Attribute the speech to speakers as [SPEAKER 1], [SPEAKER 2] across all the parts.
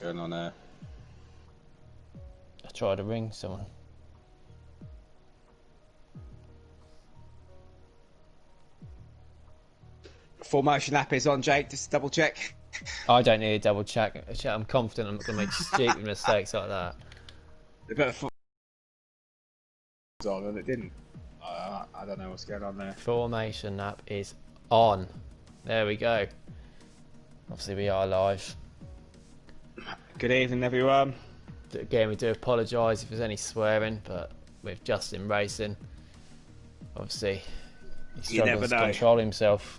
[SPEAKER 1] going on there?
[SPEAKER 2] I tried to ring someone.
[SPEAKER 1] Formation app is on, Jake. Just double check.
[SPEAKER 2] I don't need a double check. I'm confident I'm not going to make stupid mistakes like that.
[SPEAKER 1] The better on and it didn't. I don't know what's going on there.
[SPEAKER 2] Formation app is on. There we go. Obviously we are live.
[SPEAKER 1] Good evening, everyone.
[SPEAKER 2] Again, we do apologise if there's any swearing, but with Justin racing, obviously he struggles to control himself.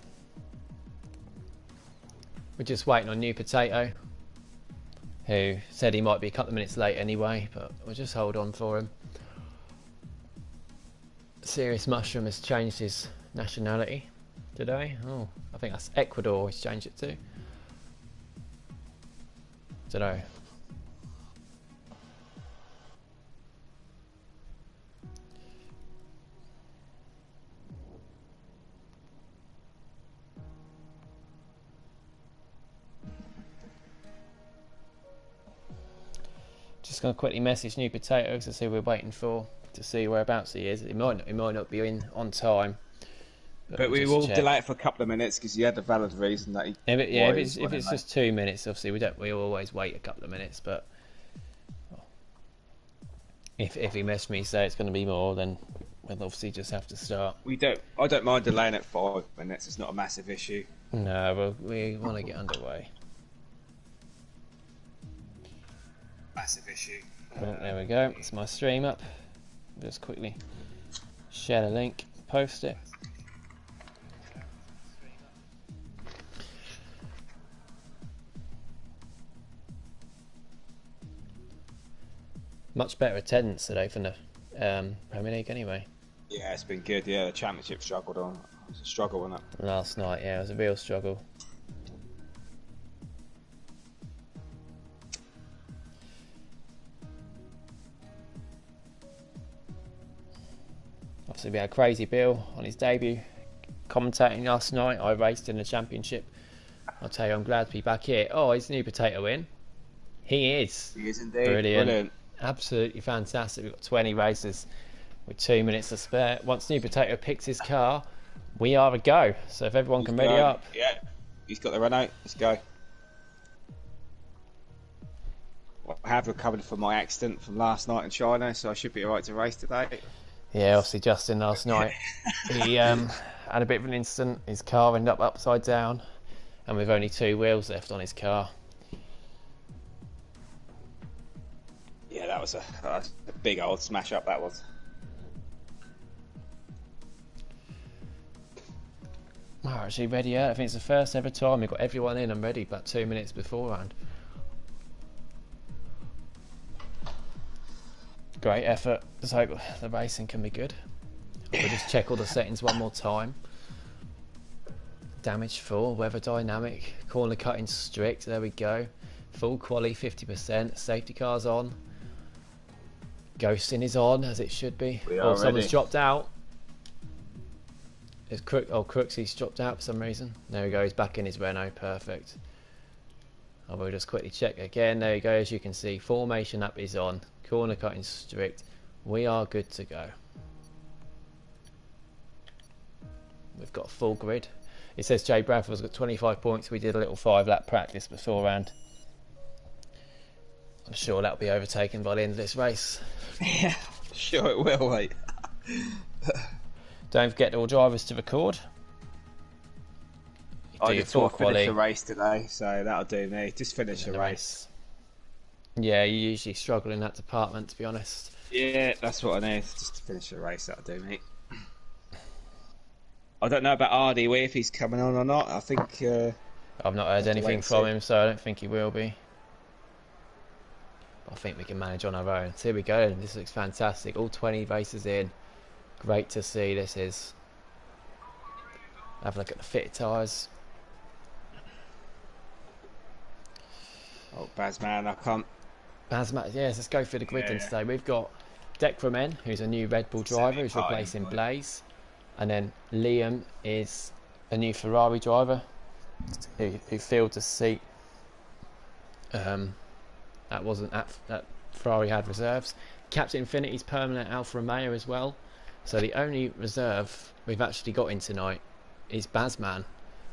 [SPEAKER 2] We're just waiting on New Potato, who said he might be a couple of minutes late anyway, but we'll just hold on for him. Serious Mushroom has changed his nationality today. Oh, I think that's Ecuador he's changed it to. Don't know. Just going to quickly message New Potato to see we're waiting for, to see whereabouts he is. He might not be in on time.
[SPEAKER 1] But we will delay it for a couple of minutes because he had a valid reason that he.
[SPEAKER 2] If it's just 2 minutes, obviously we always wait a couple of minutes. But if he messaged me say it's going to be more, then we'll obviously just have to start.
[SPEAKER 1] I don't mind delaying it 5 minutes. It's not a massive issue.
[SPEAKER 2] No, well, we want to get underway.
[SPEAKER 1] Massive issue.
[SPEAKER 2] Well, there we go. It's my stream up. Just quickly share the link, post it. Much better attendance today from the Premier League anyway.
[SPEAKER 1] Yeah, it's been good. Yeah, the Championship struggled on. It was a struggle, wasn't it?
[SPEAKER 2] Last night, yeah, it was a real struggle. Obviously we had Crazy Bill on his debut commentating last night. I raced in the Championship. I'll tell you, I'm glad to be back here. Oh, is New Potato in? He is.
[SPEAKER 1] He is indeed.
[SPEAKER 2] Brilliant. Absolutely fantastic. We've got 20 races with 2 minutes to spare. Once New Potato picks his car, we are a go. So if everyone can ready up.
[SPEAKER 1] Yeah, he's got the run out. Let's go. Well, I have recovered from my accident from last night in China, so I should be alright to race today.
[SPEAKER 2] Yeah, obviously Justin last night, he had a bit of an incident. His car ended up upside down, and with only 2 wheels left on his car.
[SPEAKER 1] Yeah, that was a big old smash up, that was.
[SPEAKER 2] We're actually ready yet. I think it's the first ever time we've got everyone in and ready about 2 minutes beforehand. Great effort. Just hope the racing can be good. We'll just check all the settings one more time. Damage full, weather dynamic, corner cutting strict, there we go. Full quali 50%, safety car's on. Ghosting is on, as it should be. Oh, someone's dropped out. It's Crooksy's dropped out for some reason. There we go, he's back in his Renault, perfect. I will just quickly check again. There you go, as you can see, formation app is on. Corner cutting strict. We are good to go. We've got a full grid. It says Jay Bradford's got 25 points. We did a little 5-lap practice beforehand. I'm sure that'll be overtaken by the end of this race.
[SPEAKER 1] Yeah, sure it will, mate.
[SPEAKER 2] Don't forget all drivers to record.
[SPEAKER 1] I get to finish a race today, so that'll do me. Just finish a race.
[SPEAKER 2] Yeah, you usually struggle in that department, to be honest.
[SPEAKER 1] Yeah, that's what I need. Just to finish a race, that'll do me. I don't know about Ardy, if he's coming on or not. I think...
[SPEAKER 2] I've not heard anything from him, so I don't think he will be. I think we can manage on our own. So here we go. This looks fantastic. All 20 races in. Great to see this is. Have a look at the fit tyres.
[SPEAKER 1] Oh, Bazman, I can't...
[SPEAKER 2] Bazman, yes, let's go through the grid then today. We've got Decremen, who's a new Red Bull driver, who's replacing Blaze. And then Liam is a new Ferrari driver who filled the seat That wasn't that Ferrari had reserves. Captain Infinity's permanent Alfa Romeo as well. So the only reserve we've actually got in tonight is Bazman,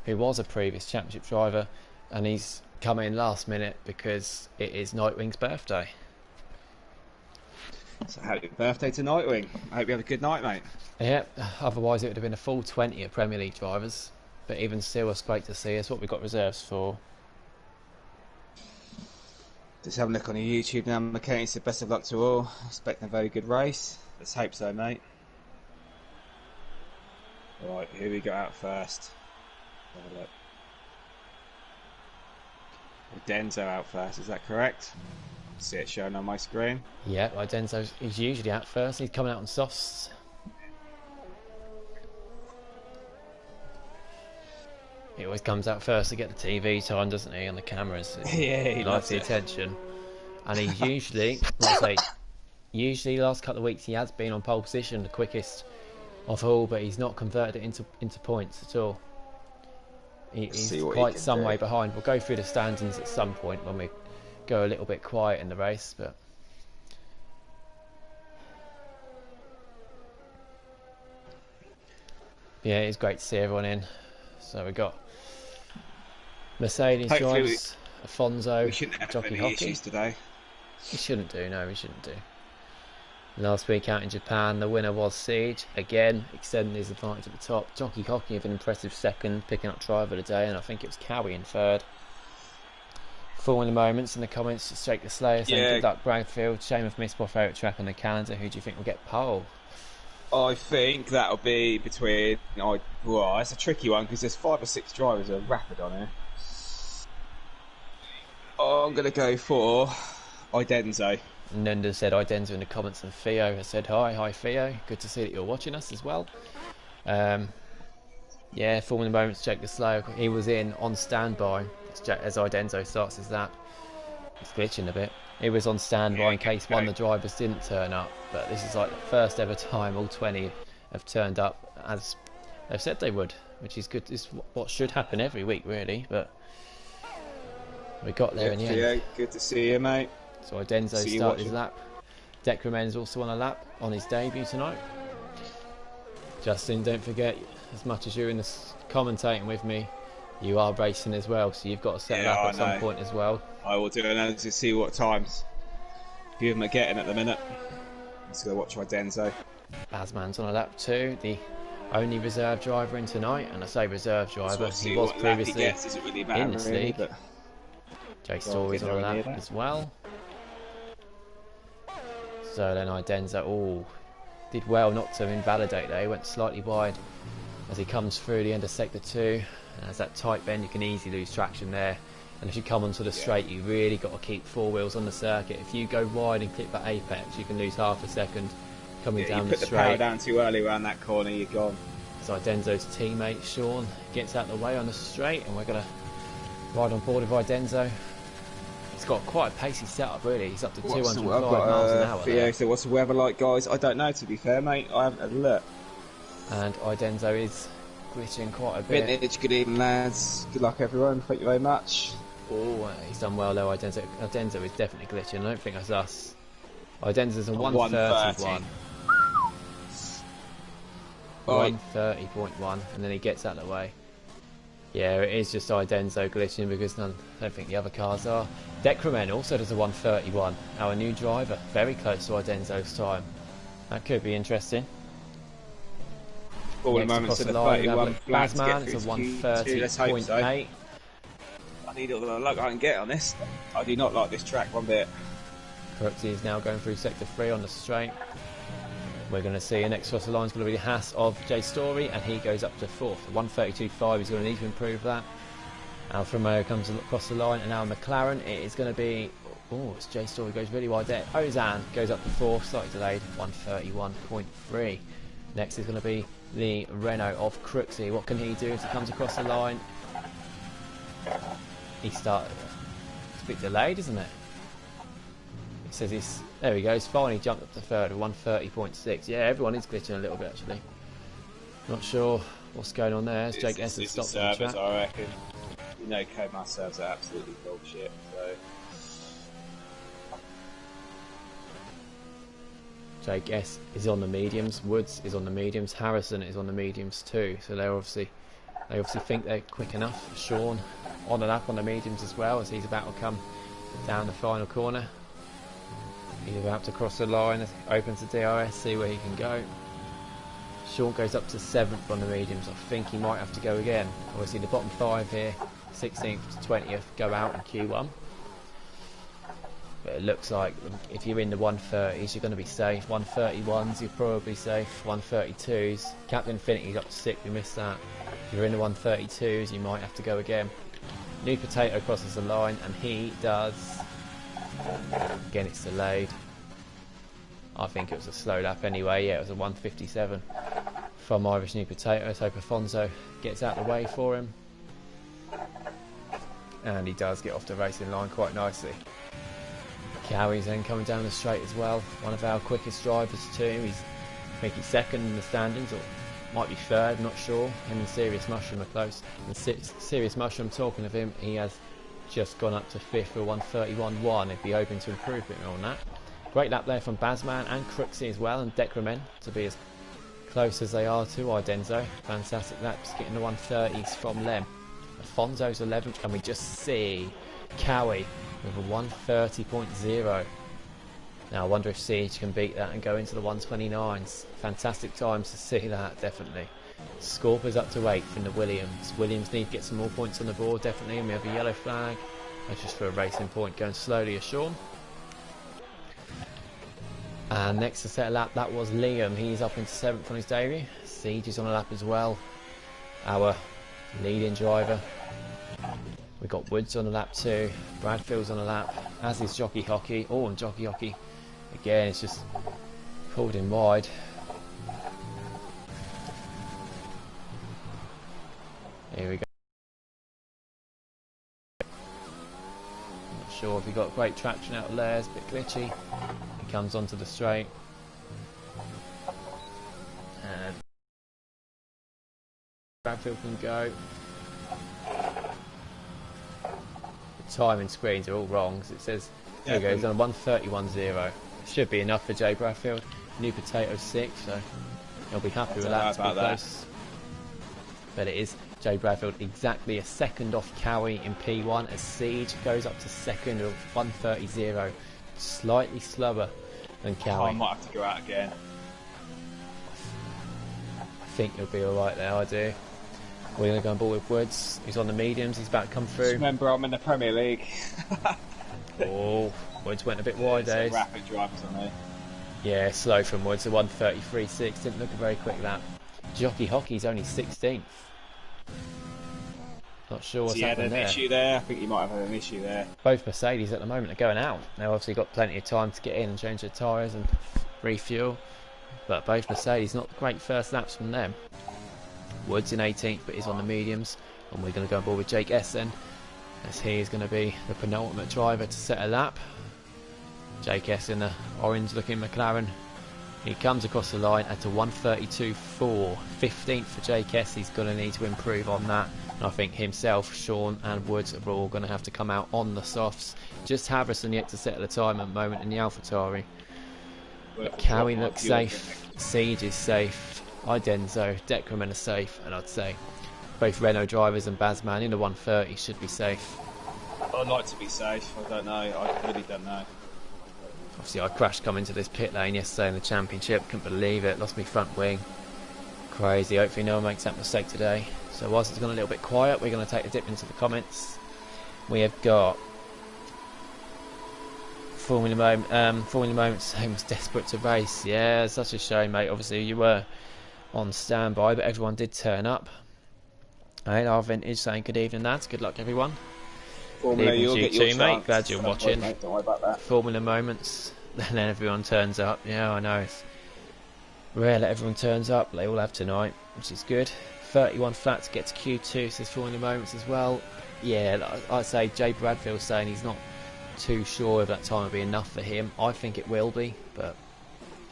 [SPEAKER 2] who was a previous championship driver, and he's come in last minute because it is Nightwing's birthday.
[SPEAKER 1] So happy birthday to Nightwing. I hope you have a good night, mate.
[SPEAKER 2] Yeah, otherwise it would have been a full 20 of Premier League drivers. But even still, it's great to see. That's what we've got reserves for.
[SPEAKER 1] Just have a look on your YouTube now, McKenny. So best of luck to all. Expecting a very good race. Let's hope so, mate. Right, who we got out first? Have a look. Denzo out first, is that correct? See it showing on my screen.
[SPEAKER 2] Yeah, well, he's usually out first. He's coming out on softs. He always comes out first to get the TV time, doesn't he, on the cameras?
[SPEAKER 1] Yeah, he
[SPEAKER 2] likes the attention. And he's usually, like I say, usually the last couple of weeks he has been on pole position, the quickest of all, but he's not converted it into points at all. He's quite some way behind. We'll go through the standings at some point when we go a little bit quiet in the race, but yeah, it's great to see everyone in. So we've got Mercedes drives, Afonso, Jockey Hockey.
[SPEAKER 1] Today.
[SPEAKER 2] We shouldn't do, no, we shouldn't do. Last week out in Japan, the winner was Siege, again extending his advantage at the top. Jockey Hockey with an impressive second, picking up driver of the day, and I think it was Cowie in third. Falling moments in the comments, just Jake the Slayer saying good luck Bradfield, shame I've missed my favourite track on the calendar. Who do you think will get pole?
[SPEAKER 1] I think that'll be between. Well, it's a tricky one because there's 5 or 6 drivers that are rapid on here. I'm going to go for Idenzo.
[SPEAKER 2] Nunda said Idenzo in the comments, and Theo has said hi Theo. Good to see that you're watching us as well. Yeah, falling moments, Jake the Slayer. He was in on standby as Idenzo starts his lap. It's glitching a bit. He was on standby in case one of the drivers didn't turn up, but this is like the first ever time all 20 have turned up as they've said they would, which is good. It's what should happen every week, really, but we got there in the end.
[SPEAKER 1] Yeah, good to see you, mate.
[SPEAKER 2] So Idenzo started his lap. Decremen's also on a lap on his debut tonight. Justin, don't forget, as much as you're in this commentating with me, you are racing as well, so you've got to set up at some point as well.
[SPEAKER 1] I will do an analysis to see what times few of them are getting at the minute. Let's go watch Idenzo.
[SPEAKER 2] Bazman's on a lap too, the only reserve driver in tonight, and I say reserve driver, he was previously in this league. But Jay Story's on a lap as well. So then Idenzo did well not to invalidate there. He went slightly wide as he comes through the end of sector 2, and as that tight bend you can easily lose traction there, and if you come onto the straight you really got to keep 4 wheels on the circuit. If you go wide and clip that apex you can lose half a second coming down the straight.
[SPEAKER 1] You put the power down too early around that corner, you're gone.
[SPEAKER 2] So Idenzo's teammate Sean gets out of the way on the straight, and we're going to ride on board with Idenzo. He's got quite a pacey setup, really. He's up to 205 miles an hour.
[SPEAKER 1] Theo, so what's the weather like, guys? I don't know, to be fair, mate. I haven't had a look.
[SPEAKER 2] And Idenzo is glitching quite a bit.
[SPEAKER 1] Vintage, good evening, lads. Good luck, everyone. Thank you very much.
[SPEAKER 2] Oh, he's done well, though, Idenzo. Idenzo is definitely glitching. I don't think that's us. Idenzo's a 131. 130.1, and then he gets out of the way. Yeah, it is just Idenzo glitching because I don't think the other cars are. Decremen also does a 131. Our new driver, very close to Idenzo's time. That could be interesting.
[SPEAKER 1] All the moments in the 31.
[SPEAKER 2] Bazman is a 130.8.
[SPEAKER 1] I need all the luck I can get on this. I do not like this track one bit.
[SPEAKER 2] Correct, he's now going through sector 3 on the straight. We're going to see next across the line is going to be the Haas of Jay Story, and he goes up to 4th. 132.5, he's going to need to improve that. Alfa Romeo comes across the line, and now McLaren, it is going to be... Oh, it's Jay Story goes really wide there. Ozan goes up to 4th, slightly delayed, 131.3. Next is going to be the Renault of Crooksy. What can he do as he comes across the line? He started... It's a bit delayed, isn't it? It says he's... There he goes, finally jumped up to 3rd with 130.6. Yeah, everyone is glitching a little bit, actually. Not sure what's going on there. As Jake Essen stopped on the track.
[SPEAKER 1] I reckon. You know, Komar serves are absolutely bullshit, so...
[SPEAKER 2] Jake S is on the mediums, Woods is on the mediums, Harrison is on the mediums too. So they obviously think they're quick enough. Sean on and up on the mediums as well, as he's about to come down the final corner. He's about to cross the line, opens the DRS, see where he can go. Sean goes up to 7th on the mediums. I think he might have to go again. Obviously the bottom 5 here, 16th to 20th, go out in Q1. But it looks like if you're in the 130s, you're going to be safe. 131s, you're probably safe. 132s. Captain Infinity's up to 6th, we missed that. If you're in the 132s, you might have to go again. New Potato crosses the line, and he does. Again, it's delayed. I think it was a slow lap anyway. Yeah, it was a 157 from Irish New Potato. So Afonso gets out of the way for him. And he does get off the racing line quite nicely. Cowie's then coming down the straight as well. One of our quickest drivers too. He's making second in the standings, or might be third, not sure. Him and Serious Mushroom are close. And Serious Mushroom, talking of him, he has just gone up to 5th for 131.1. If you're open to improvement on that. Great lap there from Bazman and Crooksy as well, and Decremen to be as close as they are to Idenzo. Fantastic laps, getting the 130s from them. Afonso's 11th, and we just see Cowie with a 130.0. Now I wonder if Siege can beat that and go into the 129s. Fantastic times to see that, definitely. Scorper's up to 8th in the Williams. Williams need to get some more points on the board, definitely, and we have a yellow flag. That's just for a racing point, going slowly as Sean. And next to set a lap, that was Liam. He's up into 7th on his debut. Siege is on a lap as well, our leading driver. We've got Woods on a lap too. Bradfield's on a lap, as is Jockey Hockey. Oh, and Jockey Hockey again, it's just pulled in wide. Here we go. Not sure if he got great traction out of there, it's a bit glitchy. He comes onto the straight. And Bradfield can go. The timing screens are all wrong, because it says, there he goes, on 131.0. Should be enough for Jay Bradfield. New Potato 6, so he'll be happy with that, to be close. But it is Jay Bradfield exactly a second off Cowie in P1, as Siege goes up to second of 130.0. Slightly slower than Cowie.
[SPEAKER 1] I might have to go out again.
[SPEAKER 2] I think he'll be alright there, I do. We're going to go on board with Woods. He's on the mediums, he's about to come through.
[SPEAKER 1] Just remember, I'm in the Premier League.
[SPEAKER 2] Oh, Woods went a bit wide there.
[SPEAKER 1] Rapid drivers on there.
[SPEAKER 2] Yeah, slow from Woods, a 133.6. Didn't look a very quick lap. Jockey Hockey's only 16th. Not sure what's happened there.
[SPEAKER 1] Issue there. I think you might have had an issue there.
[SPEAKER 2] Both Mercedes at the moment are going out. They've obviously got plenty of time to get in and change their tyres and refuel. But both Mercedes, not great first laps from them. Woods in 18th, but he's on the mediums. And we're going to go on board with Jake Essen, as he is going to be the penultimate driver to set a lap. Jake Essen, the orange looking McLaren. He comes across the line at a 132.4. 15th for Jake S. He's going to need to improve on that. And I think himself, Sean and Woods are all going to have to come out on the softs. Just Harrison yet to set the time at the moment in the AlphaTauri. Cowie looks safe. Siege is safe. Idenzo, Decremen are safe. And I'd say both Renault drivers and Bazman in the 130 should be safe.
[SPEAKER 1] I'd like to be safe. I don't know. I really don't know.
[SPEAKER 2] Obviously I crashed coming to this pit lane yesterday in the championship, couldn't believe it, lost my front wing. Crazy, hopefully no one makes that mistake today. So whilst it's gone a little bit quiet, we're going to take a dip into the comments. We have got Formula Moments saying was desperate to race. Yeah, such a shame, mate. Obviously you were on standby, but everyone did turn up. Alright, our Vintage saying good evening, lads, good luck everyone.
[SPEAKER 1] Formula, you'll get your
[SPEAKER 2] too, mate. Glad you're watching.
[SPEAKER 1] Mate, don't worry about that.
[SPEAKER 2] Formula Moments, and then everyone turns up. Yeah, I know. It's rare that everyone turns up. They all have tonight, which is good. 31 flat to get to Q2, says Formula Moments as well. Yeah, I'd say Jay Bradfield saying he's not too sure if that time will be enough for him. I think it will be, but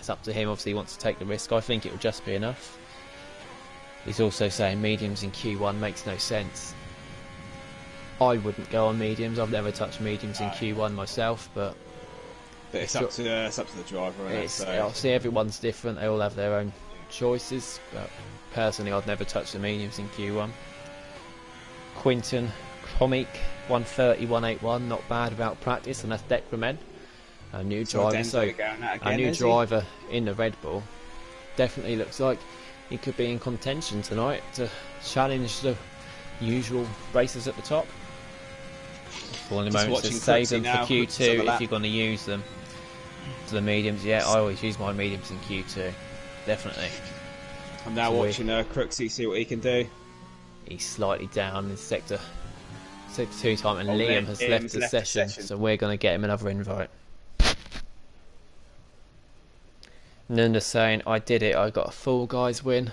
[SPEAKER 2] it's up to him. Obviously, he wants to take the risk. I think it will just be enough. He's also saying mediums in Q1 makes no sense. I wouldn't go on mediums. I've never touched mediums in Q1 myself, but
[SPEAKER 1] But it's up to the driver, isn't it?
[SPEAKER 2] It's
[SPEAKER 1] So.
[SPEAKER 2] obviously everyone's different. They all have their own choices. But personally, I'd never touch the mediums in Q1. Quinton Comic 130 181, not bad without practice, and that's Decremen. A new driver, driver in the Red Bull. Definitely looks like he could be in contention tonight to challenge the usual racers at the top. For the moment, to save them for Q2 if you're going to use them. To the mediums, yeah, I always use my mediums in Q2. Definitely.
[SPEAKER 1] I'm now watching Crooksy, see what he can do.
[SPEAKER 2] He's slightly down in sector 2 time, and Liam has left the session, so we're going to get him another invite. Nunda saying, I did it, I got a Fall Guys win.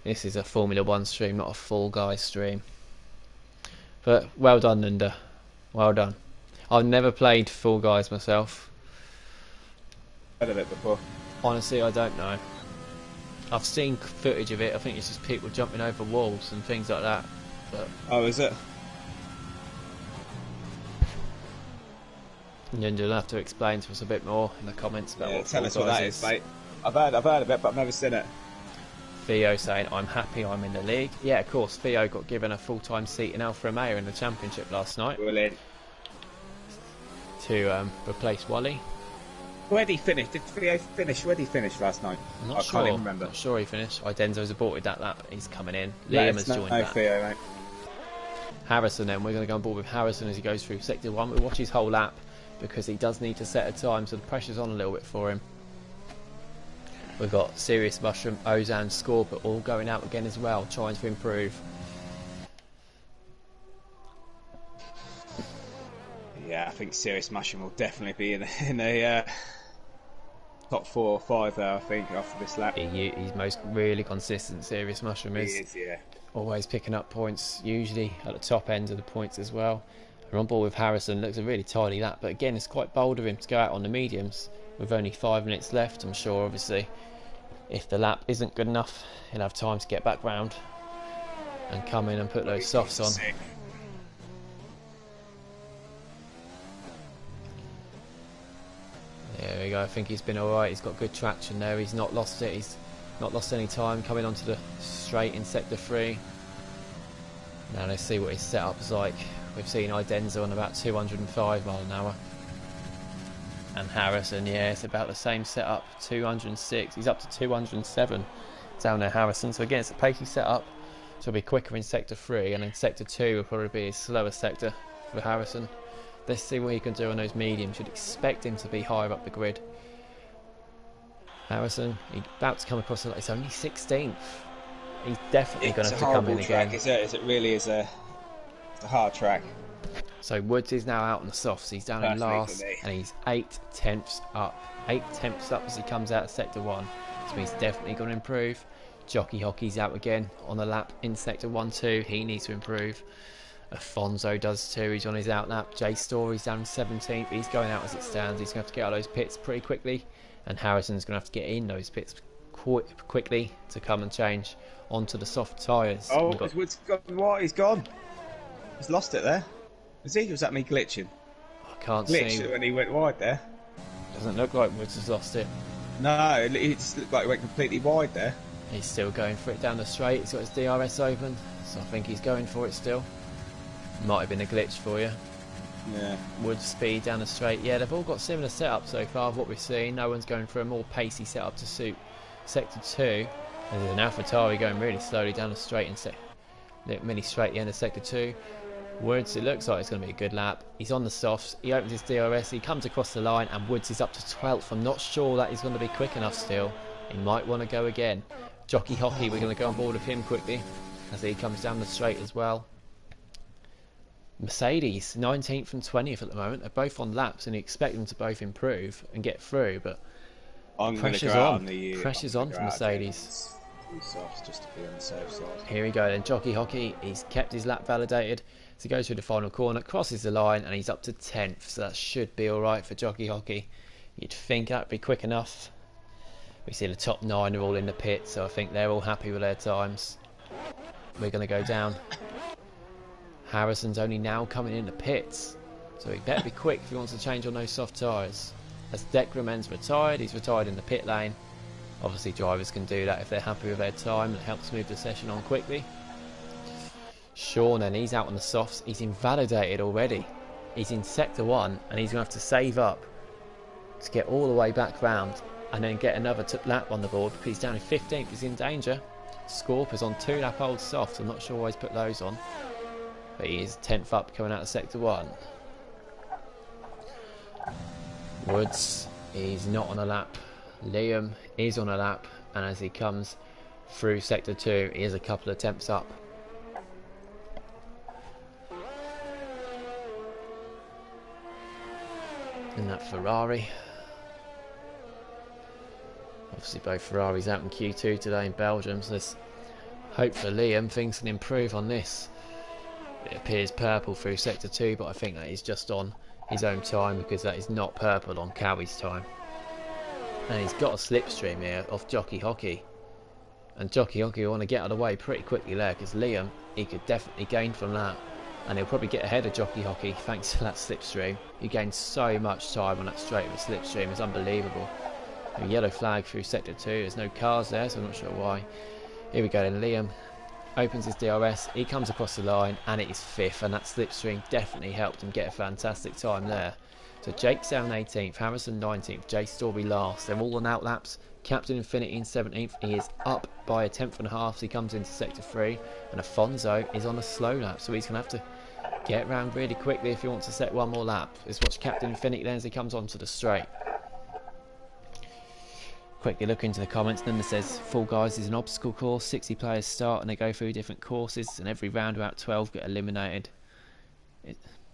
[SPEAKER 2] This is a Formula 1 stream, not a Fall Guys stream. But well done, Nunda. Well done. I've never played Fall Guys myself.
[SPEAKER 1] Heard of it before?
[SPEAKER 2] Honestly, I don't know. I've seen footage of it. I think it's just people jumping over walls and things like that. But
[SPEAKER 1] oh, is it?
[SPEAKER 2] You'll have to explain to us a bit more in the comments about what
[SPEAKER 1] tell us what that is, mate. I've heard of it, but I've never seen it.
[SPEAKER 2] Theo saying, I'm happy I'm in the league. Yeah, of course, Theo got given a full-time seat in Alfa Romeo in the championship last night.
[SPEAKER 1] Brilliant.
[SPEAKER 2] To replace Wally.
[SPEAKER 1] Where did he finish? Did Theo finish? Where did he finish last night?
[SPEAKER 2] I'm not sure.
[SPEAKER 1] Can't even remember.
[SPEAKER 2] Not sure he finished. Idenzo's aborted that lap. He's coming in. Liam has joined that.
[SPEAKER 1] Theo, mate.
[SPEAKER 2] Harrison then. We're going to go on board with Harrison as he goes through sector 1. We'll watch his whole lap because he does need to set a time, so the pressure's on a little bit for him. We've got Serious Mushroom, Ozan, Scorp all going out again as well, trying to improve.
[SPEAKER 1] Yeah, I think Serious Mushroom will definitely be in the top 4 or 5 there, I think, after this lap.
[SPEAKER 2] He's most really consistent, Serious Mushroom is.
[SPEAKER 1] He is, yeah.
[SPEAKER 2] Always picking up points, usually at the top end of the points as well. We're on board with Harrison, looks a really tidy lap, but again, it's quite bold of him to go out on the mediums with only 5 minutes left. I'm sure, obviously, if the lap isn't good enough, he'll have time to get back round and come in and put those softs on. There we go, I think he's been alright, he's got good traction there, he's not lost it, he's not lost any time coming onto the straight in sector 3. Now let's see what his setup's like. We've seen Idenzo on about 205 mile an hour. And Harrison, yeah, it's about the same setup, 206. He's up to 207 down there, Harrison. So again, it's a pacey setup. So it'll be quicker in sector 3, and then sector 2 will probably be a slower sector for Harrison. Let's see what he can do on those mediums. You'd expect him to be higher up the grid. Harrison, he's about to come across the line. It's only 16th. He's definitely going to have to come in again.
[SPEAKER 1] It really is a hard track.
[SPEAKER 2] So Woods is now out on the softs. He's down in last, and he's 8 tenths up. 8 tenths up as he comes out of sector 1. So he's definitely going to improve. Jockey Hockey's out again on the lap in sector 1-2. He needs to improve. Afonso does too. He's on his out lap. Jay Story's down in 17th. He's going out as it stands. He's going to have to get out of those pits pretty quickly, and Harrison's going to have to get in those pits quickly to come and change onto the soft tyres.
[SPEAKER 1] Oh, has Woods gone? What? He's gone. He's lost it there. Was he? Was that me glitching?
[SPEAKER 2] I can't
[SPEAKER 1] see.
[SPEAKER 2] see.
[SPEAKER 1] When he went wide there.
[SPEAKER 2] Doesn't look like Woods has lost it.
[SPEAKER 1] No, it just looked like he went completely wide there.
[SPEAKER 2] He's still going for it down the straight. He's got his DRS open, so I think he's going for it still. Might have been a glitch for you.
[SPEAKER 1] Yeah.
[SPEAKER 2] Woods speed down the straight. Yeah, they've all got similar setups so far of what we've seen. No one's going for a more pacey setup to suit sector 2. And there's an AlphaTauri going really slowly down the straight in mini straight at the end of sector 2. Woods, it looks like it's going to be a good lap. He's on the softs, he opens his DRS, he comes across the line, and Woods is up to 12th. I'm not sure that he's going to be quick enough still. He might want to go again. Jockey Hockey, we're going to go on board with him quickly as he comes down the straight as well. Mercedes, 19th and 20th at the moment. They're both on laps, and you expect them to both improve and get through, but pressure's on. Pressure's on for Mercedes.
[SPEAKER 1] Just to be on the safe side.
[SPEAKER 2] Here we go then. Jockey Hockey, he's kept his lap validated. So he goes through the final corner, crosses the line, and he's up to 10th. So that should be alright for Jockey Hockey. You'd think that'd be quick enough. We see the top 9 are all in the pit, so I think they're all happy with their times. We're going to go down. Harrison's only now coming in the pits, so he better be quick if he wants to change on those soft tyres. as Decrement's retired. He's retired in the pit lane. Obviously drivers can do that if they're happy with their time. It helps move the session on quickly. Sean, and he's out on the softs. He's invalidated already. He's in sector 1 and he's going to have to save up to get all the way back round and then get another lap on the board because he's down in 15th. He's in danger. Scorp is on 2 lap old softs. I'm not sure why he's put those on, but he is 10th up coming out of sector 1. Woods, he's not on a lap. Liam is on a lap, and as he comes through sector 2, he is a couple of attempts up. In that Ferrari. Obviously both Ferraris out in Q2 today in Belgium, so there's hope for Liam. Things can improve on this. It appears purple through sector 2, but I think that is just on his own time because that is not purple on Cowie's time. And he's got a slipstream here off Jockey Hockey. And Jockey Hockey will want to get out of the way pretty quickly there because Liam, he could definitely gain from that. And he'll probably get ahead of Jockey Hockey thanks to that slipstream. He gained so much time on that straight with a slipstream, it's unbelievable. A yellow flag through sector 2, there's no cars there, so I'm not sure why. Here we go then, Liam opens his DRS, he comes across the line and it is 5th, and that slipstream definitely helped him get a fantastic time there. So Jake's down 18th, Harrison 19th, Jay Storby last. They're all on outlaps. Captain Infinity in 17th. He is up by a 10th and a half. So he comes into sector 3. And Afonso is on a slow lap. So he's going to have to get around really quickly if he wants to set one more lap. Let's watch Captain Infinity then as he comes onto the straight. Quickly look into the comments. Number says, Fall Guys is an obstacle course. 60 players start and they go through different courses. And every round about 12 get eliminated.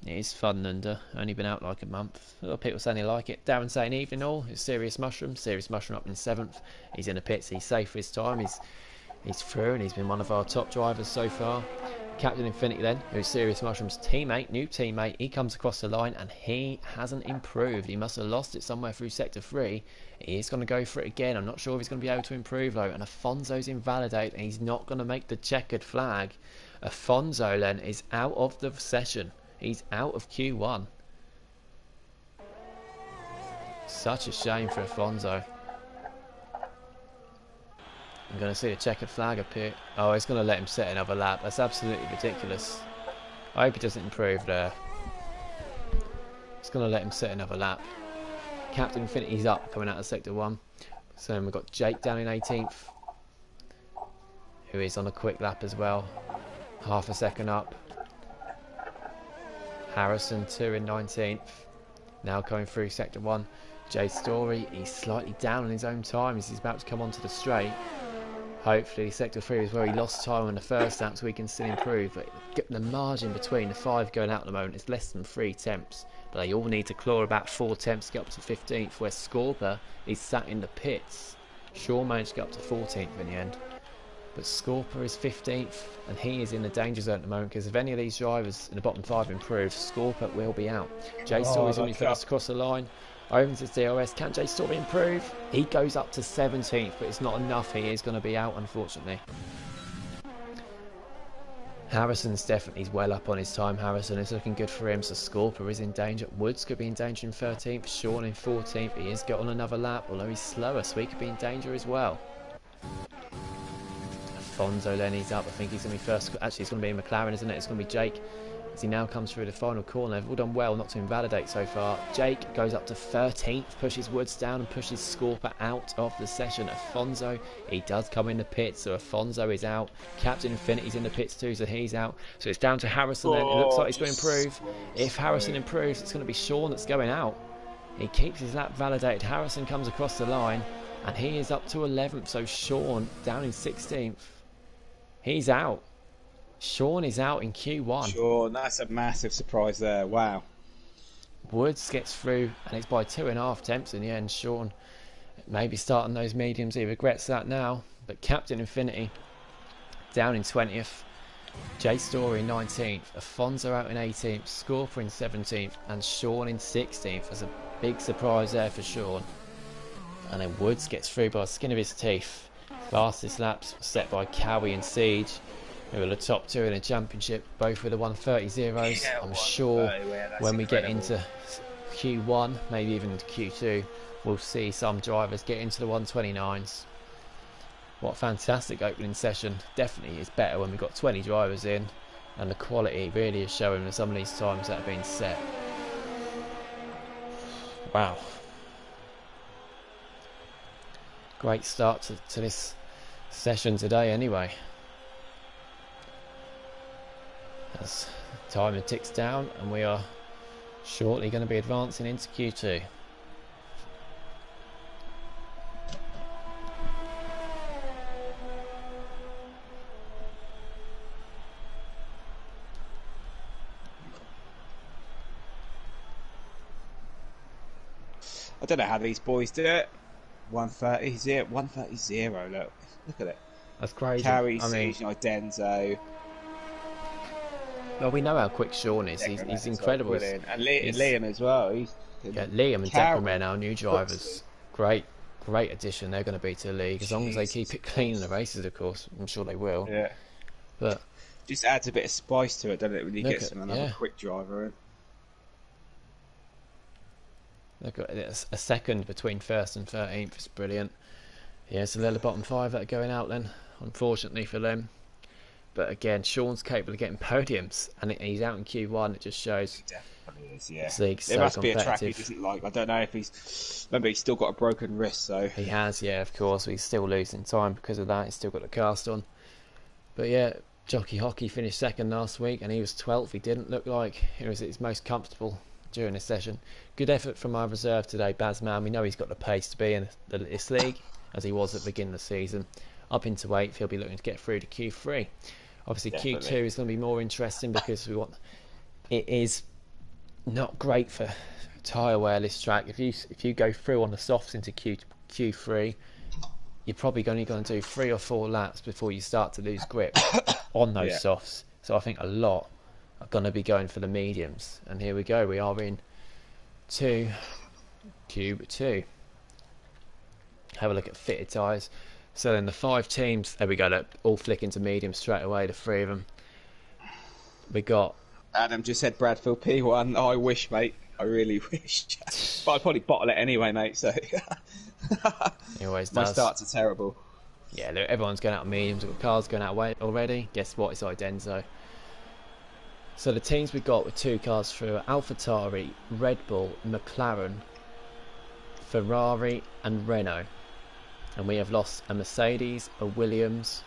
[SPEAKER 2] It is fun and only been out like a month. A lot of people saying they like it. Darren saying evening all. It's Serious Mushroom. Serious Mushroom up in 7th. He's in the pits. He's safe for his time. He's through and he's been one of our top drivers so far. Captain Infinity then, who's Serious Mushroom's teammate, new teammate. He comes across the line and he hasn't improved. He must have lost it somewhere through sector 3. He is going to go for it again. I'm not sure if he's going to be able to improve though. And Afonso's invalidated and he's not going to make the checkered flag. Afonso then is out of the session. He's out of Q1. Such a shame for Afonso. I'm going to see a checkered flag appear. Oh, he's going to let him set another lap. That's absolutely ridiculous. I hope he doesn't improve there. He's going to let him set another lap. Captain Infinity's up coming out of sector 1. So then we've got Jake down in 18th, who is on a quick lap as well. Half a second up. Harrison 2 in 19th. Now coming through sector 1. Jay Story, he's slightly down on his own time as he's about to come onto the straight. Hopefully sector 3 is where he lost time on the first lap so he can still improve. But the margin between the 5 going out at the moment is less than 3 temps. But they all need to claw about 4 temps to get up to 15th, where Scorper is sat in the pits. Shaw managed to get up to 14th in the end. But Scorper is 15th and he is in the danger zone at the moment because if any of these drivers in the bottom 5 improve, Scorper will be out. Jay Story's only first across the line. Opens his DRS. Can Jay Story improve? He goes up to 17th, but it's not enough. He is going to be out, unfortunately. Harrison's definitely well up on his time. Harrison is looking good for him, so Scorper is in danger. Woods could be in danger in 13th. Sean in 14th. He is got on another lap, although he's slower, so he could be in danger as well. Afonso then, he's up. I think he's going to be first. Actually, it's going to be McLaren, isn't it? It's going to be Jake as he now comes through the final corner. They've all done well not to invalidate so far. Jake goes up to 13th, pushes Woods down and pushes Scorper out of the session. Afonso, he does come in the pits, so Afonso is out. Captain Infinity's in the pits too, so he's out. So it's down to Harrison then. It looks like he's going to improve. If Harrison improves, it's going to be Sean that's going out. He keeps his lap validated. Harrison comes across the line and he is up to 11th, so Sean down in 16th. He's out. Sean is out in Q1.
[SPEAKER 1] Sean, that's a massive surprise there. Wow.
[SPEAKER 2] Woods gets through and it's by 2.5 temps in the end. Sean maybe starting those mediums. He regrets that now. But Captain Infinity down in 20th. Jay Story 19th. Afonso out in 18th. Scorper in 17th. And Sean in 16th. There's a big surprise there for Sean. And then Woods gets through by the skin of his teeth. Fastest laps set by Cowie and Siege, who are the top 2 in the championship, both with the 130 zeros. I'm sure when we get into Q1, maybe even into Q2, we'll see some drivers get into the 129s. What a fantastic opening session. Definitely is better when we've got 20 drivers in, and the quality really is showing with some of these times that have been set. Wow. Great start to this session today anyway. As timer ticks down, and we are shortly going to be advancing into Q2.
[SPEAKER 1] I don't know how these boys do it. 130, 130, look at it.
[SPEAKER 2] That's crazy.
[SPEAKER 1] Carrie,
[SPEAKER 2] I mean,
[SPEAKER 1] Denzo.
[SPEAKER 2] well, we know how quick Sean is. He's incredible.
[SPEAKER 1] Well, and Liam as well.
[SPEAKER 2] Yeah, Liam and Deckerman, our new drivers. Great addition they're going to be to the league. As long as they keep it clean in the races, of course. I'm sure they will.
[SPEAKER 1] Yeah.
[SPEAKER 2] But
[SPEAKER 1] just adds a bit of spice to it, doesn't it, when you get another quick driver in.
[SPEAKER 2] They've got a second between first and 13th. It's brilliant. Yeah, it's a little bottom 5 that are going out then, unfortunately for them. But again, Sean's capable of getting podiums, and he's out in Q1. It just shows.
[SPEAKER 1] He definitely is, yeah.
[SPEAKER 2] This league's
[SPEAKER 1] There
[SPEAKER 2] so
[SPEAKER 1] must be a track he
[SPEAKER 2] competitive.
[SPEAKER 1] doesn't like. I don't know if he's. Remember, he's still got a broken wrist, so.
[SPEAKER 2] He has, yeah, of course. He's still losing time because of that. He's still got the cast on. But yeah, Jockey Hockey finished second last week, and he was 12th. He didn't look like he was at his most comfortable during the session. Good effort from our reserve today, Bazman. We know he's got the pace to be in this league, as he was at the beginning of the season. Up into 8th, he'll be looking to get through to Q3. Obviously, definitely. Q2 is going to be more interesting because it is not great for tyre wear, this track. If you go through on the softs into Q3, you're probably only going to do 3 or 4 laps before you start to lose grip on those softs. So I think a lot are going to be going for the mediums. And here we go. We are in Q2. Have a look at fitted tyres. So then the 5 teams, there we go, they're all flick into medium straight away, the 3 of them. We got...
[SPEAKER 1] Adam just said Bradfield P1. Oh, I wish, mate. I really wish. But I'd probably bottle it anyway, mate, so...
[SPEAKER 2] He always does.
[SPEAKER 1] My starts are terrible.
[SPEAKER 2] Yeah, look, everyone's going out of mediums. We've got cars going out already. Guess what? It's Idenzo. So the teams we got with 2 cars through are AlphaTauri, Red Bull, McLaren, Ferrari and Renault. And we have lost a Mercedes, a Williams,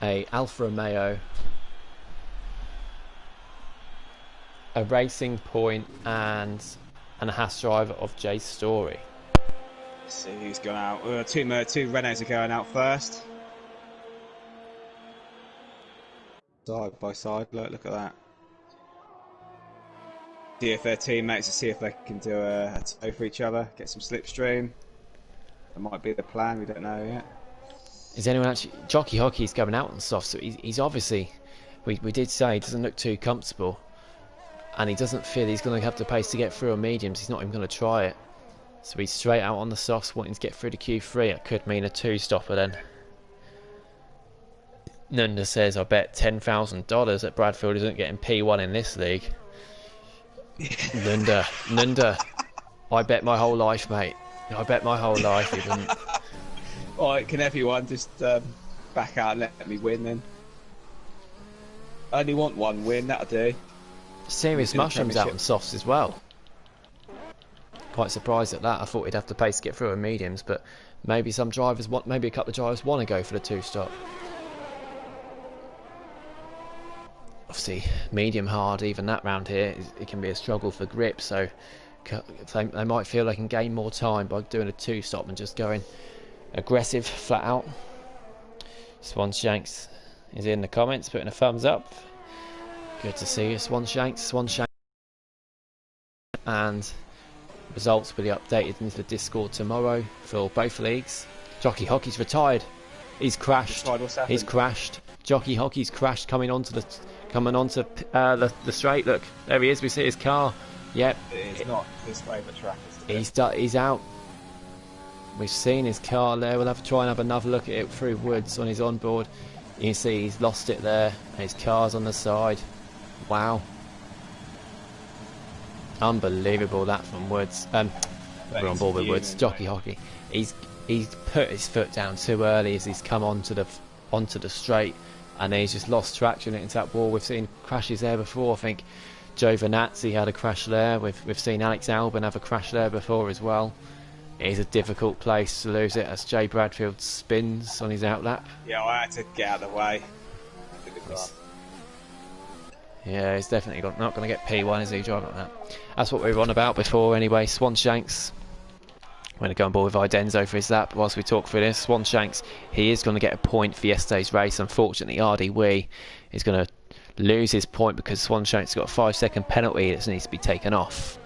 [SPEAKER 2] a Alfa Romeo, a Racing Point and a Haas driver of Jay Story.
[SPEAKER 1] Let's see who's gone out. Two Renaults are going out first. Side by side, look at that. See if their teammates, see if they can do a tow for each other, get some slipstream. That might be the plan, we don't know yet.
[SPEAKER 2] Is anyone actually... Jockey Hockey's going out on soft, so he's obviously... We did say he doesn't look too comfortable. And he doesn't feel he's going to have the pace to get through on mediums. He's not even going to try it. So he's straight out on the softs, wanting to get through to Q3. It could mean a 2-stopper then. Nunda says, I bet $10,000 that Bradfield isn't getting P1 in this league. Nunda, I bet my whole life, mate. I bet my whole life he wouldn't.
[SPEAKER 1] Alright, can everyone just back out and let me win then? I only want 1 win, that'll do.
[SPEAKER 2] Serious Mushrooms out on softs as well. Quite surprised at that. I thought he'd have the pace to get through in mediums, but maybe some drivers want, maybe a couple of drivers want to go for the 2-stop. Obviously, medium hard, even that round here, it can be a struggle for grip, so they might feel they can gain more time by doing a 2-stop and just going aggressive, flat out. Swan Shanks is in the comments, putting a thumbs up. Good to see you, Swan Shanks. And results will be updated into the Discord tomorrow for both leagues. Jockey Hockey's retired. He's crashed. He's crashed. Jockey Hockey's crashed coming onto the straight. Look, there he is. We see his car. Yep.
[SPEAKER 1] It is not his favourite track.
[SPEAKER 2] He's out. We've seen his car there. We'll have to try and have another look at it through woods on his onboard. You can see he's lost it there. And his car's on the side. Wow. Unbelievable that from Woods. We're on board with Woods. Jockey hockey. He's put his foot down too early as he's come onto the straight, and then he's just lost traction into that wall. We've seen crashes there before. I think Joe Vanazzi had a crash there. We've seen Alex Albon have a crash there before as well. It is a difficult place to lose it as Jay Bradfield spins on his outlap.
[SPEAKER 1] Yeah, I had to get out of the way.
[SPEAKER 2] Yeah, he's definitely not going to get P1, is he, driving like that? That's what we were on about before anyway. Swanshanks, we're going to go on board with Idenzo for his lap whilst we talk through this. Swanshanks, he is going to get a point for yesterday's race. Unfortunately, RD Wee is going to lose his point because Swanshanks got a 5-second penalty that needs to be taken off.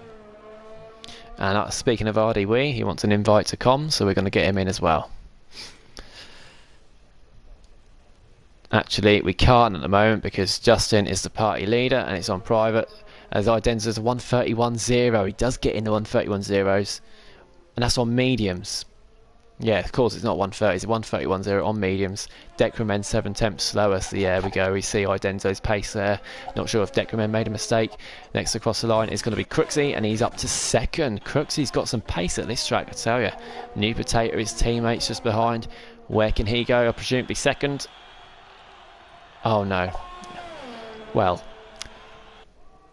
[SPEAKER 2] And speaking of RD Wee, he wants an invite to com, so we're going to get him in as well. Actually, we can't at the moment because Justin is the party leader and it's on private. As Idenzo's a 131.0, he does get in the 131.0s, and that's on mediums. Yeah, of course it's not 130, it's 131.0 on mediums. Decremen 7/10 slower, so yeah, we go. We see Idenzo's pace there. Not sure if Decremen made a mistake. Next across the line is going to be Crooksy, and he's up to second. Crooksy's got some pace at this track, I tell you. New Potato, his teammates just behind. Where can he go? I presume be second. Oh no. Well,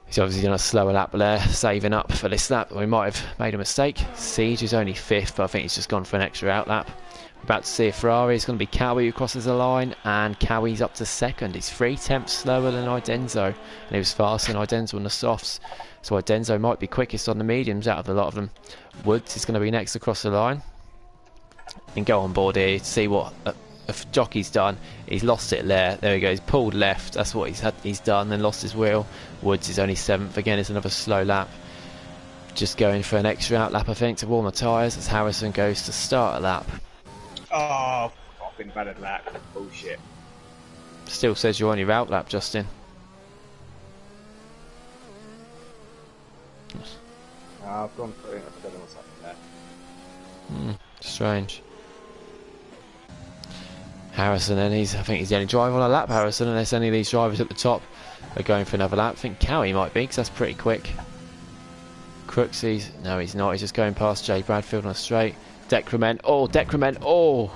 [SPEAKER 2] he's obviously done a slower lap there, saving up for this lap. We might have made a mistake. Siege is only 5th, but I think he's just gone for an extra outlap. We're about to see a Ferrari. It's going to be Cowie who crosses the line, and Cowie's up to second. He's 3/10 slower than Idenzo, and he was faster than Idenzo on the softs. So Idenzo might be quickest on the mediums out of a lot of them. Woods is going to be next across the line. And go on board here to see what a jockey's done. He's lost it there. There he goes. Pulled left. That's what he's done. Then lost his wheel. Woods is only 7th. Again, it's another slow lap. Just going for an extra out lap, I think, to warm the tyres as Harrison goes to start a lap.
[SPEAKER 1] Oh, I've been bad at lap. Bullshit.
[SPEAKER 2] Still says you're on your out lap, Justin.
[SPEAKER 1] I've gone through it. I don't know what's happened there.
[SPEAKER 2] Strange. Harrison, and I think he's the only driver on a lap, Harrison, unless any of these drivers at the top are going for another lap. I think Cowie might be, because that's pretty quick. Crooksy's, no he's not, he's just going past Jay Bradfield on a straight. Decrement, oh, Decrement, oh!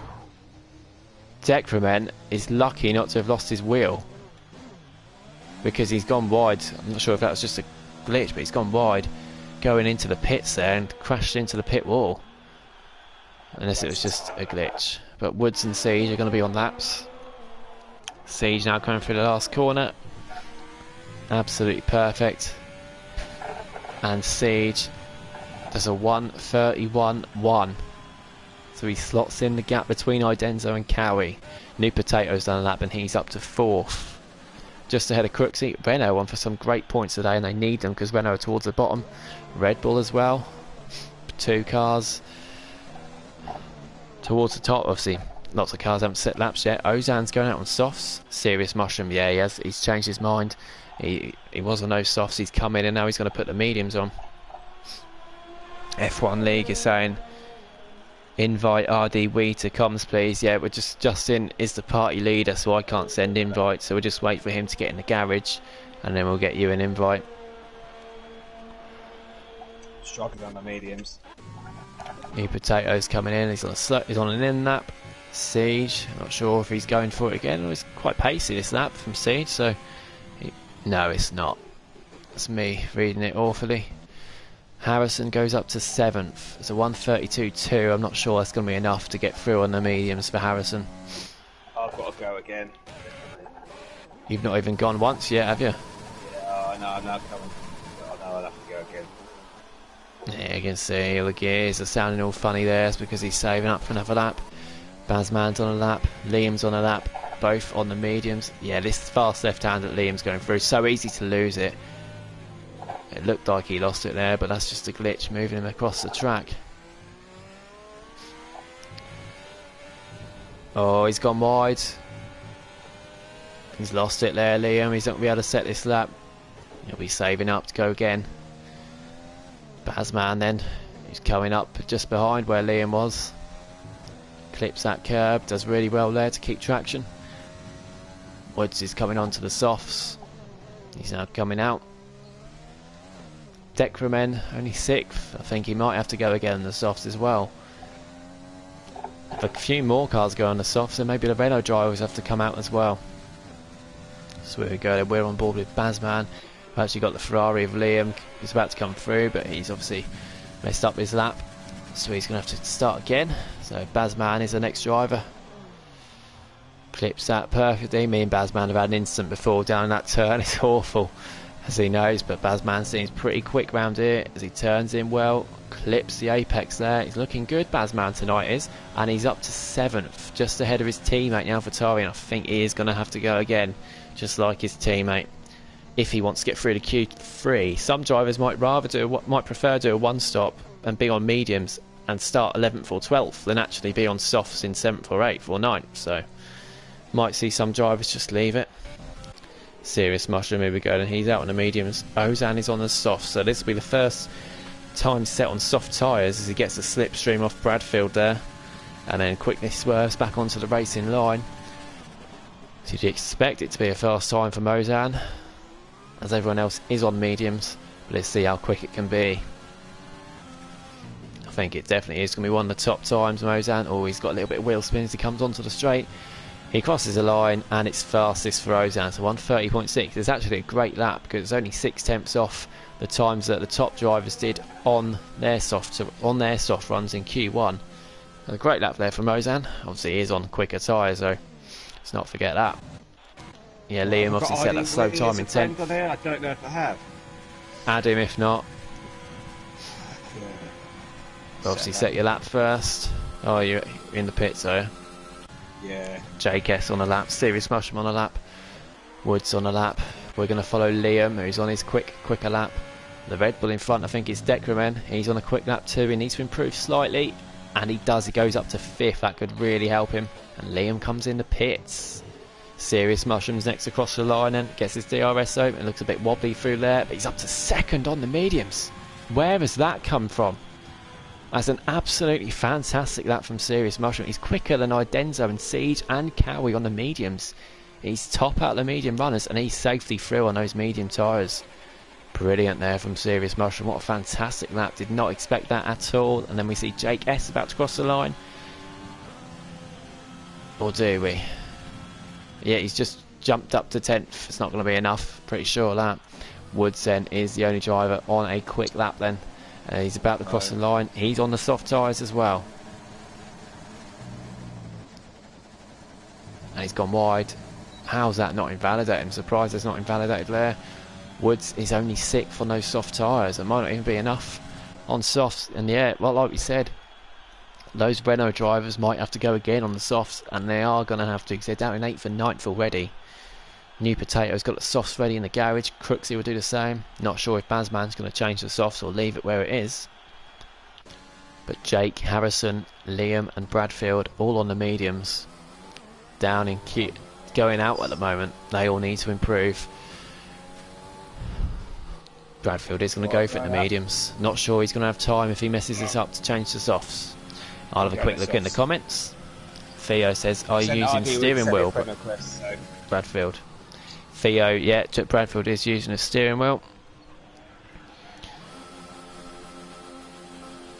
[SPEAKER 2] Decrement is lucky not to have lost his wheel, because he's gone wide. I'm not sure if that was just a glitch, but he's gone wide, going into the pits there and crashed into the pit wall. Unless it was just a glitch. But Woods and Siege are going to be on laps. Siege now coming through the last corner. Absolutely perfect. And Siege does a 1:31.1. So he slots in the gap between Idenzo and Cowie. New Potato's done a lap and he's up to 4th. Just ahead of Crooksy. Renault on for some great points today, and they need them because Renault are towards the bottom. Red Bull as well. 2 cars towards the top. Obviously lots of cars haven't set laps yet. Ozan's going out on softs. Serious Mushroom, yeah, he has. He's changed his mind. He was on those softs, he's come in and now he's going to put the mediums on. F1 League is saying invite RD Wee to comms please. Yeah, we're Justin is the party leader, so I can't send invites, so we'll just wait for him to get in the garage and then we'll get you an invite.
[SPEAKER 1] Struggling on the mediums.
[SPEAKER 2] New Potato's coming in. He's on an in lap. Siege, not sure if he's going for it again. It's quite pacey this lap from Siege, so no, it's not. It's me reading it awfully. Harrison goes up to 7th. It's a 1:32.2. I'm not sure that's going to be enough to get through on the mediums for Harrison.
[SPEAKER 1] I've got to go again.
[SPEAKER 2] You've not even gone once yet, have you?
[SPEAKER 1] Yeah, no, I'm not coming. I know I'll have to go again.
[SPEAKER 2] Yeah, you can see all the gears are sounding all funny there. It's because he's saving up for another lap. Bazman's on a lap, Liam's on a lap, both on the mediums. Yeah, this fast left hand that Liam's going through, so easy to lose it. It looked like he lost it there, but that's just a glitch moving him across the track. Oh, he's gone wide. He's lost it there, Liam. He's not going to be able to set this lap. He'll be saving up to go again. Bazman then, he's coming up just behind where Liam was. Clips that curb, does really well there to keep traction. Woods is coming onto the softs. He's now coming out. Decremen only 6th. I think he might have to go again on the softs as well. If a few more cars go on the softs, then maybe the Renault drivers have to come out as well. So here we go, we're on board with Bazman. We've actually got the Ferrari of Liam. He's about to come through, but he's obviously messed up his lap, so he's going to have to start again. So Bazman is the next driver. Clips that perfectly. Me and Bazman have had an incident before down that turn. It's awful, as he knows, but Bazman seems pretty quick round here as he turns in well, clips the apex there. He's looking good, Bazman, tonight is, and he's up to 7th, just ahead of his teammate now, AlphaTauri, and I think he is going to have to go again, just like his teammate, if he wants to get through to Q3. Some drivers might prefer do a one-stop and be on mediums and start 11th or 12th than actually be on softs in 7th or 8th or 9th, so might see some drivers just leave it. Serious Mushroom, here we go, and he's out on the mediums. Ozan is on the softs, so this will be the first time set on soft tyres as he gets the slipstream off Bradfield there, and then quickly swerves back onto the racing line. So you'd expect it to be a fast time for Ozan, as everyone else is on mediums, but let's see how quick it can be. I think it definitely is going to be one of the top times, Ozan. Oh, he's got a little bit of wheel spin as he comes onto the straight. He crosses the line and it's fastest for Ozan, so 1:30.6. It's actually a great lap because it's only 6 tenths off the times that the top drivers did on their soft runs in Q1. A great lap there from Ozan. Obviously he is on quicker tyres, so let's not forget that. Yeah, Liam obviously set that slow time in 10th.
[SPEAKER 1] I don't know if I have.
[SPEAKER 2] Add him if not. Obviously set your lap first. Oh, you're in the pits though.
[SPEAKER 1] Yeah.
[SPEAKER 2] Jake S on a lap, Serious Mushroom on a lap, Woods on a lap. We're going to follow Liam, who's on his quicker lap. The Red Bull in front, I think, is Decremen. He's on a quick lap too. He needs to improve slightly, and he does. He goes up to 5th. That could really help him. And Liam comes in the pits. Serious Mushrooms next across the line and gets his DRS open. It looks a bit wobbly through there, but he's up to 2nd on the mediums. Where has that come from? That's an absolutely fantastic lap from Serious Mushroom. He's quicker than Idenzo and Siege and Cowie on the mediums. He's top out of the medium runners and he's safely through on those medium tyres. Brilliant there from Serious Mushroom. What a fantastic lap. Did not expect that at all. And then we see Jake S about to cross the line. Or do we? Yeah, he's just jumped up to 10th. It's not going to be enough. Pretty sure that. Woods then is the only driver on a quick lap then. He's about to cross the line. He's on the soft tyres as well. And he's gone wide. How's that not invalidated? I'm surprised it's not invalidated there. Woods is only 6th on those soft tyres. It might not even be enough on softs. And yeah, well, like we said, those Renault drivers might have to go again on the softs. And they are going to have to, because they're down in 8th and 9th already. New Potato's got the softs ready in the garage. Crooksy will do the same. Not sure if Bazman's going to change the softs or leave it where it is. But Jake, Harrison, Liam and Bradfield all on the mediums. Down in Q, going out at the moment. They all need to improve. Bradfield is going to go for it in the mediums. Not sure he's going to have time if he messes this up to change the softs. I'll have a quick look in the comments. Theo says, are you using steering wheel? Bradfield. Theo, yeah, Bradfield is using a steering wheel.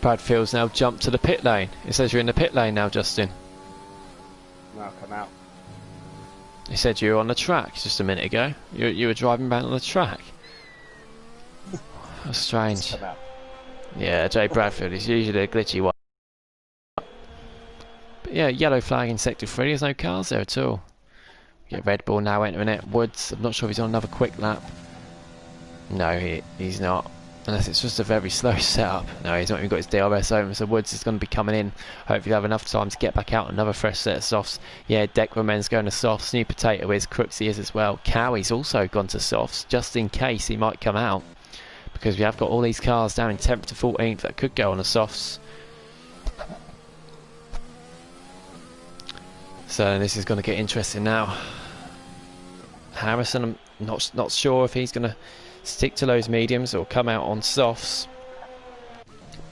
[SPEAKER 2] Bradfield's now jumped to the pit lane. It says you're in the pit lane now, Justin.
[SPEAKER 1] No, I'll come out.
[SPEAKER 2] He said you were on the track just a minute ago. You were driving around on the track. That's strange. Yeah, Jay Bradfield is usually a glitchy one. But yeah, yellow flag in sector 3. There's no cars there at all. Get Red Bull now entering it. Woods, I'm not sure if he's on another quick lap. No, he's not. Unless it's just a very slow setup. No, he's not even got his DRS open, so Woods is going to be coming in. Hopefully he'll have enough time to get back out another fresh set of softs. Yeah, Decremen's going to softs. New Potato is. Crooksy is as well. Cowie's also gone to softs, just in case he might come out. Because we have got all these cars down in 10th to 14th that could go on the softs. So this is going to get interesting now. Harrison, I'm not sure if he's going to stick to those mediums or come out on softs.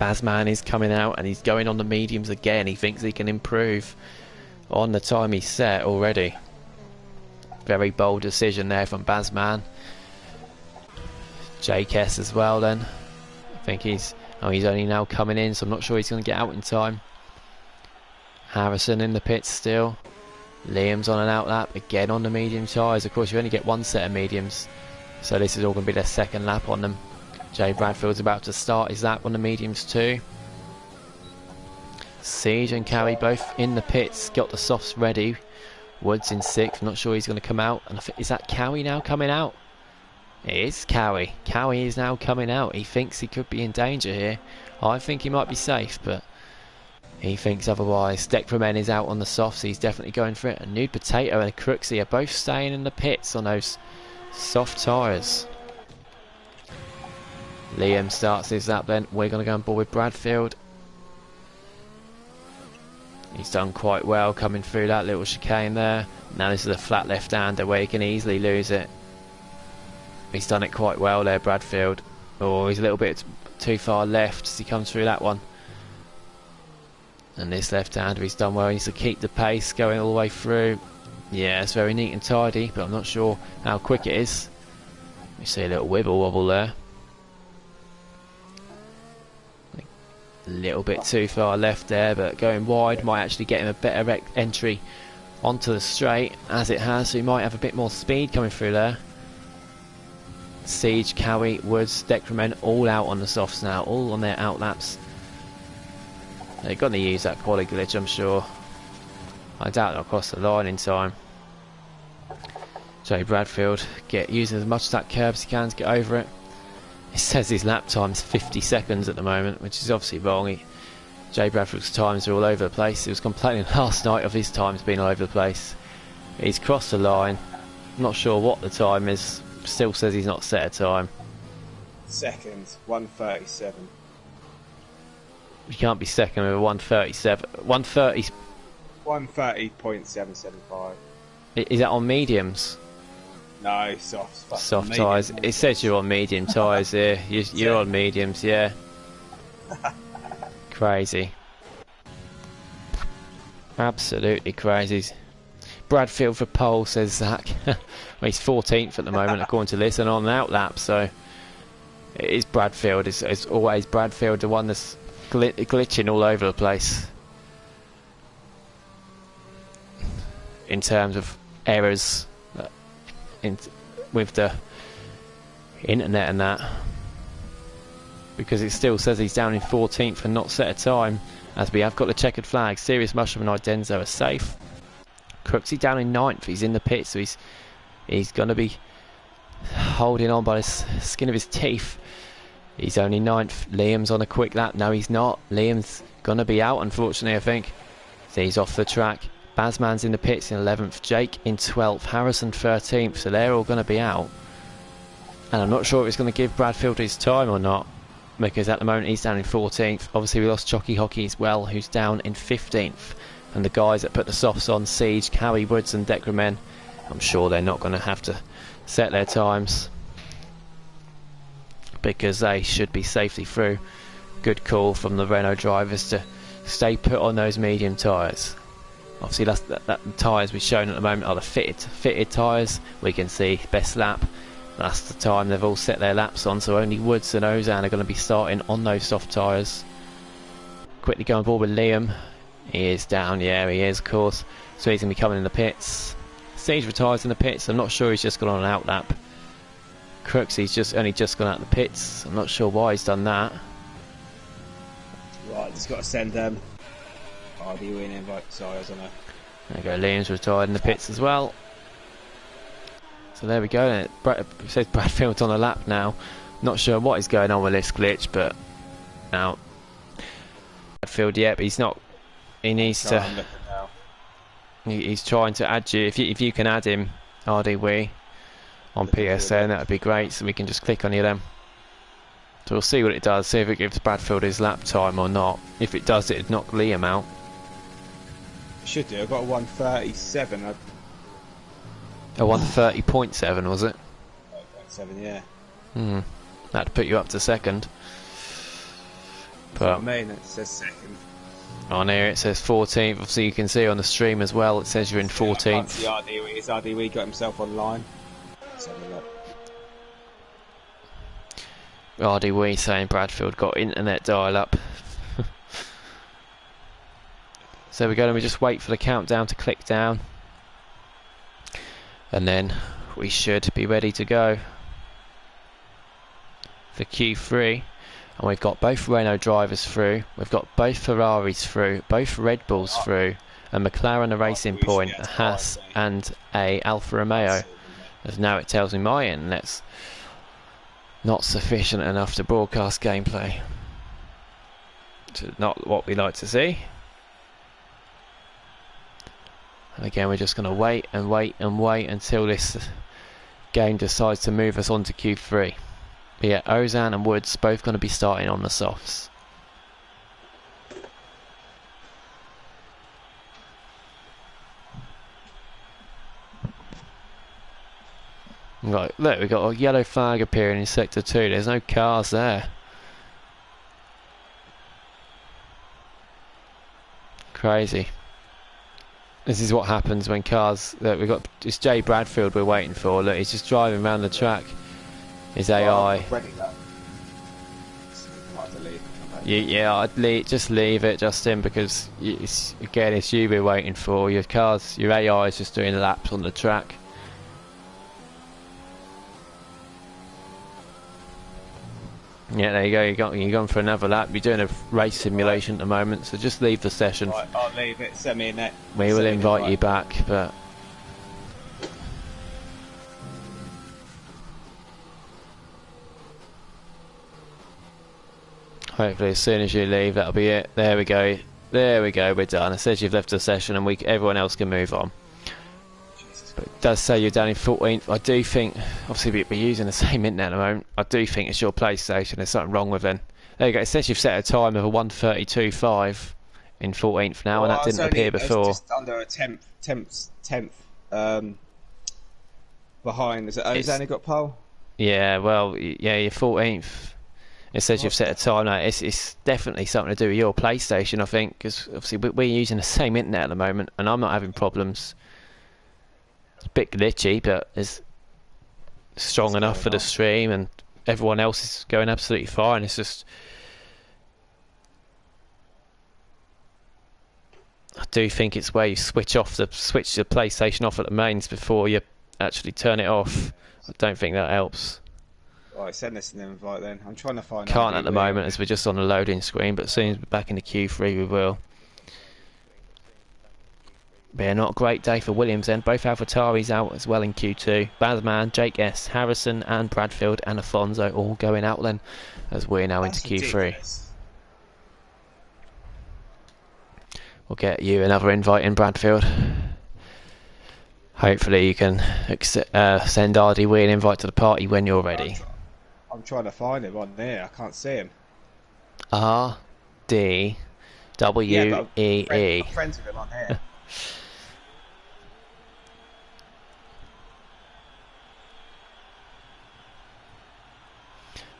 [SPEAKER 2] Bazman is coming out and he's going on the mediums again. He thinks he can improve on the time he's set already. Very bold decision there from Bazman. JKS as well then. think he's only now coming in, so I'm not sure he's going to get out in time. Harrison in the pits still. Liam's on an out lap again on the medium tyres. Of course, you only get one set of mediums, so this is all going to be their second lap on them. Jay Bradfield's about to start his lap on the mediums too. Siege and Cowie both in the pits, got the softs ready. Woods in 6th, not sure he's going to come out. And is that Cowie now coming out? It is Cowie. Cowie is now coming out. He thinks he could be in danger here. I think he might be safe, but he thinks otherwise. Decremen is out on the softs. He's definitely going for it. A Nude Potato and a Crooksy are both staying in the pits on those soft tyres. Liam starts his lap then. We're going to go on board with Bradfield. He's done quite well coming through that little chicane there. Now this is a flat left-hander where he can easily lose it. He's done it quite well there, Bradfield. Oh, he's a little bit too far left as he comes through that one. And this left-hander, he's done well. He needs to keep the pace going all the way through. Yeah, it's very neat and tidy, but I'm not sure how quick it is. We see a little wibble wobble there. A little bit too far left there, but going wide might actually get him a better entry onto the straight, as it has, so he might have a bit more speed coming through there. Siege, Cowie, Woods, Decremen all out on the softs now, all on their out laps. They're going to use that quality glitch, I'm sure. I doubt they'll cross the line in time. Jay Bradfield using as much of that curb as he can to get over it. It says his lap time's 50 seconds at the moment, which is obviously wrong. Jay Bradford's times are all over the place. He was complaining last night of his times being all over the place. He's crossed the line. Not sure what the time is. Still says he's not set a time.
[SPEAKER 1] Second, 1:37.
[SPEAKER 2] You can't be second with a 1:37. 1:30.
[SPEAKER 1] 1:30.775.
[SPEAKER 2] Is that on mediums?
[SPEAKER 1] No, soft.
[SPEAKER 2] Soft tyres. It says you're on medium tyres here. You're on mediums, yeah. Crazy. Absolutely crazy. Bradfield for pole, says Zach. Well, he's 14th at the moment, according to this, and on an outlap, so it is Bradfield. It's always Bradfield, the one that's glitching all over the place in terms of errors with the internet and that, because it still says he's down in 14th and not set a time, as we have got the checkered flag. Serious Mushroom and Idenzo are safe. Crooksy down in 9th. He's in the pit, so he's going to be holding on by the skin of his teeth. He's only 9th. Liam's on a quick lap. No, he's not. Liam's going to be out, unfortunately, I think. So he's off the track. Bazman's in the pits in 11th. Jake in 12th. Harrison 13th. So they're all going to be out. And I'm not sure if it's going to give Bradfield his time or not, because at the moment he's down in 14th. Obviously we lost Chocky Hockey as well, who's down in 15th. And the guys that put the softs on, Siege, Cowie, Woods and Decremen, I'm sure they're not going to have to set their times, because they should be safely through. Good call from the Renault drivers to stay put on those medium tyres. Obviously that tyres we've shown at the moment are the fitted tyres. We can see best lap. That's the time they've all set their laps on, so only Woods and Ozan are going to be starting on those soft tyres. Quickly go on board with Liam. He is down, yeah, he is, of course. So he's going to be coming in the pits. Siege retires in the pits. I'm not sure he's just gone on an out lap. Crooks, he's only just gone out the pits. I'm not sure why he's done that.
[SPEAKER 1] Right, just got to send RDW an invite. Sorry, I don't know.
[SPEAKER 2] There you go, Liam's retired in the pits as well. So there we go. It says Bradfield's on a lap now. Not sure what is going on with this glitch, but now Bradfield, yeah, but he's not. He needs to. He's trying to add you. If you can add him, RDW, on PSN, that would be great. So we can just click on any of them. So we'll see what it does. See if it gives Bradfield his lap time or not. If it does, it'd knock Liam out.
[SPEAKER 1] It should do. I got a 1:37.
[SPEAKER 2] A 1:30.7 was it?
[SPEAKER 1] 1:37, yeah.
[SPEAKER 2] That'd put you up to second.
[SPEAKER 1] That's what I mean. It says second.
[SPEAKER 2] On here it says 14th. Obviously you can see on the stream as well. It says you're in 14th.
[SPEAKER 1] Has RDW got himself online? Let's have a look.
[SPEAKER 2] RDW saying Bradfield got internet dial-up. So we go and we just wait for the countdown to click down, and then we should be ready to go for Q3. And we've got both Renault drivers through, we've got both Ferraris through, both Red Bulls through, a McLaren, a Racing Point, a Haas and a Alfa Romeo. As now it tells me my internet's not sufficient enough to broadcast gameplay. It's not what we like to see. And again, we're just going to wait and wait and wait until this game decides to move us on to Q3. But yeah, Ozan and Woods both going to be starting on the softs. Right, look, we've got a yellow flag appearing in Sector 2. There's no cars there. Crazy. This is what happens when cars... Look, we've got... It's Jay Bradfield we're waiting for. Look, he's just driving around the track. His AI. Yeah, I'd just leave it, Justin, because again, it's you we're waiting for. Your cars, your AI is just doing laps on the track. Yeah, there you go. You're going for another lap. You're doing a race simulation at the moment, so just leave the session.
[SPEAKER 1] Right, I'll leave it. Send me a net.
[SPEAKER 2] We will invite you back, but hopefully as soon as you leave, that'll be it. There we go. There we go. We're done. It says you've left the session, and everyone else can move on. But it does say you're down in 14th. I do think, obviously we're using the same internet at the moment, I do think it's your PlayStation. There's something wrong with it. There you go. It says you've set a time of a 1:32.5 in 14th now, and that didn't appear before.
[SPEAKER 1] It's just under a tenth behind. Is it Ozan who got pole?
[SPEAKER 2] Yeah, well, yeah, you're 14th. It says you've set a time now. It's definitely something to do with your PlayStation, I think, because obviously we're using the same internet at the moment, and I'm not having problems. It's a bit glitchy, but it's strong enough for the stream, and everyone else is going absolutely fine. It's just, I do think it's where you switch the PlayStation off at the mains before you actually turn it off. I don't think that helps.
[SPEAKER 1] Alright, send us an invite then. I'm trying to find.
[SPEAKER 2] Can't at the moment as we're just on the loading screen, but as soon as we're back in the Q3 we will. But yeah, not a great day for Williams then. Both AlphaTauris out as well in Q2. Bazman, Jake S, Harrison and Bradfield and Afonso all going out then as we're now into Q3.
[SPEAKER 1] Ridiculous.
[SPEAKER 2] We'll get you another invite in, Bradfield. Hopefully you can send RDW an invite to the party when you're ready.
[SPEAKER 1] I'm trying to find him on there. I can't see him.
[SPEAKER 2] RDWEE.
[SPEAKER 1] I'm friends with him on here.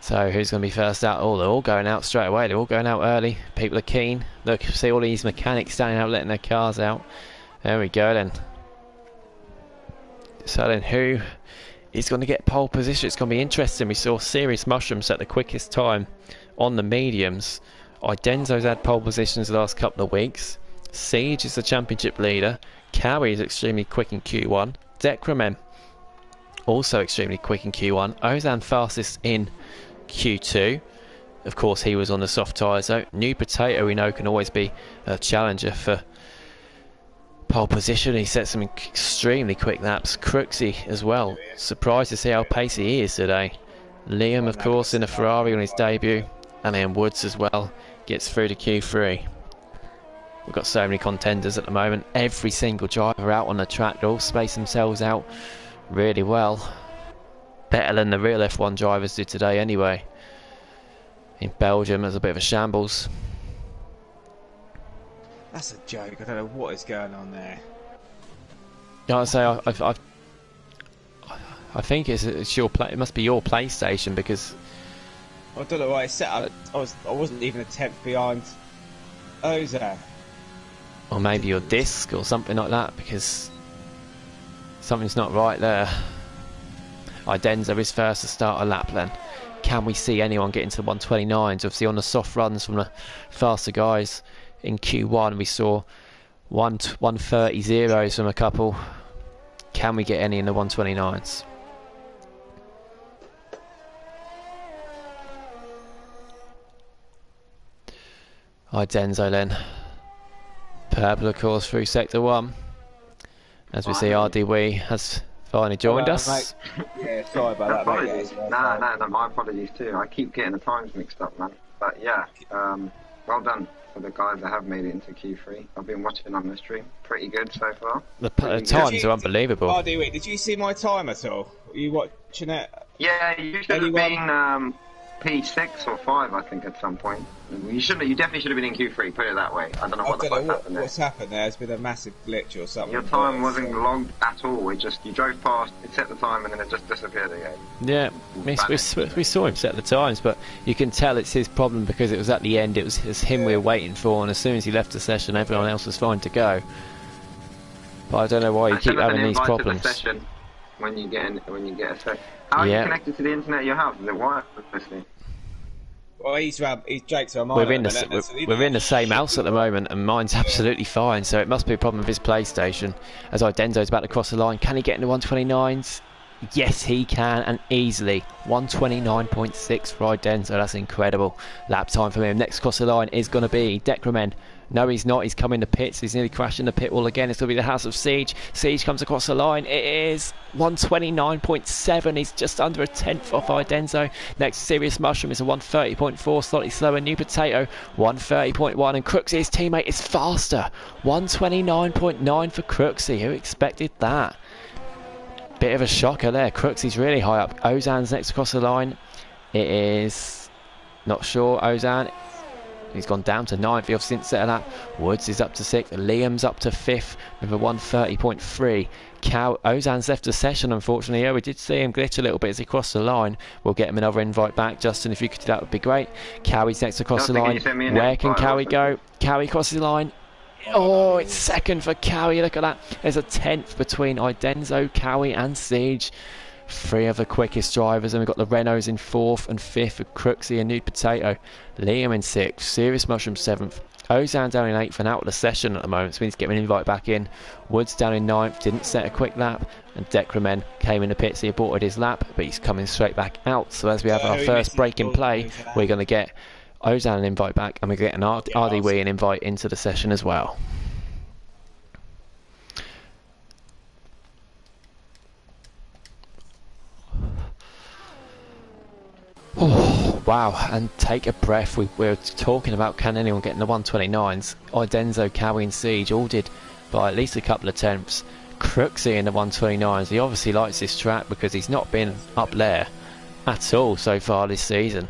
[SPEAKER 2] So who's going to be first out? Oh, they're all going out straight away. They're all going out early. People are keen. Look, see all these mechanics standing out letting their cars out. There we go then. So then who is going to get pole position? It's going to be interesting. We saw Serious Mushrooms at the quickest time on the mediums. Idenzo's had pole positions the last couple of weeks. Siege is the championship leader. Cowie is extremely quick in Q1. Decremen also extremely quick in Q1. Ozan fastest in Q2. Of course he was on the soft tyres though. New Potato we know can always be a challenger for pole position. He set some extremely quick laps. Crooksy as well. Surprised to see how pacey he is today. Liam of course in a Ferrari on his debut, and then Woods as well gets through to Q3. We've got so many contenders at the moment. Every single driver out on the track. They all space themselves out really well. Better than the real F1 drivers did today anyway. In Belgium there's a bit of a shambles.
[SPEAKER 1] That's a joke. I don't know what is going on there.
[SPEAKER 2] Like I say, I think it's your play. It must be your PlayStation because
[SPEAKER 1] I don't know why it's set up. I wasn't even a tenth behind Ozan.
[SPEAKER 2] Or maybe your disc or something like that, because something's not right there. Idenzo is first to start a lap then. can we see anyone get into the 129s? Obviously on the soft runs from the faster guys in Q1 we saw 130 zeros from a couple. Can we get any in the 129s? Hi Denzo then. Purple of course through sector 1. As we see RDW has finally joined us.
[SPEAKER 1] Yeah, sorry about that,
[SPEAKER 3] apologies. Mate. No, my apologies too. I keep getting the times mixed up, man. But yeah, well done for the guys that have made it into Q3. I've been watching on the stream. Pretty good so far.
[SPEAKER 2] The times are unbelievable.
[SPEAKER 1] RDW, did you see my time at all? Were you watching it?
[SPEAKER 3] Yeah, you should have been P6 or 5, I think, at some point. You definitely should have been in Q3. Put it that way. I don't know what happened there.
[SPEAKER 1] What's happened there? There's been a massive glitch or something.
[SPEAKER 3] Your time wasn't logged at all. You drove past, it set the time, and then it just disappeared again.
[SPEAKER 2] Yeah, we saw him set the times, but you can tell it's his problem because it was at the end. It was him we were waiting for, and as soon as he left the session, everyone else was fine to go. But I don't know why you keep having these problems.
[SPEAKER 3] To the session when you get a session. How are you connected to the internet at your house? Is it wirelessly?
[SPEAKER 1] Well, he's Jake's on mine.
[SPEAKER 2] We're in the same house at the moment, and mine's absolutely fine. So it must be a problem with his PlayStation. As Idenzo's about to cross the line, can he get into 129s? Yes, he can, and easily. 129.6 for Idenzo. That's incredible. Lap time for him. Next cross the line is going to be Decremen. No, he's not. He's coming to pits. He's nearly crashing the pit wall again. It's going to be the House of Siege. Siege comes across the line. It is 129.7. He's just under a tenth off Idenzo. Next, Serious Mushroom is a 130.4. Slightly slower. New Potato, 130.1. And Crooksy, his teammate, is faster. 129.9 for Crooksy. Who expected that? Bit of a shocker there. Crooksy's really high up. Ozan's next across the line. It is... Not sure. Ozan... He's gone down to 9th. He obviously didn't set that. Woods is up to 6th. Liam's up to 5th with a 130.3. Ozan's left the session, unfortunately. Yeah, we did see him glitch a little bit as he crossed the line. We'll get him another invite back. Justin, if you could do that, would be great. Cowie's next across the line. Where can Cowie go? Cowie crosses the line. Oh, it's 2nd for Cowie. Look at that. There's a 10th between Idenzo, Cowie and Siege. 3 of the quickest drivers, and we've got the Renaults in 4th and 5th for Crooksy and Nude Potato. Liam in 6th, Serious Mushroom 7th, Ozan down in 8th and out of the session at the moment, so we need to get an invite back in. Woods down in 9th, didn't set a quick lap, and Decremen came in the pits. He aborted his lap, but he's coming straight back out. So as we have our first break in play, we're going to get Ozan an invite back, and we're getting RDW an invite into the session as well. Oh, wow, and take a breath. We were talking about can anyone get in the 129s. Idenzo, Cowie and Siege all did by at least a couple of attempts. Crooksy in the 129s. He obviously likes this track because he's not been up there at all so far this season.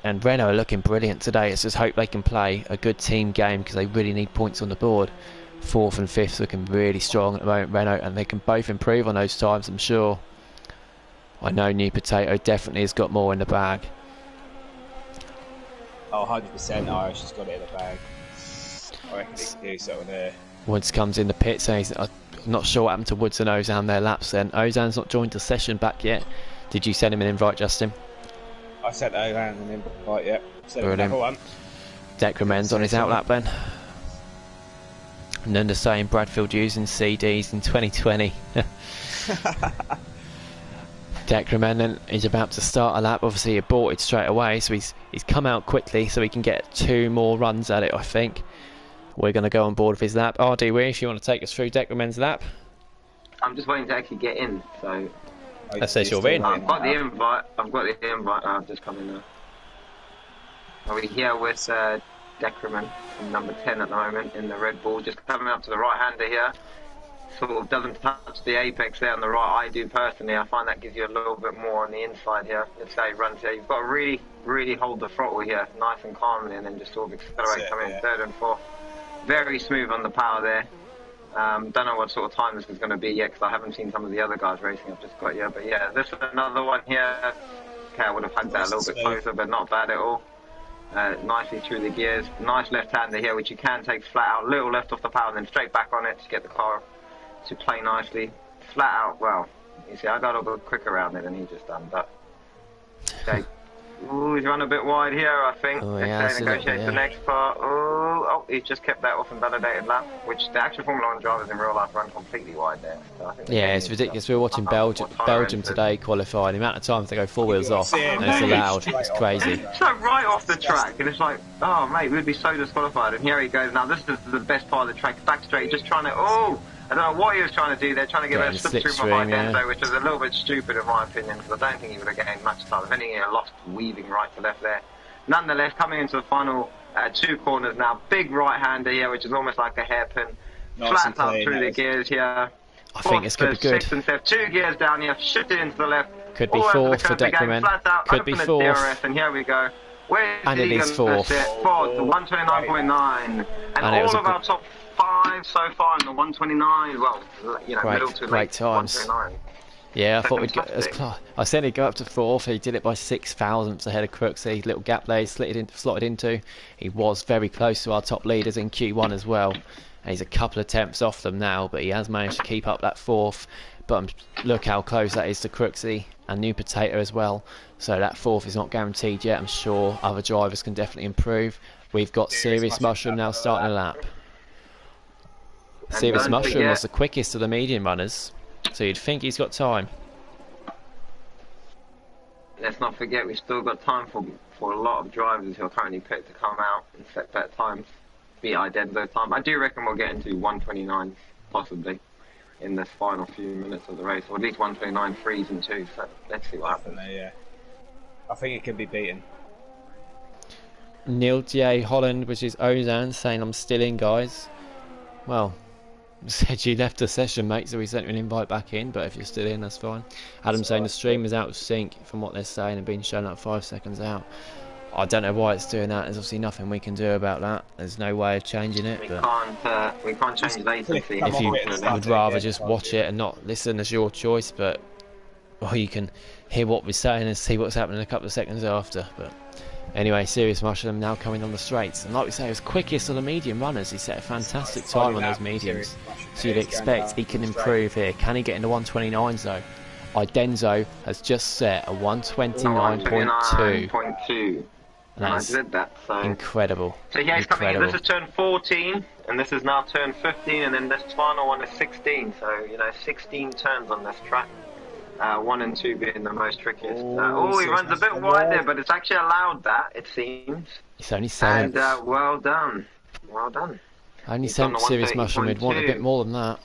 [SPEAKER 2] And Renault are looking brilliant today. Let's just hope they can play a good team game because they really need points on the board. 4th and 5th looking really strong at the moment, Renault, and they can both improve on those times, I'm sure. I know New Potato definitely has got more in the bag.
[SPEAKER 1] Oh, 100% Irish has got it in the bag. I reckon he can do something there.
[SPEAKER 2] Woods comes in the pit saying I'm not sure what happened to Woods and Ozan their laps then. Ozan's not joined the session back yet. Did you send him an invite, Justin?
[SPEAKER 1] I sent Ozan an invite, yep.
[SPEAKER 2] Brilliant. Decremen's on his outlap then. And then the same Bradfield using CDs in 2020. Decremen then is about to start a lap. Obviously he aborted straight away, so he's come out quickly so he can get 2 more runs at it, I think. We're going to go on board with his lap. RDW, if you want to take us through Decremen's lap.
[SPEAKER 3] I'm just waiting to actually get in, so...
[SPEAKER 2] That says you're in.
[SPEAKER 3] I've got the invite. I've just come in now. Are we here with Decremen from number 10 at the moment in the Red Bull, just coming up to the right-hander here. Sort of doesn't touch the apex there on the right. I do personally. I find that gives you a little bit more on the inside here. Let's say he runs here. You've got to really, really hold the throttle here, nice and calmly, and then just sort of accelerate, come in 3rd and 4th. Very smooth on the power there. Don't know what sort of time this is going to be yet because I haven't seen some of the other guys racing. I've just got here, but yeah, this is another one here. Okay, I would have hugged that a little bit closer, but not bad at all. Nicely through the gears. Nice left-hander here, which you can take flat out. Little left off the power, and then straight back on it to get the car to play nicely. Flat out, well, you see, I got a bit quicker around it than he just done, but Okay. Ooh, he's run a bit wide here, I think.
[SPEAKER 2] Oh,
[SPEAKER 3] Let's
[SPEAKER 2] yeah,
[SPEAKER 3] say negotiate the next part. Oh, he's just kept that off and validated lap, which the actual Formula 1 drivers in real life run completely wide there. So I think
[SPEAKER 2] Yeah, it's ridiculous. We were watching Belgium today qualify. The amount of times they go four wheels off and it's allowed. It's crazy.
[SPEAKER 3] So right off the track, and it's like, oh mate, we'd be so disqualified. And here he goes. Now this is the best part of the track. Back straight, just trying to. Oh, I don't know what he was trying to do there, trying to give a slipstream of Denso, which was a little bit stupid in my opinion, because I don't think he would have gained much time. If anything, he lost weaving right to left there. Nonetheless, coming into the final two corners now, big right-hander here, which is almost like a hairpin. Flat up through the gears here.
[SPEAKER 2] I think this could be good.
[SPEAKER 3] 6th and 7th, 2 gears down here, shifted into the left.
[SPEAKER 2] Could be fourth for Deckerman. Could be fourth.
[SPEAKER 3] And here we go.
[SPEAKER 2] And it is fourth.
[SPEAKER 3] Fourth, the 129.9. And all of our top 5 so far in the 129. Well, you know, middle to
[SPEAKER 2] great times. Yeah, I thought we'd get as close. I said he'd go up to fourth. He did it by 6 thousandths ahead of Crooksy. Little gap there he slotted into. He was very close to our top leaders in Q1 as well. And he's a couple of attempts off them now, but he has managed to keep up that fourth. But look how close that is to Crooksy and New Potato as well. So that fourth is not guaranteed yet. I'm sure other drivers can definitely improve. We've got Serious Mushroom now starting a lap. Serious Mushroom was the quickest of the medium runners, so you'd think he's got time.
[SPEAKER 3] Let's not forget we've still got time for a lot of drivers who are currently picked to come out and set better times, beat Idenzo time. I do reckon we'll get into 129 possibly in this final few minutes of the race, or at least 129 3s and 2s, so let's see what happens.
[SPEAKER 1] Yeah. I think it can be beaten.
[SPEAKER 2] Neil J. Holland, which is Ozan, saying I'm still in, guys. Well, said you left the session, mate, so we sent you an invite back in, but if you're still in, that's fine. Adam saying the stream is out of sync from what they're saying and being shown up 5 seconds out. I don't know why it's doing that. There's obviously nothing we can do about that. There's no way of changing it.
[SPEAKER 3] We can't change latency.
[SPEAKER 2] If you would rather just watch it and not listen, it's your choice, but well, you can hear what we're saying and see what's happening a couple of seconds after. But anyway, Serious Mushroom now coming on the straights, and like we say, he was quickest of the medium runners. He set a fantastic time on those mediums, so you'd expect he can improve here. Can he get into 129s though? Idenzo has just set a 129.2. That's incredible.
[SPEAKER 3] So yeah, he's coming in. This is turn 14, and this is now turn 15, and then this final one is 16. So, you know, 16 turns on this track. 1 and 2 being the most trickiest. He runs a bit wide there, but it's actually allowed that, it seems.
[SPEAKER 2] It's only 7th.
[SPEAKER 3] And well done. Well done.
[SPEAKER 2] Only 7th Serious Mushroom. We'd want a bit more than that.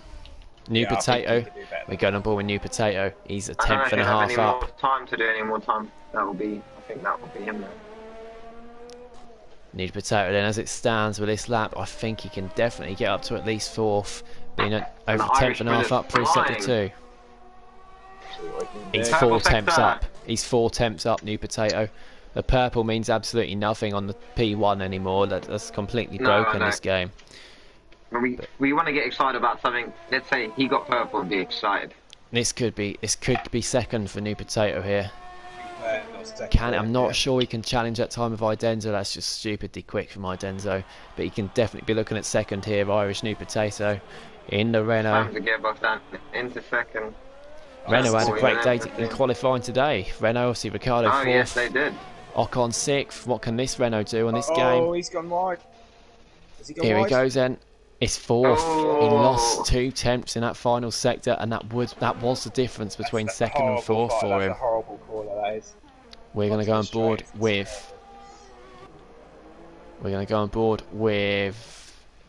[SPEAKER 2] New Potato. We're going on board with New Potato. He's a 10th and a half up.
[SPEAKER 3] More time to do any more time. That will be, I think that will be him now.
[SPEAKER 2] New Potato then, as it stands with this lap, I think he can definitely get up to at least 4th, being over 10th and a half up through sector 2. He's 4 temps up. He's 4 temps up, New Potato. The purple means absolutely nothing on the P1 anymore. That's completely broken this game.
[SPEAKER 3] We want to get excited about something. Let's say he got purple and be excited.
[SPEAKER 2] This could be second for New Potato here. I'm not sure he can challenge that time of Idenzo. That's just stupidly quick from Idenzo. But he can definitely be looking at second here. Irish New Potato in the Renault.
[SPEAKER 3] Time to get both down into second.
[SPEAKER 2] Renault had a great day in qualifying today. Renault, obviously Ricardo 4th.
[SPEAKER 3] Yes, they did.
[SPEAKER 2] Ocon 6th. What can this Renault do on this game?
[SPEAKER 1] Oh, he's gone wide.
[SPEAKER 2] Here he goes then. It's 4th. He lost 2 temps in that final sector, and that was the difference between second and 4th for him.
[SPEAKER 1] That's a horrible call, that is.
[SPEAKER 2] We're going to go on board with.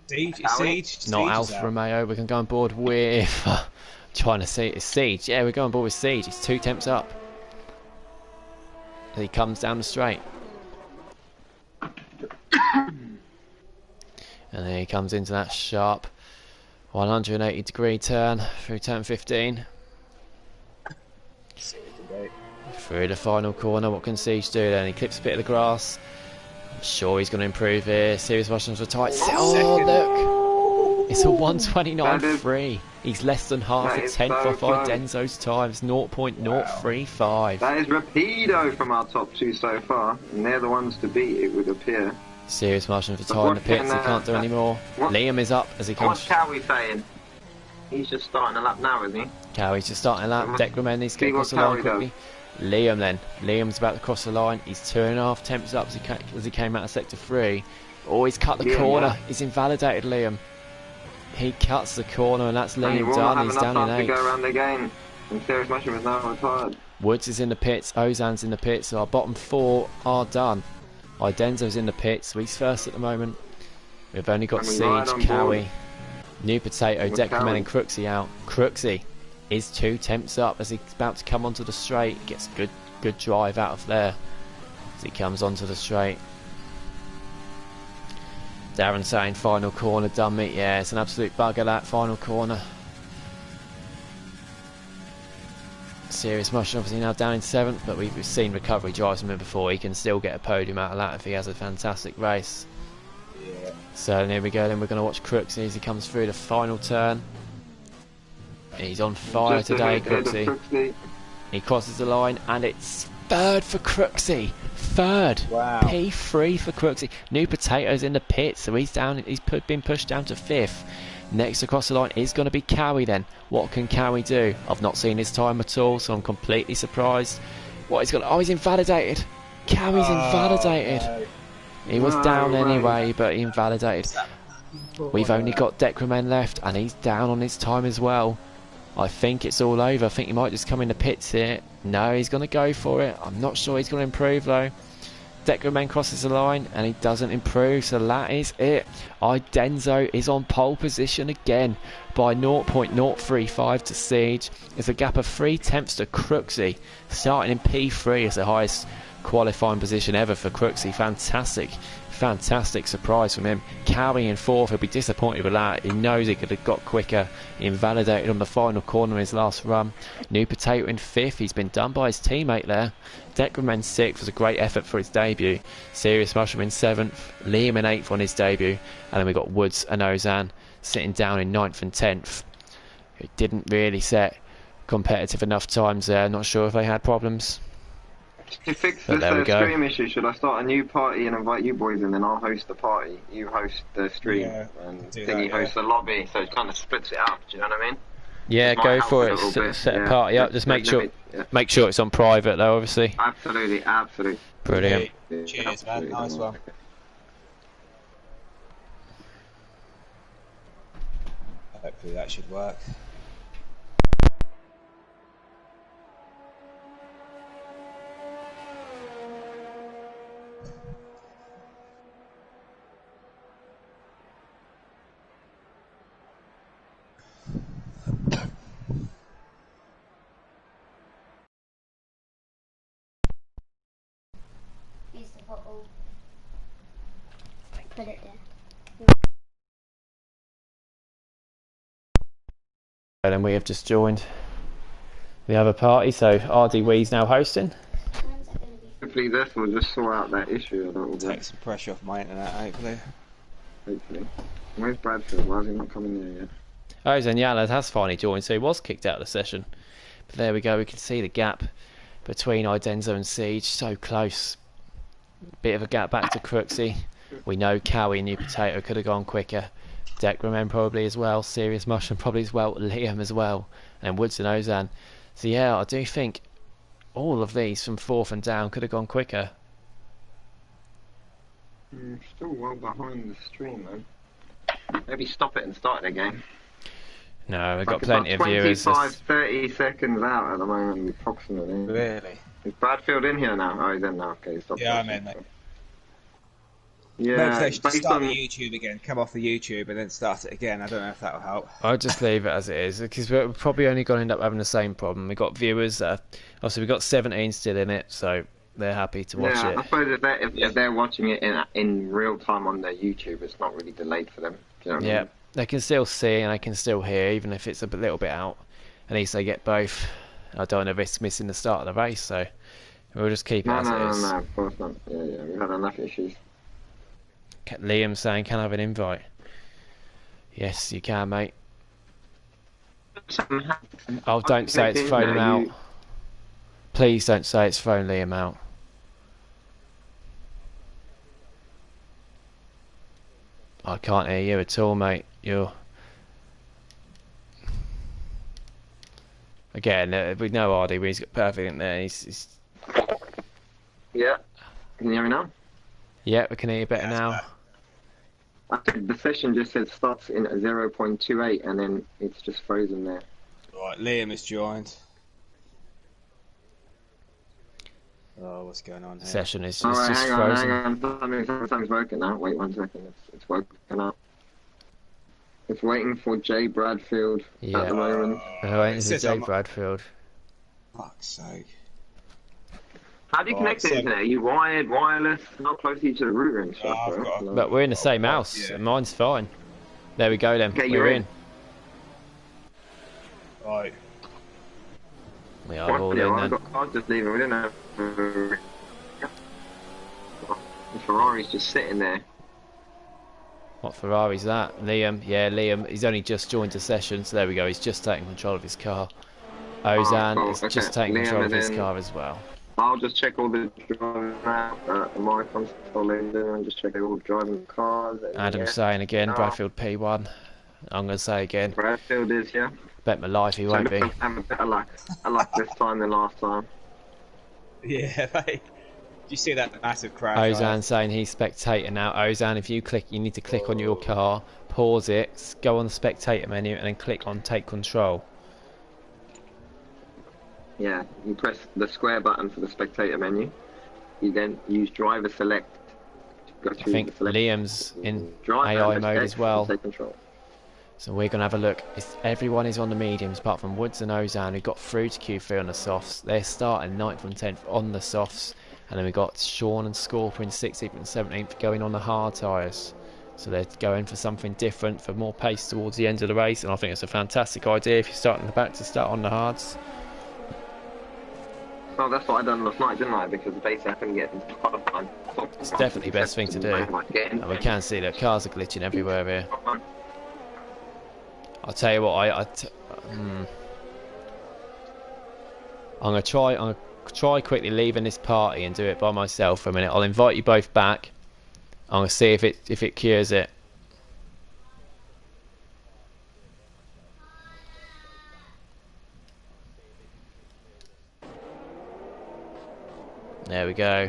[SPEAKER 1] Siege.
[SPEAKER 2] Not Alfa Romeo. We can go on board with. Trying to see it's Siege. Yeah, we're going on board with Siege. He's 2 temps up. And he comes down the straight. And then he comes into that sharp 180-degree turn through turn 15. Through the final corner, what can Siege do then? He clips a bit of the grass. I'm sure he's going to improve here. Serious Russians for tight. Oh, look! It's a 129.3. He's less than half a tenth off Idenzo's times, 0.035.
[SPEAKER 3] That is rapido from our top 2 so far, and they're the ones to beat, it would appear.
[SPEAKER 2] Serious Martian for tight in the pits, he can't do any more. Liam is up as he comes.
[SPEAKER 3] What's Cowie saying? He's just starting a lap now, isn't he?
[SPEAKER 2] Cowie's just starting a lap. Deckerman needs to get across the line quickly. Liam then. Liam's about to cross the line. He's 2.5 temps up as he came out of sector 3. Oh, he's cut the corner. He's invalidated Liam. He cuts the corner, and that's Liam done. He's down in 8th.
[SPEAKER 3] To go around again. And Serious Mushroom is now retired.
[SPEAKER 2] Woods is in the pits. Ozan's in the pits. So our bottom 4 are done. Idenzo's in the pits. So he's first at the moment. We've only got Siege, Cowie, New Potato, Deckerman and Crooksy out. Crooksy is 2 temps up as he's about to come onto the straight. He gets a good drive out of there as he comes onto the straight. Darren saying final corner done me. Yeah, it's an absolute bugger, that final corner. Serious Mushroom obviously now down in 7th, but we've seen recovery drives from him before. He can still get a podium out of that if he has a fantastic race.
[SPEAKER 1] Yeah.
[SPEAKER 2] So here we go, then we're going to watch Crooksy as he comes through the final turn. He's on fire today, Crooksy. He crosses the line and it's 3rd for Crooksy. 3rd.
[SPEAKER 1] Wow.
[SPEAKER 2] P3 for Crooksy. New Potatoes in the pit, so he's down. He's been pushed down to 5th. Next across the line is going to be Cowie then. What can Cowie do? I've not seen his time at all, so I'm completely surprised. What he's got? Oh, he's invalidated. Cowie's invalidated.
[SPEAKER 1] No.
[SPEAKER 2] He was down anyway, but he invalidated. We've only got Decremen left, and he's down on his time as well. I think it's all over. I think he might just come in the pits here. No, he's going to go for it. I'm not sure he's going to improve though. Decremen crosses the line and he doesn't improve, so that is it. Idenzo is on pole position again by 0.035 to Siege. There's a gap of 3 tenths to Crooksy, starting in P3 as the highest qualifying position ever for Crooksy. Fantastic surprise from him. Cowie in 4th, he'll be disappointed with that. He knows he could have got quicker. He invalidated on the final corner in his last run. New Potato in 5th, he's been done by his teammate there. Deckerman 6th was a great effort for his debut. Serious Mushroom in 7th, Liam in 8th on his debut, and then we've got Woods and Ozan sitting down in 9th and 10th. It didn't really set competitive enough times there. Not sure if they had problems.
[SPEAKER 3] To fix
[SPEAKER 2] But
[SPEAKER 3] this
[SPEAKER 2] there we go.
[SPEAKER 3] stream issue, should I start a new party and invite you boys in, then I'll host the party, you host the stream, and Thingy hosts the lobby, so it kind of splits it up, do you know what I mean?
[SPEAKER 2] Yeah, go for it. Set a party up. Just make sure it's on private though, obviously.
[SPEAKER 3] Absolutely.
[SPEAKER 2] Brilliant.
[SPEAKER 1] Yeah. Cheers, man. Nice one. Hopefully that should work.
[SPEAKER 4] Use the bottle. Put it there.
[SPEAKER 2] And then we have just joined the other party, so RD Wee's now hosting.
[SPEAKER 4] When's it going to be?
[SPEAKER 3] Hopefully this will just sort out that issue a little
[SPEAKER 1] Take
[SPEAKER 3] bit,
[SPEAKER 1] some pressure off my internet, hopefully.
[SPEAKER 3] hopefully. Where's Bradfield? Why is he not coming here yet?
[SPEAKER 2] Ozan has finally joined, so he was kicked out of the session. But there we go, we can see the gap between Idenzo and Siege, so close. Bit of a gap back to Crooksy. We know Cowie and New Potato could have gone quicker. Decremen probably as well, Serious Mushroom probably as well, Liam as well, and Woods and Ozan. So yeah, I do think all of these from 4th and down could have gone quicker.
[SPEAKER 3] Still well behind the stream, man. Maybe stop it and start it again.
[SPEAKER 2] No, we've got plenty of viewers.
[SPEAKER 3] 30 seconds out at the moment, approximately.
[SPEAKER 1] Really?
[SPEAKER 3] Is Bradfield in here now? Oh, he's in now. Okay, stop.
[SPEAKER 1] Yeah, I'm in, mate.
[SPEAKER 3] Yeah,
[SPEAKER 1] Maybe they should just
[SPEAKER 3] based
[SPEAKER 1] start
[SPEAKER 3] on
[SPEAKER 1] the YouTube again, come off the YouTube and then start it again. I don't know if that'll help.
[SPEAKER 2] I'll just leave it as it is, because we're probably only going to end up having the same problem. We've got viewers, obviously we've got 17 still in it, so they're happy to watch
[SPEAKER 3] yeah,
[SPEAKER 2] it.
[SPEAKER 3] I suppose if they're watching it in real time on their YouTube, it's not really delayed for them. Do you know what I
[SPEAKER 2] Yeah,
[SPEAKER 3] mean?
[SPEAKER 2] they can still see and they can still hear, even if it's a little bit out. At least they get both. I don't want to risk missing the start of the race, so we'll just keep it as it is.
[SPEAKER 3] No, of course not. Yeah, we've had enough issues.
[SPEAKER 2] Liam saying, can I have an invite? Yes, you can, mate. Oh, don't say it's phone him out. Please don't say it's phone Liam out. I can't hear you at all, mate. Are Again, we know Hardy, he's got perfect in there. He's...
[SPEAKER 3] Yeah. Can you hear me now?
[SPEAKER 2] Yeah, we can hear you better
[SPEAKER 1] Yeah,
[SPEAKER 2] now.
[SPEAKER 3] I think the session just says starts in 0.28 and then it's just frozen there.
[SPEAKER 1] right, Liam has joined. Oh, what's going on here?
[SPEAKER 2] Session is
[SPEAKER 3] All right,
[SPEAKER 2] just
[SPEAKER 3] hang
[SPEAKER 2] frozen.
[SPEAKER 3] on. Something's woken now. Wait 1 second. It's woken up. It's waiting for Jay Bradfield
[SPEAKER 2] Yeah.
[SPEAKER 3] at the moment.
[SPEAKER 2] Right,
[SPEAKER 1] It
[SPEAKER 2] this is
[SPEAKER 1] says
[SPEAKER 2] Jay
[SPEAKER 1] I'm...
[SPEAKER 2] Bradfield.
[SPEAKER 1] Fuck's sake.
[SPEAKER 3] How do you connect to
[SPEAKER 1] so-
[SPEAKER 3] the internet? Are you wired, wireless? How close are you to the router and stuff?
[SPEAKER 1] I've
[SPEAKER 3] bro?
[SPEAKER 1] got-
[SPEAKER 3] No.
[SPEAKER 2] But we're in the same house,
[SPEAKER 1] yeah.
[SPEAKER 2] and mine's fine. There we go then.
[SPEAKER 3] Okay,
[SPEAKER 2] we're
[SPEAKER 3] you're
[SPEAKER 2] in.
[SPEAKER 3] in.
[SPEAKER 1] Right.
[SPEAKER 2] We are all
[SPEAKER 3] Yeah,
[SPEAKER 2] in
[SPEAKER 3] well,
[SPEAKER 2] then.
[SPEAKER 3] I was just leaving. We didn't have. The Ferrari's just sitting there.
[SPEAKER 2] What Ferrari's that? Liam. Yeah, Liam. He's only just joined the session, so there we go. He's just taking control of his car. Ozan
[SPEAKER 3] cool.
[SPEAKER 2] is
[SPEAKER 3] Okay.
[SPEAKER 2] just taking
[SPEAKER 3] Liam,
[SPEAKER 2] control of
[SPEAKER 3] and
[SPEAKER 2] his
[SPEAKER 3] then-
[SPEAKER 2] car as well.
[SPEAKER 3] I'll just check all the drivers out. My console and just check all the driving cars. And
[SPEAKER 2] Adam
[SPEAKER 3] yeah.
[SPEAKER 2] saying again,
[SPEAKER 3] No.
[SPEAKER 2] Bradfield P1. I'm going to say again,
[SPEAKER 3] Bradfield is here.
[SPEAKER 2] bet my life he won't be.
[SPEAKER 3] Have a better luck. I like this time than last time.
[SPEAKER 1] Yeah, mate. Did you see that massive crash?
[SPEAKER 2] Ozan saying he's spectator now. Ozan, if you click, you need to click on your car, pause it, go on the spectator menu, and then click on take control.
[SPEAKER 3] Yeah, you press the square button for the spectator menu. You then use driver select to go
[SPEAKER 2] I
[SPEAKER 3] through
[SPEAKER 2] think
[SPEAKER 3] the select.
[SPEAKER 2] Liam's in
[SPEAKER 3] Driver
[SPEAKER 2] AI
[SPEAKER 3] and
[SPEAKER 2] mode
[SPEAKER 3] escape
[SPEAKER 2] as well.
[SPEAKER 3] and take control.
[SPEAKER 2] So we're going to have a look. Everyone is on the mediums apart from Woods and Ozan who got through to Q3 on the softs. They're starting 9th and 10th on the softs. And then we've got Sean and Scorpion in 16th and 17th going on the hard tyres. So they're going for something different, for more pace towards the end of the race. And I think it's a fantastic idea if you're starting the back to start on the hards.
[SPEAKER 3] Well, that's what I done last night, didn't I? Because basically I couldn't get into qualifying.
[SPEAKER 2] It's definitely the best thing to do. And we can see that cars are glitching everywhere here. I'll tell you what, I'm gonna try quickly leaving this party and do it by myself for a minute. I'll invite you both back. I'm gonna see if it cures it. There we go.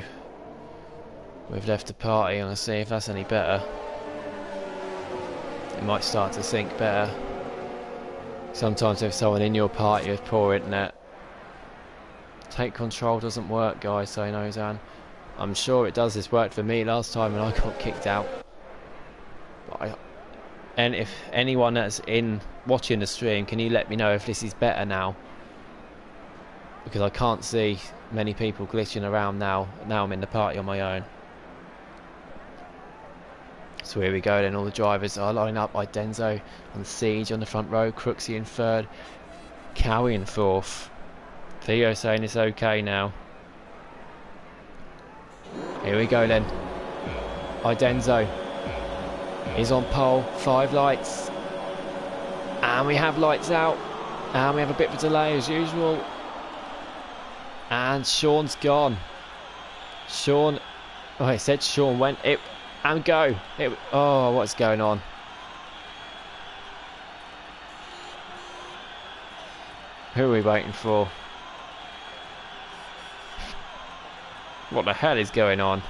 [SPEAKER 2] We've left the party. I'm gonna see if that's any better. It might start to sync better. Sometimes if someone in your party has poor internet. Take control doesn't work, guys, saying Ozan. I'm sure it does. This worked for me last time and I got kicked out. And if anyone that's watching the stream, can you let me know if this is better now? Because I can't see many people glitching around now. Now I'm in the party on my own. So here we go then, all the drivers are lining up. Idenzo on Siege on the front row, Crooksy in third, Cowie in fourth. Theo saying it's okay now. Here we go then. Idenzo is on pole, 5 lights. And we have lights out. And we have a bit of a delay as usual. And Sean's gone. Sean, oh, it said Sean went, and go. Oh, what's going on? Who are we waiting for? What the hell is going on?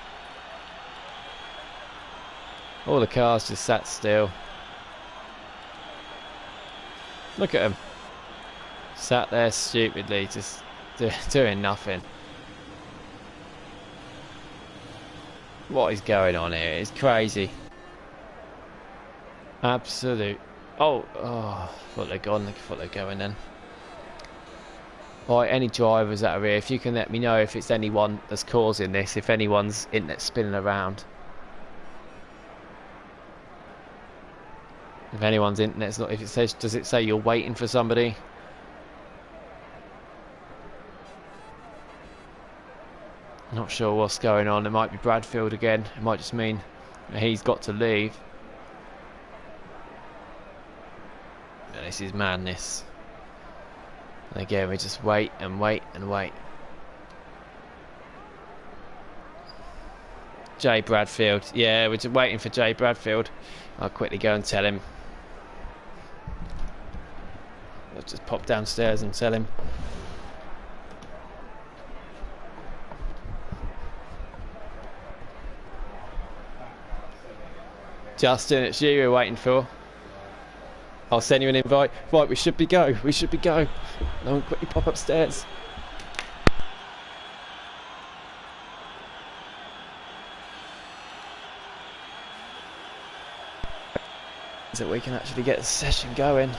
[SPEAKER 2] All the cars just sat still. Look at them. Sat there stupidly, just doing nothing. What is going on here? It's crazy. Absolute. Oh, thought they're gone. I thought they're going then. Right, any drivers that are here, if you can let me know if it's anyone that's causing this, if anyone's internet spinning around. If anyone's internet's not, if it says, does it say you're waiting for somebody? Not sure what's going on. It might be Bradfield again. It might just mean that he's got to leave. And this is madness. And again, we just wait and wait and wait. Jay Bradfield. Yeah, we're just waiting for Jay Bradfield. I'll quickly go and tell him. Let's just pop downstairs and tell him. Justin, it's you we're waiting for. I'll send you an invite. Right, we should be go. We should be go. No one quickly pop upstairs. So we can actually get the session going.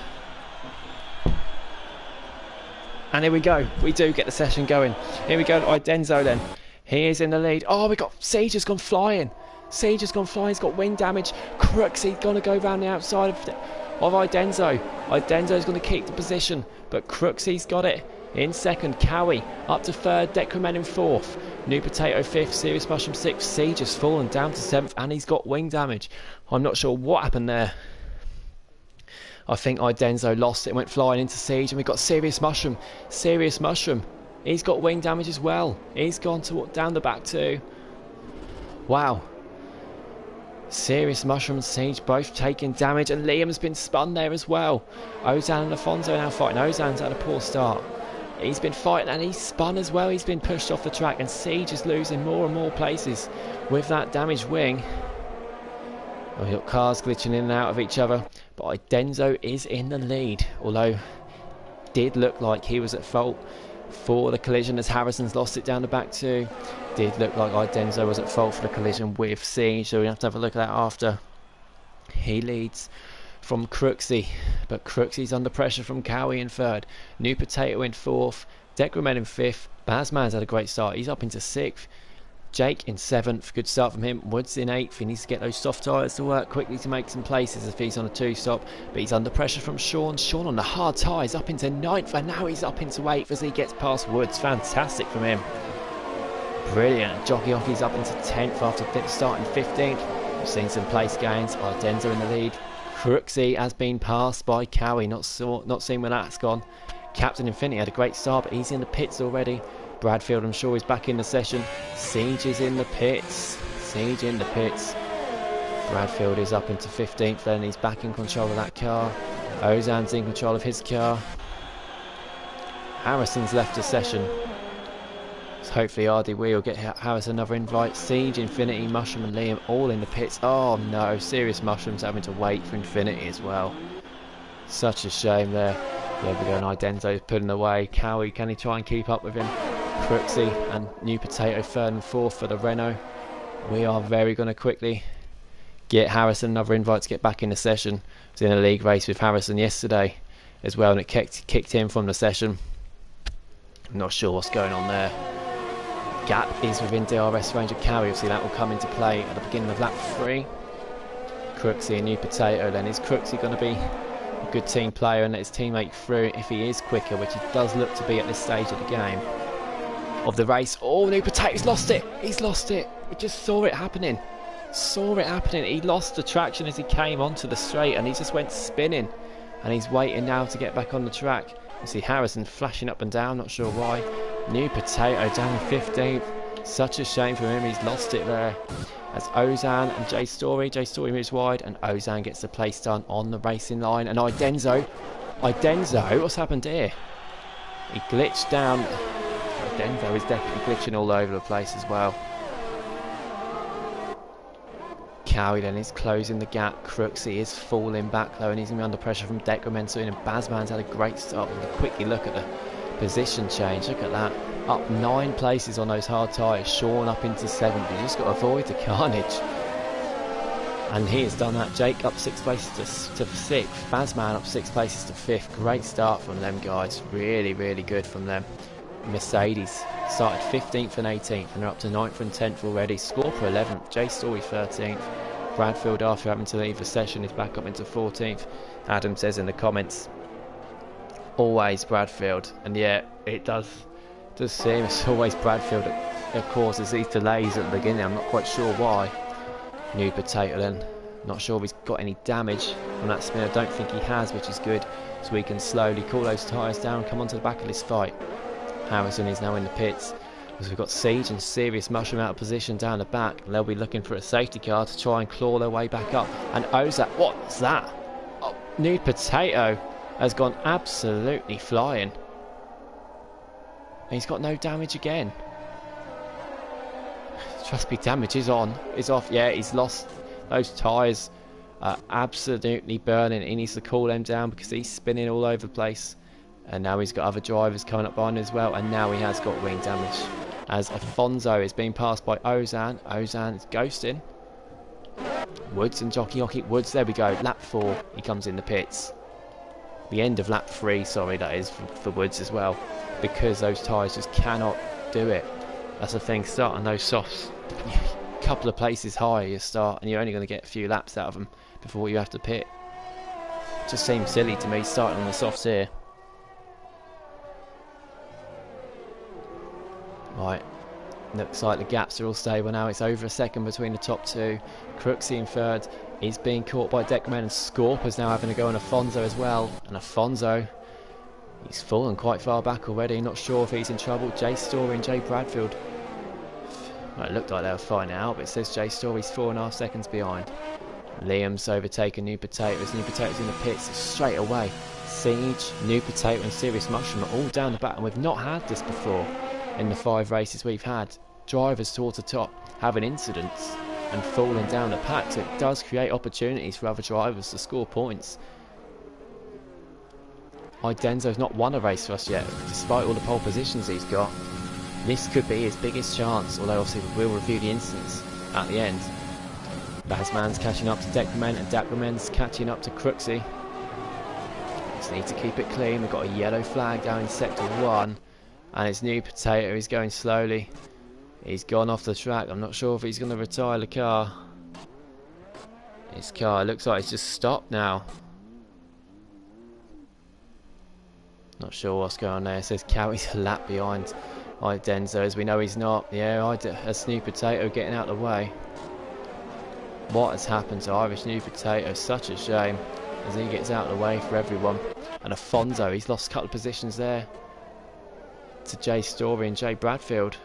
[SPEAKER 2] And here we go. We do get the session going. Here we go. Idenzo then. He is in the lead. Oh, we got Siege has gone flying. Siege has gone flying. He's got wing damage. Crooksey's going to go round the outside of Idenzo. Idenzo's going to keep the position, but Crooksey's got it in second. Cowie up to third. Decrement in fourth. New Potato fifth. Serious Mushroom sixth. Siege has fallen down to seventh, and he's got wing damage. I'm not sure what happened there. I think Idenzo lost it and went flying into Siege, and we've got Serious Mushroom. Serious Mushroom. He's got wing damage as well. He's gone to down the back too. Wow. Serious Mushroom and Siege both taking damage, and Liam's been spun there as well. Ozan and Afonso now fighting. Ozan's had a poor start. He's been fighting and he's spun as well. He's been pushed off the track, and Siege is losing more and more places with that damaged wing. We've got cars glitching in and out of each other, but Idenzo is in the lead, although did look like he was at fault for the collision as Harrison's lost it down the back too. Did look like Idenzo was at fault for the collision with Siege, so we have to have a look at that after. He leads from Crooksey, but Crooksey's under pressure from Cowie in third. New Potato in fourth. Decrement in fifth. Bazman's had a great start. He's up into sixth. Jake in seventh, good start from him. Woods in eighth. He needs to get those soft tyres to work quickly to make some places if he's on a two-stop. But he's under pressure from Sean. Sean on the hard tyres up into ninth, and now he's up into eighth as he gets past Woods. Fantastic from him. Brilliant. Jockey off, he's up into 10th after starting 15th. We've seen some place gains. Idenzo in the lead. Crooksey has been passed by Cowie. Not seen where that's gone. Captain Infinity had a great start, but he's in the pits already. Bradfield, I'm sure, is back in the session. Siege is in the pits. Siege in the pits. Bradfield is up into 15th then. He's back in control of that car. Ozan's in control of his car. Harrison's left the session. So hopefully RD will get Harrison another invite. Siege, Infinity, Mushroom and Liam all in the pits. Oh no, Serious Mushroom's having to wait for Infinity as well. Such a shame there. There we go, and Idenzo's pulling away. Cowie, can he try and keep up with him? Crooksey and New Potato third and fourth for the Renault. We are very going to quickly get Harrison another invite to get back in the session. I was in a league race with Harrison yesterday as well, and it kicked him from the session. I'm not sure what's going on there. Gap is within DRS range of Cowie. Obviously that will come into play at the beginning of lap 3. Crooksey and New Potato then. Is Crooksey going to be a good team player and let his teammate through if he is quicker, which he does look to be at this stage of the game? Of the race. Oh, New Potato's lost it. He's lost it. He just saw it happening. Saw it happening. He lost the traction as he came onto the straight, and he just went spinning. And he's waiting now to get back on the track. You see Harrison flashing up and down, not sure why. New Potato down in 15th. Such a shame for him. He's lost it there. As Ozan and Jay Story moves wide, and Ozan gets the place done on the racing line. And Idenzo, what's happened here? He glitched down. Idenzo is definitely glitching all over the place as well. Cowie then is closing the gap. Crooksey is falling back though, and he's going to be under pressure from Decrement soon. And Bazman's had a great start. We'll quickly look at the position change. Look at that. Up 9 places on those hard tyres. Sean up into 7th. You just got to avoid the carnage. And he has done that. Jake up 6 places to 6th. Bazman up 6 places to 5th. Great start from them guys. Really, really good from them. Mercedes started 15th and 18th, and they're up to 9th and 10th already. Score for 11th. Jay Story 13th. Bradfield, after having to leave the session, is back up into 14th. Adam says in the comments, always Bradfield. And yeah, it does seem it's always Bradfield that causes these delays at the beginning. I'm not quite sure why. New Potato then. Not sure if he's got any damage on that spin. I don't think he has, which is good. So we can slowly cool those tyres down, come onto the back of this fight. Harrison is now in the pits. As we've got Siege and Serious Mushroom out of position down the back. They'll be looking for a safety car to try and claw their way back up. And Ozak, what's that? Oh, New Potato. has gone absolutely flying. He's got no damage again. Trust me, damage is on. Is off. Yeah, he's lost. Those tyres are absolutely burning. He needs to cool them down because he's spinning all over the place. And now he's got other drivers coming up behind him as well. And now he has got wing damage. As Afonso is being passed by Ozan. Ozan is ghosting. Woods and Jockey Hockey. Woods, there we go. Lap 4. He comes in the pits. The end of lap 3, sorry, that is for Woods as well. Because those tyres just cannot do it. That's the thing, start on those softs. A couple of places higher you start, and you're only going to get a few laps out of them before you have to pit. Just seems silly to me starting on the softs here. Right, looks like the gaps are all stable now. It's over a second between the top two. Crooksy in third is being caught by Deckman, and Scorp is now having to go on Afonso as well. And Afonso, he's fallen quite far back already. Not sure if he's in trouble. Jay Story and Jay Bradfield. Well, it looked like they were finding out, but it says Jay Story's 4.5 seconds behind. Liam's overtaken New Potatoes. New Potatoes in the pits straight away. Siege, New Potato and Serious Mushroom are all down the back, and we've not had this before in the 5 races we've had. Drivers towards the top having incidents and falling down the pack, so it does create opportunities for other drivers to score points. Idenzo's not won a race for us yet, despite all the pole positions he's got. This could be his biggest chance, although obviously we'll review the incidents at the end. Bazman's catching up to Decrement, and Decrement's catching up to Crooksy. Just need to keep it clean. We've got a yellow flag down in sector 1, and it's New Potato. He's going slowly. He's gone off the track. I'm not sure if he's going to retire the car. His car looks like it's just stopped now. Not sure what's going on there. It says Cowie's a lap behind Idenzo, as we know he's not. Yeah, that's New Potato getting out of the way. What has happened to Irish New Potato? Such a shame, as he gets out of the way for everyone. And Afonso, he's lost a couple of positions there to Jay Story and Jay Bradfield.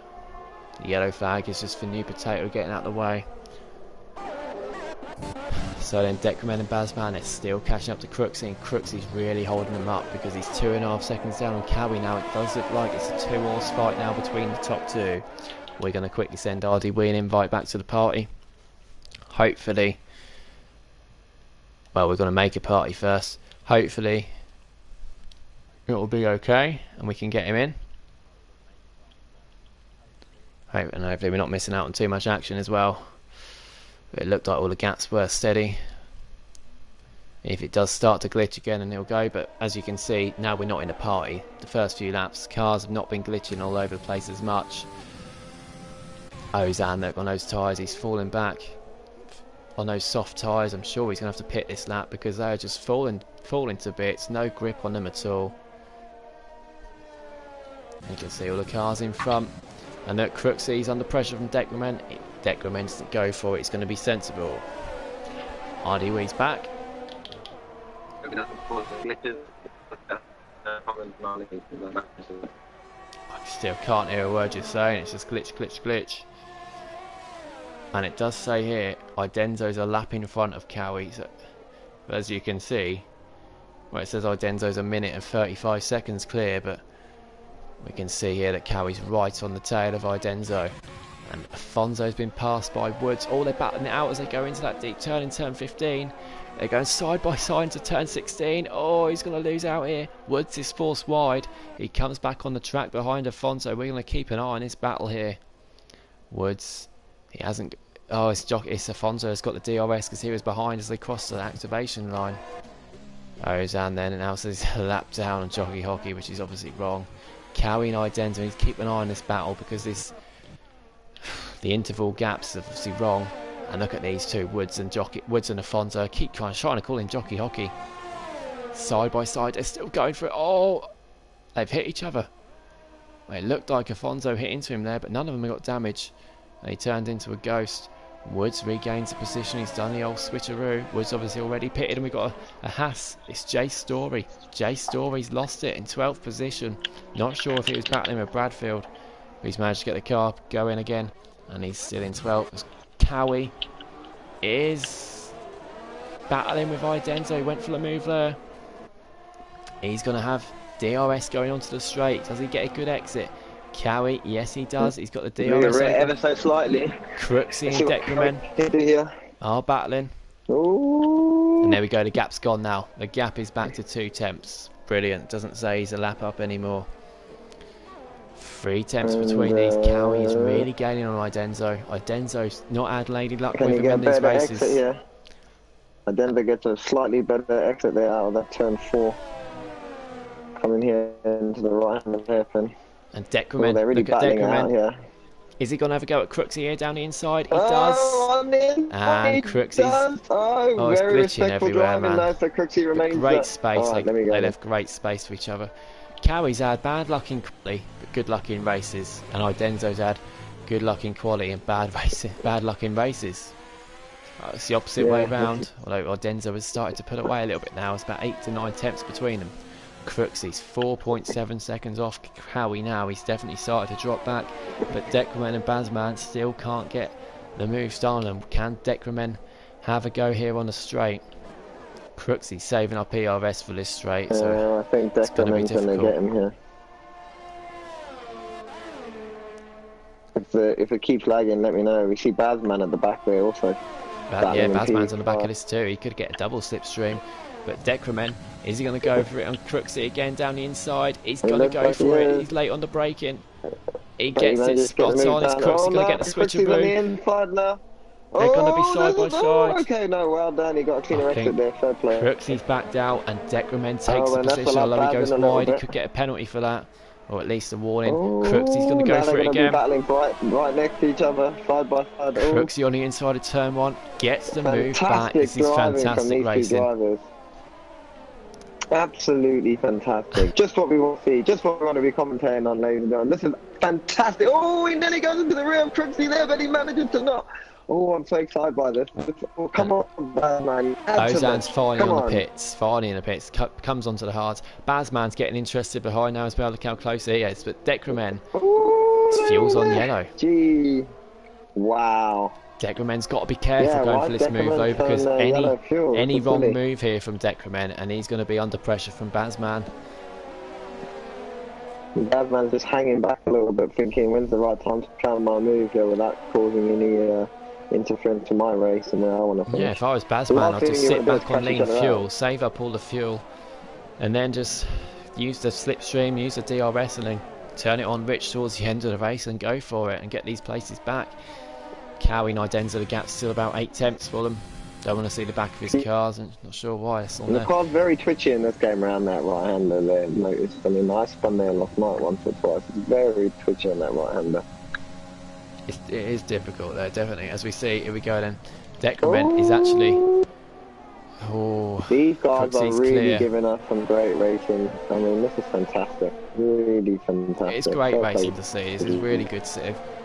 [SPEAKER 2] The yellow flag is just for New Potato getting out of the way. So then Decrement and Bazman is still catching up to Crooksy, and Crooksy's really holding them up because he's 2.5 seconds down on Cowie now. It does look like it's a 2-horse fight now between the top two. We're going to quickly send RDW an invite back to the party. Hopefully, well, we're going to make a party first. Hopefully it will be okay and we can get him in. And hopefully we're not missing out on too much action as well. But it looked like all the gaps were steady. If it does start to glitch again, and he'll go. But as you can see, now we're not in a party. The first few laps, cars have not been glitching all over the place as much. Ozan, look on those tyres, he's falling back on those soft tyres. I'm sure he's going to have to pit this lap because they're just falling to bits. No grip on them at all. You can see all the cars in front. And look, Crooksy's under pressure from Decrement. Decrement's to go for it. It's going to be sensible. RDW's back. I still can't hear a word you're saying. It's just glitch, glitch, glitch. And it does say here, Idenzo's a lap in front of Cowie. So, as you can see, well, it says Idenzo's a minute and 35 seconds clear, but we can see here that Cowie's right on the tail of Idenzo. And Afonso's been passed by Woods. Oh, they're battling it out as they go into that deep turn in turn 15. They're going side by side into turn 16. Oh, he's going to lose out here. Woods is forced wide. He comes back on the track behind Afonso. We're going to keep an eye on this battle here. Woods, he hasn't... Oh, it's Afonso has got the DRS because he was behind as they crossed the activation line. Ozan then, and now says a lap down on Jockey Hockey, which is obviously wrong. Cowie and Idenzo need to keep an eye on this battle because the interval gaps are obviously wrong. And look at these two, Woods and Afonso. I keep trying to call him Jockey Hockey. Side by side, they're still going for it. Oh, they've hit each other. It looked like Afonso hit into him there, but none of them got damage. And he turned into a ghost. Woods regains the position. He's done the old switcheroo. Woods obviously already pitted, and we've got a Haas. It's Jay Story. Jay Story's lost it in 12th position. Not sure if he was battling with Bradfield. He's managed to get the car going again, and he's still in 12th. Cowie is battling with Idenzo. He went for the move there. He's going to have DRS going onto the straight. Does he get a good exit? Cowie, yes he does. He's got the DRS
[SPEAKER 3] Ever
[SPEAKER 2] open.
[SPEAKER 3] so slightly.
[SPEAKER 2] Crooksy
[SPEAKER 3] Let's
[SPEAKER 2] and
[SPEAKER 3] see what
[SPEAKER 2] Deckerman
[SPEAKER 3] can do here.
[SPEAKER 2] are battling.
[SPEAKER 3] Ooh.
[SPEAKER 2] And there we go, the gap's gone now. The gap is back to 2 tenths. Brilliant. Doesn't say he's a lap up anymore. 3 tenths between these. Cowie is really gaining on Idenzo. Idenzo's not had lady luck
[SPEAKER 3] Can
[SPEAKER 2] with
[SPEAKER 3] you
[SPEAKER 2] him
[SPEAKER 3] get
[SPEAKER 2] in
[SPEAKER 3] a
[SPEAKER 2] these
[SPEAKER 3] better
[SPEAKER 2] races.
[SPEAKER 3] exit here? Denver gets a slightly better exit there out of that turn 4. Coming here into the right-hand hairpin.
[SPEAKER 2] And
[SPEAKER 3] Oh,
[SPEAKER 2] Deckerman,
[SPEAKER 3] they're really
[SPEAKER 2] look at
[SPEAKER 3] battling it out
[SPEAKER 2] Deckerman.
[SPEAKER 3] here.
[SPEAKER 2] Is he going to have a go at Crooksy here down the inside? He
[SPEAKER 3] Oh,
[SPEAKER 2] does.
[SPEAKER 3] on the inside,
[SPEAKER 2] And
[SPEAKER 3] he
[SPEAKER 2] Crooksy's-
[SPEAKER 3] does. Oh,
[SPEAKER 2] it's
[SPEAKER 3] very
[SPEAKER 2] glitching
[SPEAKER 3] respectful
[SPEAKER 2] everywhere,
[SPEAKER 3] driving
[SPEAKER 2] man.
[SPEAKER 3] though, so Crooksy remains
[SPEAKER 2] Great space.
[SPEAKER 3] All right, let me
[SPEAKER 2] They
[SPEAKER 3] go.
[SPEAKER 2] left great space for each other. Cowie's had bad luck in quali, but good luck in races. And Idenzo's had good luck in quali and bad luck in races. It's the opposite way round. Although Idenzo has started to put away a little bit now. It's about 8 to 9 tenths between them. Crooksy's 4.7 seconds off Cowie now. He's definitely started to drop back. But Deckerman and Bazman still can't get the moves done. And can Deckerman have a go here on the straight? Crooksy's saving up PRS for this straight. So
[SPEAKER 3] I think
[SPEAKER 2] it's gonna be
[SPEAKER 3] Deckerman's going to
[SPEAKER 2] difficult.
[SPEAKER 3] get him here. If it keeps lagging, let me know. We see Bazman at the back there also.
[SPEAKER 2] Yeah, Bazman's on the back of this too. He could get a double slipstream. But Deckerman, is he going to go for it on Crooksy again down the inside? He's going to go for it. He's late on the braking. He gets it spot on. Is Crooksy going to get the switcher
[SPEAKER 3] on the
[SPEAKER 2] blue?
[SPEAKER 3] inside now.
[SPEAKER 2] They're going to be side by side.
[SPEAKER 3] Okay, no, well done. He got a cleaner exit there. Fair play.
[SPEAKER 2] Crooksy's backed out and Deckerman takes the
[SPEAKER 3] and that's
[SPEAKER 2] position.
[SPEAKER 3] a lot
[SPEAKER 2] Although he goes
[SPEAKER 3] bad in a little
[SPEAKER 2] wide, he
[SPEAKER 3] bit.
[SPEAKER 2] could get a penalty for that. Or at least a warning.
[SPEAKER 3] Oh,
[SPEAKER 2] Crooksy's going to go
[SPEAKER 3] now
[SPEAKER 2] for
[SPEAKER 3] they're
[SPEAKER 2] it
[SPEAKER 3] gonna be
[SPEAKER 2] again.
[SPEAKER 3] battling right next to each other, side by side. Oh,
[SPEAKER 2] Crooksy on the inside of turn 1. Gets the move back.
[SPEAKER 3] fantastic
[SPEAKER 2] This is
[SPEAKER 3] driving from
[SPEAKER 2] fantastic
[SPEAKER 3] these two
[SPEAKER 2] racing.
[SPEAKER 3] drivers. Absolutely fantastic. Just what we want to see. Just what we want to be commentating on, ladies and gentlemen. This is fantastic. Oh, he nearly goes into the rear of Crooksy there, but he manages to not. Oh, I'm so excited by this. Oh, come on, man.
[SPEAKER 2] Ozan's finally on the pits. Finally in the pits. Comes onto the hards. Bazman's getting interested behind now as well. Look how close he is. But Deckerman, his fuel's on yellow.
[SPEAKER 3] Gee. Wow.
[SPEAKER 2] Deckerman's got to be careful going for this move though, because any wrong move here from Deckerman and he's going to be under pressure from Bazman.
[SPEAKER 3] Bazman's just hanging back a little bit, thinking when's the right time to plan my move here without causing any interference to my race and where I want to finish.
[SPEAKER 2] Yeah, if I was Bazman, I'd just sit back on lean fuel, save up all the fuel, and then just use the slipstream, use the DRS, and then turn it on rich towards the end of the race and go for it and get these places back. Cowie and Idenzo, the gap's still about 8 tenths for them. Don't want to see the back of his cars, and not sure why it's on
[SPEAKER 3] the
[SPEAKER 2] there.
[SPEAKER 3] car's very twitchy in this game around that right-hander there, noticed. I mean, I spun there last night once or twice. It's very twitchy on that right-hander.
[SPEAKER 2] It is difficult there, definitely. As we see, here we go then. Deckerman is actually... Oh,
[SPEAKER 3] these guys are
[SPEAKER 2] Crooksy's
[SPEAKER 3] really
[SPEAKER 2] clear.
[SPEAKER 3] giving us some great racing. I mean, this is fantastic. Really fantastic.
[SPEAKER 2] It's great
[SPEAKER 3] Fair
[SPEAKER 2] racing
[SPEAKER 3] play.
[SPEAKER 2] to see. This is really good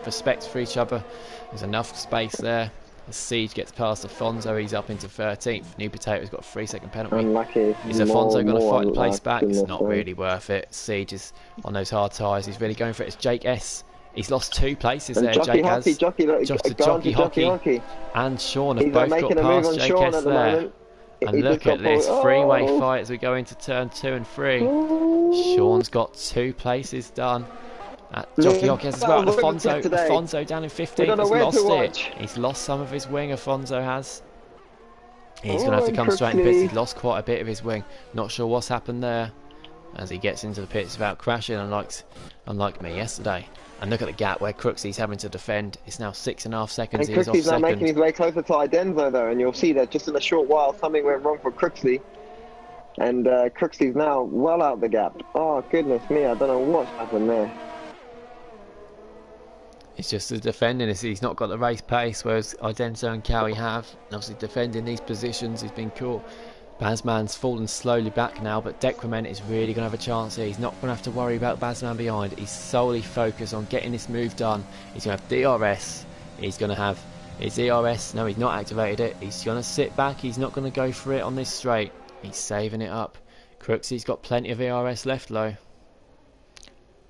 [SPEAKER 2] respect for each other. There's enough space there. As Siege gets past Afonso, he's up into 13th. New Potato's got a 3-second penalty.
[SPEAKER 3] Unlucky.
[SPEAKER 2] Is Afonso going to fight the place
[SPEAKER 3] unlucky
[SPEAKER 2] back?
[SPEAKER 3] in
[SPEAKER 2] It's
[SPEAKER 3] this
[SPEAKER 2] not
[SPEAKER 3] one.
[SPEAKER 2] really worth it. Siege is on those hard tyres. He's really going for it. It's Jake S. He's lost 2 places
[SPEAKER 3] And
[SPEAKER 2] there.
[SPEAKER 3] Jockey
[SPEAKER 2] Jake
[SPEAKER 3] Hockey,
[SPEAKER 2] has.
[SPEAKER 3] Jockey,
[SPEAKER 2] Just a
[SPEAKER 3] go on to
[SPEAKER 2] Jockey
[SPEAKER 3] Hockey.
[SPEAKER 2] And Sean have
[SPEAKER 3] He's
[SPEAKER 2] both
[SPEAKER 3] making
[SPEAKER 2] got
[SPEAKER 3] a move
[SPEAKER 2] past
[SPEAKER 3] on
[SPEAKER 2] Jake
[SPEAKER 3] Sean
[SPEAKER 2] S
[SPEAKER 3] at the
[SPEAKER 2] there.
[SPEAKER 3] moment.
[SPEAKER 2] And
[SPEAKER 3] He
[SPEAKER 2] look
[SPEAKER 3] just
[SPEAKER 2] at
[SPEAKER 3] got
[SPEAKER 2] this
[SPEAKER 3] pulled.
[SPEAKER 2] freeway
[SPEAKER 3] Oh.
[SPEAKER 2] fight as we go into turn 2 and 3.
[SPEAKER 3] Oh.
[SPEAKER 2] Sean's got 2 places done. Jockey Hockey has as well. And
[SPEAKER 3] Oh, we're gonna today.
[SPEAKER 2] Afonso down in 15th
[SPEAKER 3] We don't know
[SPEAKER 2] has
[SPEAKER 3] where
[SPEAKER 2] lost
[SPEAKER 3] to
[SPEAKER 2] it.
[SPEAKER 3] watch.
[SPEAKER 2] He's lost some of his wing, Afonso has. He's
[SPEAKER 3] Oh,
[SPEAKER 2] going to have to come straight in pits.
[SPEAKER 3] Crooksy.
[SPEAKER 2] He's lost quite a bit of his wing. Not sure what's happened there. As he gets into the pits without crashing, unlike me yesterday. And look at the gap where Crooksy's having to defend. It's now 6.5 seconds.
[SPEAKER 3] And
[SPEAKER 2] He is off
[SPEAKER 3] Crooksy's now making
[SPEAKER 2] second.
[SPEAKER 3] his way closer to Idenzo though, and you'll see that just in a short while something went wrong for Crooksy. And Crooksy's now well out the gap. Oh goodness me, I don't know what's happened there.
[SPEAKER 2] It's just the defending. He's not got the race pace, whereas Idenzo and Cowie have. And obviously defending these positions, he's been caught. Bazman's fallen slowly back now, but Deckerman is really going to have a chance here. He's not going to have to worry about Bazman behind. He's solely focused on getting this move done. He's going to have DRS. He's going to have his ERS. No, he's not activated it. He's going to sit back. He's not going to go for it on this straight. He's saving it up. Crooksy's got plenty of ERS left low.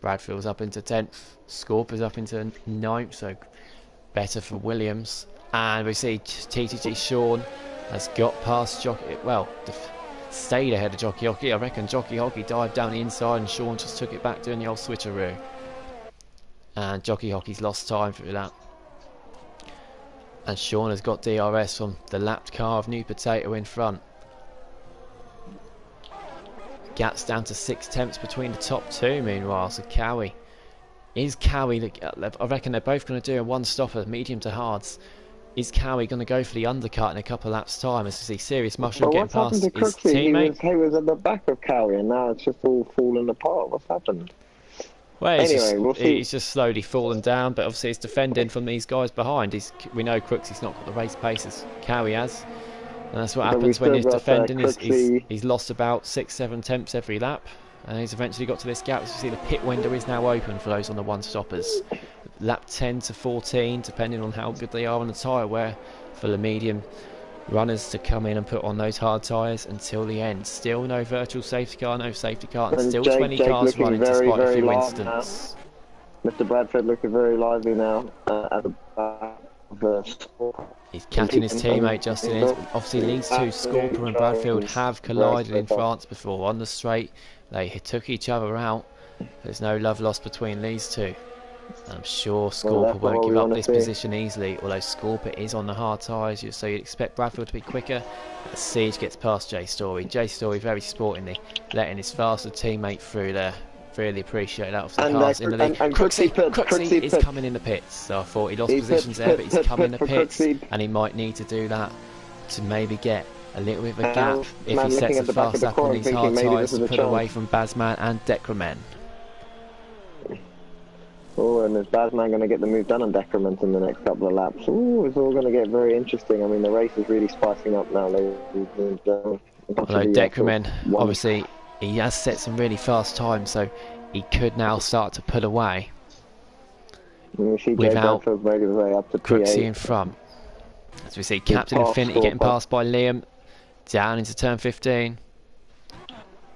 [SPEAKER 2] Bradfield's up into 10th. Scorp up into 9th, so better for Williams. And we see TTG Sean has got past Jockey. Well, stayed ahead of Jockey Hockey. I reckon Jockey Hockey dived down the inside and Sean just took it back doing the old switcheroo. And Jockey Hockey's lost time through that. And Sean has got DRS from the lapped car of New Potato in front. Gap's down to 6/10 between the top two meanwhile. So Cowie. Is Cowie, I reckon they're both going to do a one-stopper, medium to hards. Is Cowie going to go for the undercut in a couple of laps' time as we see Serious Mushroom getting past his teammate?
[SPEAKER 5] He was at the back of Cowie and now it's just all falling apart. What's happened?
[SPEAKER 2] Well,
[SPEAKER 5] We'll see.
[SPEAKER 2] he's just slowly fallen down, but obviously it's defending from these guys behind. We know Crooksy's not got the race pace as Cowie has. And that's what happens when he's defending. He's lost about 6-7 tenths every lap. And he's eventually got to this gap. As you see, the pit window is now open for those on the one-stoppers. Lap 10 to 14, depending on how good they are on the tyre wear, for the medium runners to come in and put on those hard tyres until the end. Still no virtual safety car, no safety car, and still 20 cars running despite a few incidents.
[SPEAKER 5] Mr. Bradford looking very lively now at the back of the...
[SPEAKER 2] He's catching his teammate Justin. Obviously, these two, Scorper and Bradfield, have collided in France before on the straight. They took each other out. There's no love lost between these two. I'm sure Scorper won't give up this position easily, although Scorper is on the hard tyres, so you'd expect Bradfield to be quicker. As Siege gets past Jay Story. Jay Story very sportingly letting his faster teammate through there. Really appreciate that. Obviously, cars in the lead. Crooksy is coming in the pits, so I thought he lost positions there, but he's come in the pits, and he might need to do that to maybe get a little bit of a gap if he sets a fast lap on these hard tyres to put away from Bazman and Decrement.
[SPEAKER 5] Oh, and is Bazman going to get the move done on Decrement in the next couple of laps? Oh, it's all going to get very interesting. I mean, the race is really spicing up now.
[SPEAKER 2] Although Decrement, obviously, he has set some really fast times, so he could now start to pull away without Crooksy in front. As we see Captain Infinity getting passed by Liam down into turn 15.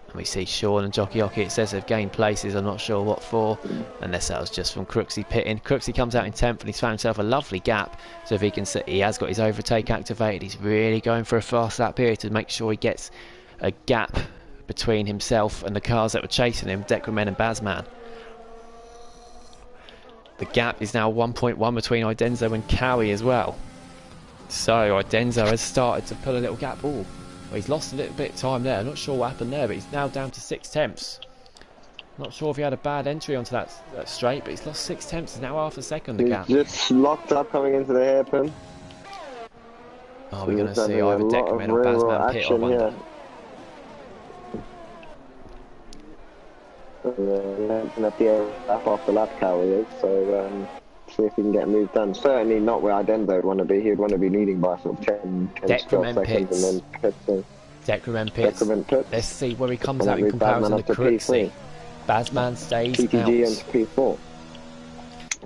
[SPEAKER 2] And we see Sean and Jockey Hockey. It says they've gained places. I'm not sure what for, unless that was just from Crooksy pitting. Crooksy comes out in 10th and he's found himself a lovely gap. So if he can, he has got his overtake activated. He's really going for a fast lap here to make sure he gets a gap between himself and the cars that were chasing him, Decrement and Bazman. The gap is now 1.1 between Idenzo and Cowie as well. So Idenzo has started to pull a little gap. Oh, well, he's lost a little bit of time there. I'm not sure what happened there, but he's now down to 6/10. Not sure if he had a bad entry onto that straight, but he's lost 6/10. He's now half a second the gap.
[SPEAKER 5] Just locked up coming into the hairpin.
[SPEAKER 2] Are we going to see either Decrement or Bazman pit, I wonder?
[SPEAKER 5] At the lap after lap Cowie is, so see if he can get a move done. Certainly not where Idenzo would want to be. He would want to be leading by sort of 10 12 seconds and then pits.
[SPEAKER 2] Decrement pits. Let's see where he comes out in comparison to Crooksy. Bazman stays
[SPEAKER 5] PTG
[SPEAKER 2] out.
[SPEAKER 5] and P4.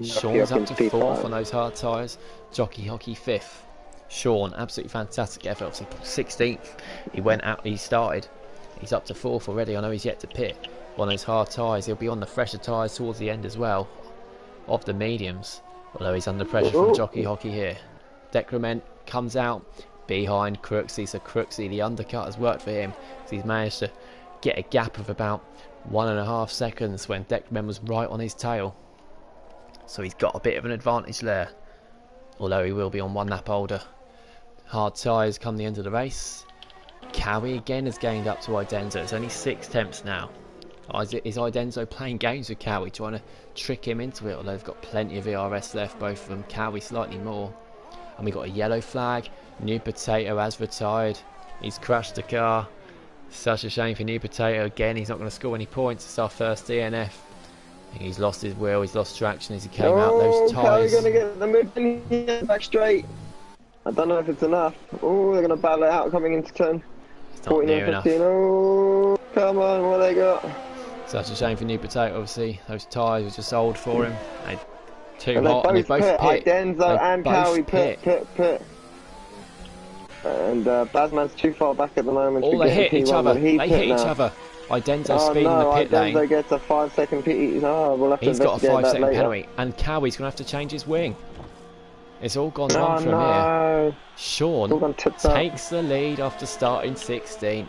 [SPEAKER 2] Sean's up to 4th on those hard tyres. Jockey Hockey 5th. Sean, absolutely fantastic effort. Obviously 16th. He went out, he started. He's up to 4th already. I know he's yet to pit. On those hard tyres, he'll be on the fresher tyres towards the end as well of the mediums, although he's under pressure from Jockey Hockey here. Decrement comes out behind Crooksy, so Crooksy, the undercut has worked for him, so he's managed to get a gap of about 1.5 seconds when Decrement was right on his tail, so he's got a bit of an advantage there, although he will be on 1 lap older. Hard tyres come the end of the race. Cowie again has gained up to Idenzo. It's only 6/10 now. Is Idenzo playing games with Cowie, trying to trick him into it? Although they've got plenty of VRS left, both of them. Cowie slightly more. And we got a yellow flag. New Potato has retired. He's crashed the car. Such a shame for New Potato. Again, he's not going to score any points. It's our first DNF. He's lost his wheel. He's lost traction as he came out. Those tyres.
[SPEAKER 5] Cowie's going to get the move in here, back straight. I don't know if it's enough. Oh, they're going to battle it out coming into turn 14 and 15. Oh, come on, what they got?
[SPEAKER 2] Such a shame for New Potato, obviously. Those tyres were just old for him. They're too
[SPEAKER 5] and
[SPEAKER 2] hot, and they both pit.
[SPEAKER 5] Idenzo and Cowie pit. And Bazman's too far back at the moment.
[SPEAKER 2] Oh, they hit each other. They hit each other. Idenzo speeding the pit lane.
[SPEAKER 5] Idenzo gets a 5-second pit. Oh, we'll have to
[SPEAKER 2] He's got a 5-second penalty. And Cowie's going to have to change his wing. It's all gone wrong from here. Sean takes the lead after starting 16th.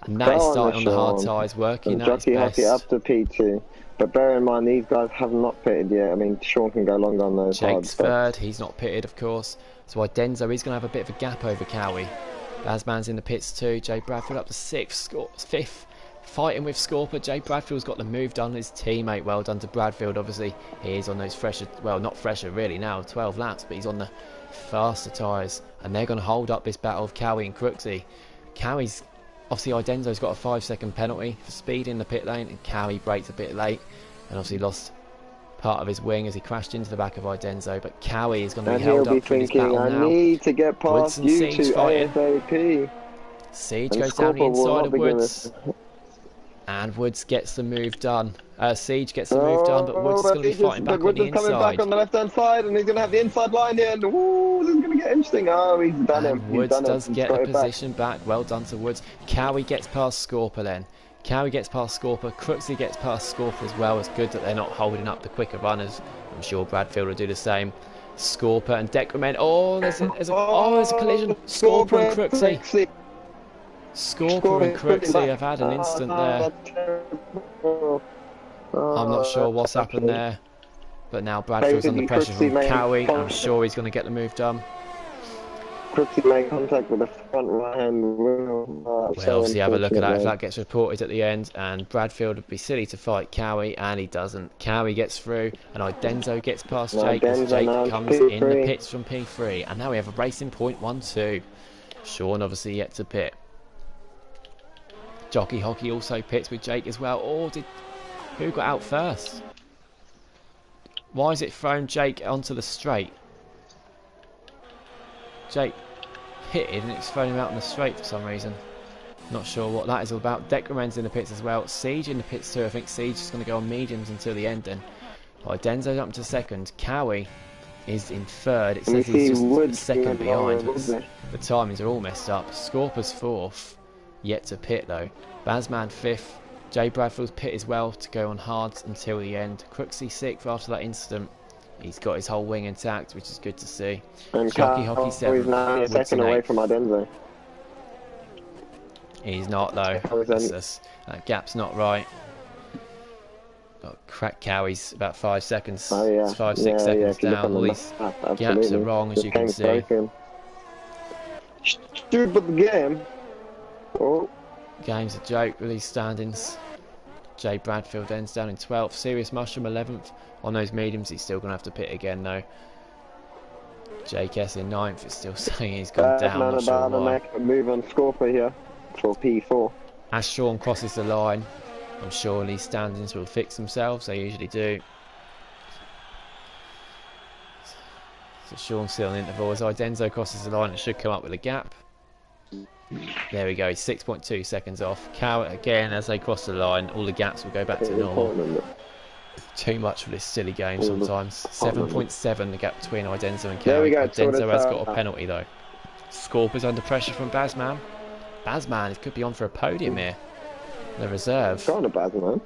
[SPEAKER 2] And that is
[SPEAKER 5] Go
[SPEAKER 2] starting on the hard
[SPEAKER 5] Sean.
[SPEAKER 2] tyres, working
[SPEAKER 5] And
[SPEAKER 2] at his
[SPEAKER 5] Jockey Hockey up
[SPEAKER 2] best.
[SPEAKER 5] to P2. But bear in mind, these guys have not pitted yet. I mean, Sean can go longer on those hard
[SPEAKER 2] Jake's
[SPEAKER 5] stuff.
[SPEAKER 2] third, he's not pitted, of course. So Idenzo is going to have a bit of a gap over Cowie. Bazman's in the pits too. Jay Bradfield up to fifth. Fighting with Scorper. Jay Bradfield's got the move done. His teammate, well done to Bradfield. Obviously, he is on those fresher, well, not fresher really now, 12 laps, but he's on the faster tyres. And they're going to hold up this battle of Cowie and Crooksey. Cowie's, obviously, Idenzo's got a 5-second penalty for speed in the pit lane, and Cowie braked a bit late and obviously lost part of his wing as he crashed into the back of Idenzo. But Cowie is going to be held up through this battle
[SPEAKER 5] I
[SPEAKER 2] now.
[SPEAKER 5] need to get
[SPEAKER 2] Woods
[SPEAKER 5] past
[SPEAKER 2] and
[SPEAKER 5] you
[SPEAKER 2] Siege
[SPEAKER 5] to
[SPEAKER 2] fighting.
[SPEAKER 5] ASAP.
[SPEAKER 2] Siege
[SPEAKER 5] And
[SPEAKER 2] goes down the
[SPEAKER 5] Scorper will
[SPEAKER 2] inside
[SPEAKER 5] not
[SPEAKER 2] of
[SPEAKER 5] be gonna-
[SPEAKER 2] Woods. And Woods gets the move done. Siege gets the move done, but Woods is going to be fighting back on the
[SPEAKER 5] Woods is coming back
[SPEAKER 2] inside.
[SPEAKER 5] on the left-hand side, and he's going to have the inside line here. And ooh, this is going to get interesting. Oh, he's done him.
[SPEAKER 2] And
[SPEAKER 5] He's
[SPEAKER 2] Woods
[SPEAKER 5] done
[SPEAKER 2] does
[SPEAKER 5] him.
[SPEAKER 2] get
[SPEAKER 5] Got
[SPEAKER 2] the
[SPEAKER 5] it back.
[SPEAKER 2] position back. Well done to Woods. Cowie gets past Scorper then. Cowie gets past Scorper. Crooksey gets past Scorper as well. It's good that they're not holding up the quicker runners. I'm sure Bradfield will do the same. Scorper and Decrement. Oh, there's a collision. Scorper and Crooksey. Scorper and Crooksey have had an instant there. I'm not sure what's happened there. But now Bradfield's under pressure from Cowie. I'm sure he's going to get the move done.
[SPEAKER 5] Crooksey made contact with the front right-hand wheel.
[SPEAKER 2] We'll obviously have a look at that if that gets reported at the end. And Bradfield would be silly to fight Cowie, and he doesn't. Cowie gets through, and Idenzo gets past Jake as Jake comes in the pits from P3. And now we have a racing point 1-2. Sean obviously yet to pit. Jockey Hockey also pits with Jake as well. Oh, who got out first? Why is it thrown Jake onto the straight? Jake pitted and it's thrown him out on the straight for some reason. Not sure what that is all about. Decrement's in the pits as well. Siege in the pits too. I think Siege is going to go on mediums until the end then. Idenzo's up to second. Cowie is in third. It says he's just a second behind. The timings are all messed up. Scorper's fourth. Yet to pit though. Bazman fifth. Jay Bradfield's pit as well to go on hards until the end. Crooksey sixth after that incident. He's got his whole wing intact, which is good to see.
[SPEAKER 5] And
[SPEAKER 2] Jockey Hockey seventh.
[SPEAKER 5] He's now a second away from Idenzo.
[SPEAKER 2] He's not though. That gap's not right. Crack Cowie's about 5 seconds.
[SPEAKER 5] Oh, yeah.
[SPEAKER 2] It's 5-6 seconds down. All these gaps are wrong, as you can see.
[SPEAKER 5] Stupid game. Oh.
[SPEAKER 2] Game's a joke with these standings. Jay Bradfield ends down in 12th. Serious Mushroom 11th. On those mediums, he's still going to have to pit again though. Jake S in 9th is still saying he's gone down. Not sure why.
[SPEAKER 5] Make a move on Scorper here for P4.
[SPEAKER 2] As Sean crosses the line, I'm sure these standings will fix themselves. They usually do. So Sean's still on interval. As Idenzo crosses the line, it should come up with a gap. There we go, 6.2 seconds off. Cow again, as they cross the line, all the gaps will go back to normal. Too much for this silly game sometimes. 7.7 the gap between Idenzo and Cow. Idenzo has got a penalty though. Scorper's under pressure from Bazman. Bazman could be on for a podium here. The reserve.
[SPEAKER 5] Go on a Bazman.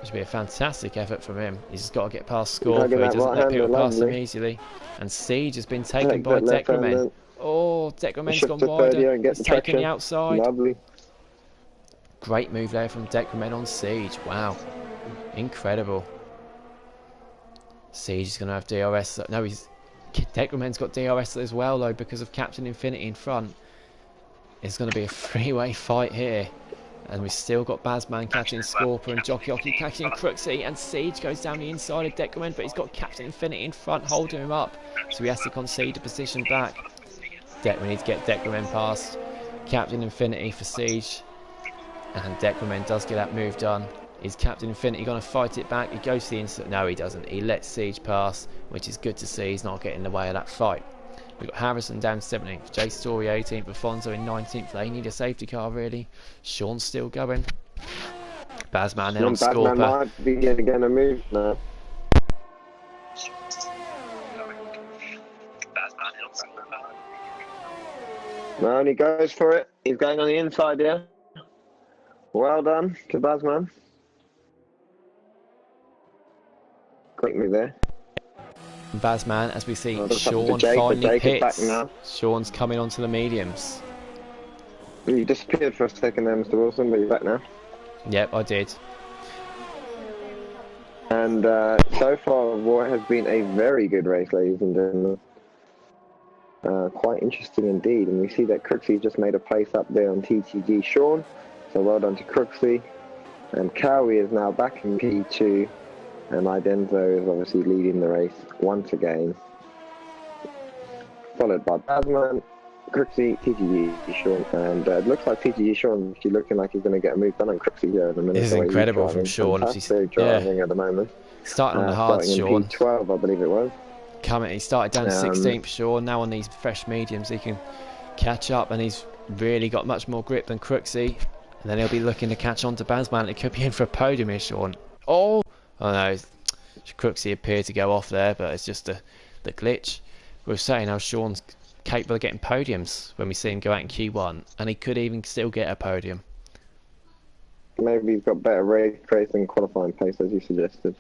[SPEAKER 2] Which would be a fantastic effort from him. He's just got to get past Scorper. He doesn't let people pass him easily. And Siege has been taken by Decrement. Oh, Decrement's gone wider. He's taken the outside.
[SPEAKER 5] Lovely.
[SPEAKER 2] Great move there from Decrement on Siege. Wow. Incredible. Siege is going to have DRS. No, Decrement's got DRS as well, though, because of Captain Infinity in front. It's going to be a three-way fight here. And we've still got Bazman catching Scorper and Jockey Hockey catching Crooksey. And Siege goes down the inside of Decrement, but he's got Captain Infinity in front holding him up. So he has to concede a position back. We need to get Decrement past Captain Infinity for Siege. And Decrement does get that move done. Is Captain Infinity going to fight it back? He goes to the inside. No, he doesn't. He lets Siege pass, which is good to see. He's not getting in the way of that fight. We've got Harrison down 17th. Jay Story 18th. Afonso in 19th. They need a safety car, really. Sean's still going. Bazman then on Scorper.
[SPEAKER 5] Might be getting a move now. No, and he goes for it. He's going on the inside here. Well done to Bazman. Great move there.
[SPEAKER 2] Bazman, as we see Sean finally pits. Sean's coming onto the mediums.
[SPEAKER 5] You disappeared for a second there, Mr. Wilson, but you're back now.
[SPEAKER 2] Yep, I did.
[SPEAKER 5] And so far, what has been a very good race, ladies and gentlemen. Quite interesting indeed. And we see that Crooksey just made a place up there on TTG Sean. So well done to Crooksey. And Cowie is now back in P2. And Idenzo is obviously leading the race once again. Followed by Basman, Crooksey, TTG Sean. And it looks like TTG Sean is actually looking like he's going to get a move done on Crooksey here in a minute.
[SPEAKER 2] This is incredible from Sean.
[SPEAKER 5] Fantastic driving at the moment.
[SPEAKER 2] Starting on the hard, Sean.
[SPEAKER 5] P12, I believe it was.
[SPEAKER 2] He started down 16th, Sean. Now on these fresh mediums, he can catch up, and he's really got much more grip than Crooksey. And then he'll be looking to catch on to Basman. It could be in for a podium here, Sean. Oh no, Crooksey appeared to go off there, but it's just the glitch. We were saying how Sean's capable of getting podiums when we see him go out in Q1, and he could even still get a podium.
[SPEAKER 5] Maybe he's got better race and qualifying pace, as you suggested.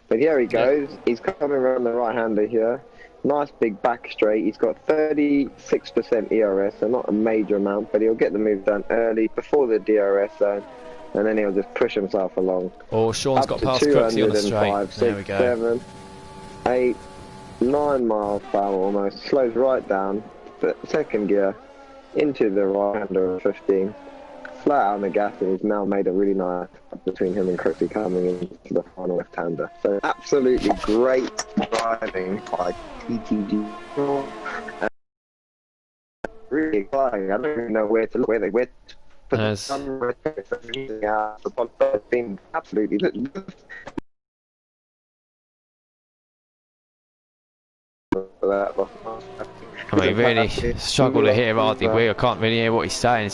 [SPEAKER 5] But here he goes. Yeah. He's coming around the right-hander here. Nice big back straight. He's got 36% ERS, so not a major amount, but he'll get the move done early before the DRS zone, and then he'll just push himself along.
[SPEAKER 2] Oh, Sean's got past Crooksey on the straight.
[SPEAKER 5] 6,
[SPEAKER 2] there we go.
[SPEAKER 5] 7, 8, 9 miles per hour almost. Slows right down. But second gear into the right-hander of 15. Flat out on the gas, and he's now made a really nice gap between him and Crooksey coming into the final left-hander. So absolutely great driving by TTG. Really exciting. I don't even know where to look, where to put the camera. It's been absolutely.
[SPEAKER 2] I mean, really struggle to hear Ardy Wheel. I can't really hear what he's saying.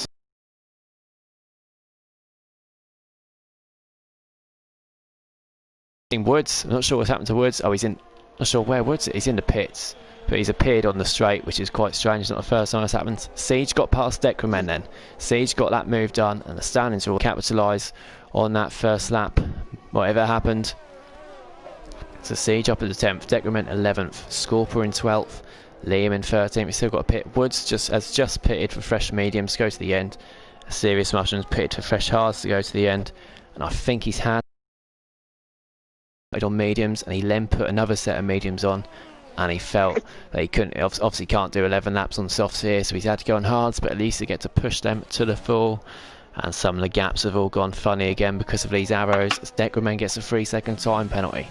[SPEAKER 2] In Woods, I'm not sure what's happened to Woods. Oh, he's in. Not sure where Woods is. He's in the pits, but he's appeared on the straight, which is quite strange. It's not the first time that's happened. Siege got past Decremen then. Siege got that move done, and the standings will capitalise on that first lap, whatever happened. So Siege up at the 10th, Decrement 11th, Scorper in 12th, Liam in 13th. We still got a pit. Woods has just pitted for fresh mediums to go to the end. Serious Mushrooms pitted for fresh hards to go to the end, and I think he's had on mediums, and he then put another set of mediums on, and he felt that he couldn't, obviously can't do 11 laps on softs here, so he's had to go on hards, but at least he gets to push them to the full. And some of the gaps have all gone funny again because of these arrows. Decremen gets a 3-second time penalty.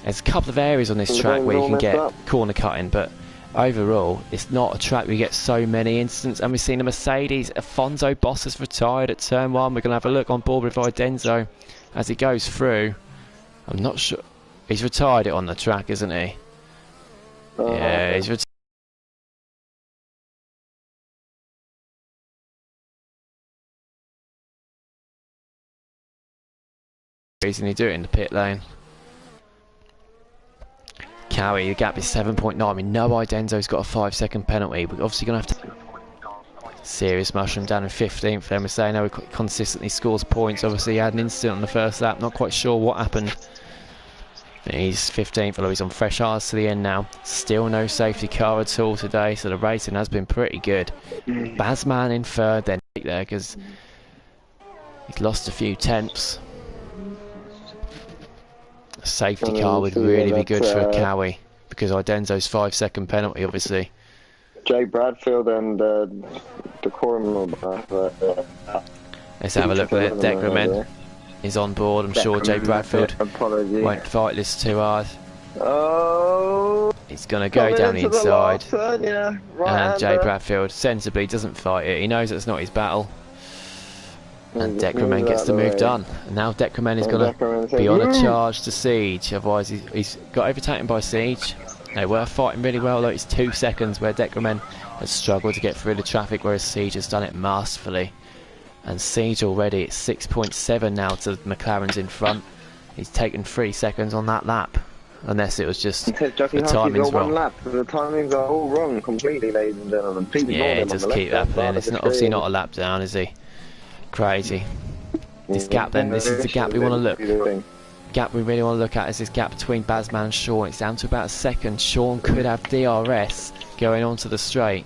[SPEAKER 2] There's a couple of areas on this track where you can get corner cutting, but overall it's not a track where you get so many incidents. And we've seen a Mercedes. Afonso Boss has retired at turn 1. We're going to have a look on board with Idenzo as he goes through. I'm not sure. He's retired it on the track, isn't he? Yeah, he's retired. Reason he do it in the pit lane. Cowie, the gap is 7.9. I mean, no Idenzo's got a 5-second penalty. We're obviously going to have to. Serious Mushroom down in 15th. Then we're saying he consistently scores points. Obviously, he had an incident on the first lap. Not quite sure what happened. He's 15th, although he's on fresh hards to the end now. Still no safety car at all today, so the racing has been pretty good. Basman in third, then there because he's lost a few tenths. A safety car would really be good for Cowie because Idenzo's 5-second penalty, obviously.
[SPEAKER 5] Jay Bradfield and Decorum.
[SPEAKER 2] Let's have a look at it. Decremen is on board. I'm sure Jay Bradfield won't fight this too hard.
[SPEAKER 5] Oh,
[SPEAKER 2] he's going to go down the inside.
[SPEAKER 5] Turn, yeah.
[SPEAKER 2] And Jay Bradfield sensibly doesn't fight it. He knows it's not his battle. And Decremen gets the move done. And now Decremen is going to be on a charge to Siege. Otherwise, he's got overtaken by Siege. They were fighting really well, though it's 2 seconds where Decremen has struggled to get through the traffic, whereas Siege has done it masterfully. And Siege already at 6.7 now to McLaren's in front. He's taken 3 seconds on that lap. Unless it was just the timing's wrong.
[SPEAKER 5] The timings are all wrong completely, ladies and gentlemen.
[SPEAKER 2] Yeah, just keep happening. It's not, obviously not a lap down, is he? Crazy. This gap then, this is the gap we want to look. Gap we really want to look at is this gap between Basman and Sean. It's down to about a second. Sean could have DRS going onto the straight.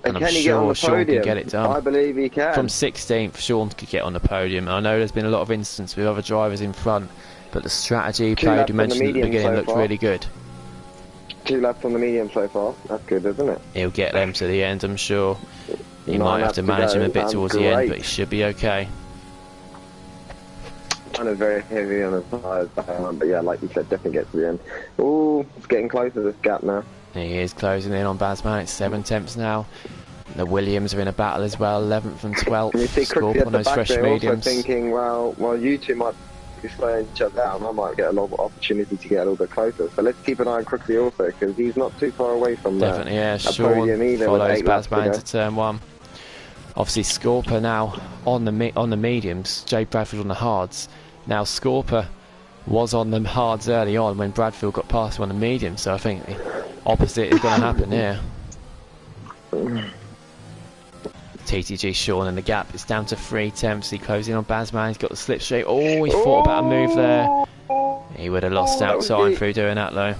[SPEAKER 2] and I'm
[SPEAKER 5] can he get on
[SPEAKER 2] sure
[SPEAKER 5] the
[SPEAKER 2] Sean can
[SPEAKER 5] podium?
[SPEAKER 2] get it done.
[SPEAKER 5] I believe he can.
[SPEAKER 2] From 16th, Sean could get on the podium. I know there's been a lot of instances with other drivers in front, but the strategy he
[SPEAKER 5] Two
[SPEAKER 2] played,
[SPEAKER 5] laps
[SPEAKER 2] you
[SPEAKER 5] on the
[SPEAKER 2] mentioned at the
[SPEAKER 5] medium
[SPEAKER 2] beginning,
[SPEAKER 5] so
[SPEAKER 2] looked
[SPEAKER 5] far.
[SPEAKER 2] really good.
[SPEAKER 5] 2 laps on the medium so far. That's good, isn't it?
[SPEAKER 2] He'll get them to the end, I'm sure. You
[SPEAKER 5] 9
[SPEAKER 2] might have
[SPEAKER 5] laps
[SPEAKER 2] to manage
[SPEAKER 5] go.
[SPEAKER 2] him a bit towards the
[SPEAKER 5] Great.
[SPEAKER 2] end, but he should be okay.
[SPEAKER 5] Kind of very heavy on the tyres, but yeah, like you said, definitely get to the end. Ooh, it's getting closer to this gap now.
[SPEAKER 2] He is closing in on Bazman. It's 7 tenths now. The Williams are in a battle as well, 11th and 12th.
[SPEAKER 5] And you see
[SPEAKER 2] Score
[SPEAKER 5] quickly at
[SPEAKER 2] on
[SPEAKER 5] the
[SPEAKER 2] those
[SPEAKER 5] back
[SPEAKER 2] fresh
[SPEAKER 5] there
[SPEAKER 2] mediums.
[SPEAKER 5] also thinking, well, you two might be slowing each other down. I might get a lot of opportunity to get a little bit closer. So let's keep an eye on quickly also, because he's not too far away from
[SPEAKER 2] Definitely, yeah.
[SPEAKER 5] a
[SPEAKER 2] Sean
[SPEAKER 5] podium either with
[SPEAKER 2] follows
[SPEAKER 5] 8 laps to
[SPEAKER 2] Bazman
[SPEAKER 5] go.
[SPEAKER 2] to turn 1. Obviously, Scorper now on the mediums. Jay Bradfield on the hards. Now Scorper was on the hards early on when Bradfield got past him on the medium, so I think the opposite is going to happen here. TTG Sean in the gap. It's down to 3 tenths. He closes in on Bazman. He's got the slipstream. Oh, he thought about a move there. He would have lost out time through doing that though.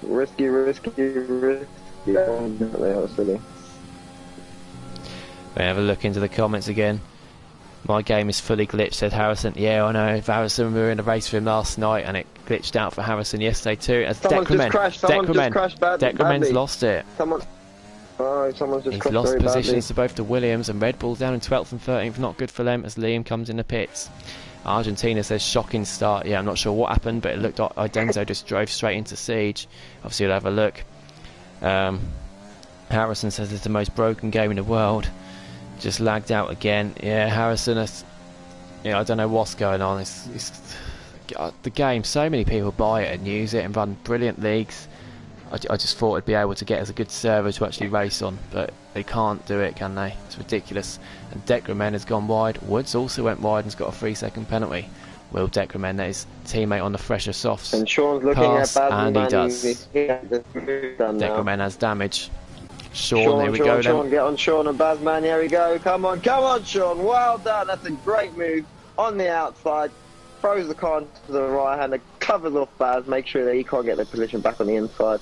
[SPEAKER 5] Risky. Yeah, they are silly.
[SPEAKER 2] We have a look into the comments again. My game is fully glitched, said Harrison. Yeah, I know. Harrison, we were in a race with him last night and it glitched out for Harrison yesterday too. As
[SPEAKER 5] Someone's just crashed. Someone's just crashed badly.
[SPEAKER 2] Decrement's lost it.
[SPEAKER 5] Someone's just
[SPEAKER 2] He's
[SPEAKER 5] crashed
[SPEAKER 2] lost
[SPEAKER 5] very
[SPEAKER 2] positions
[SPEAKER 5] badly.
[SPEAKER 2] to both the Williams and Red Bull down in 12th and 13th. Not good for them as Liam comes in the pits. Argentina says shocking start. Yeah, I'm not sure what happened, but it looked like Idenzo just drove straight into Siege. Obviously, we'll have a look. Harrison says it's the most broken game in the world. Just lagged out again. Yeah, Harrison has, I don't know what's going on. It's the game, so many people buy it and use it and run brilliant leagues. I just thought it'd be able to get as a good server to actually race on, but they can't do it, can they? It's ridiculous. And Decremen has gone wide. Woods also went wide and's got a 3-second penalty. Will Decremen, that is teammate on the fresher softs,
[SPEAKER 5] And Sean's looking
[SPEAKER 2] pass,
[SPEAKER 5] at
[SPEAKER 2] and he
[SPEAKER 5] Bazman.
[SPEAKER 2] does. Decremen has damage. Sean, here we go then.
[SPEAKER 5] Sean, get on Sean and Bazman, here we go. Come on, Sean. Well done. That's a great move on the outside. Throws the car to the right hander, covers off Baz, make sure that he can't get the position back on the inside.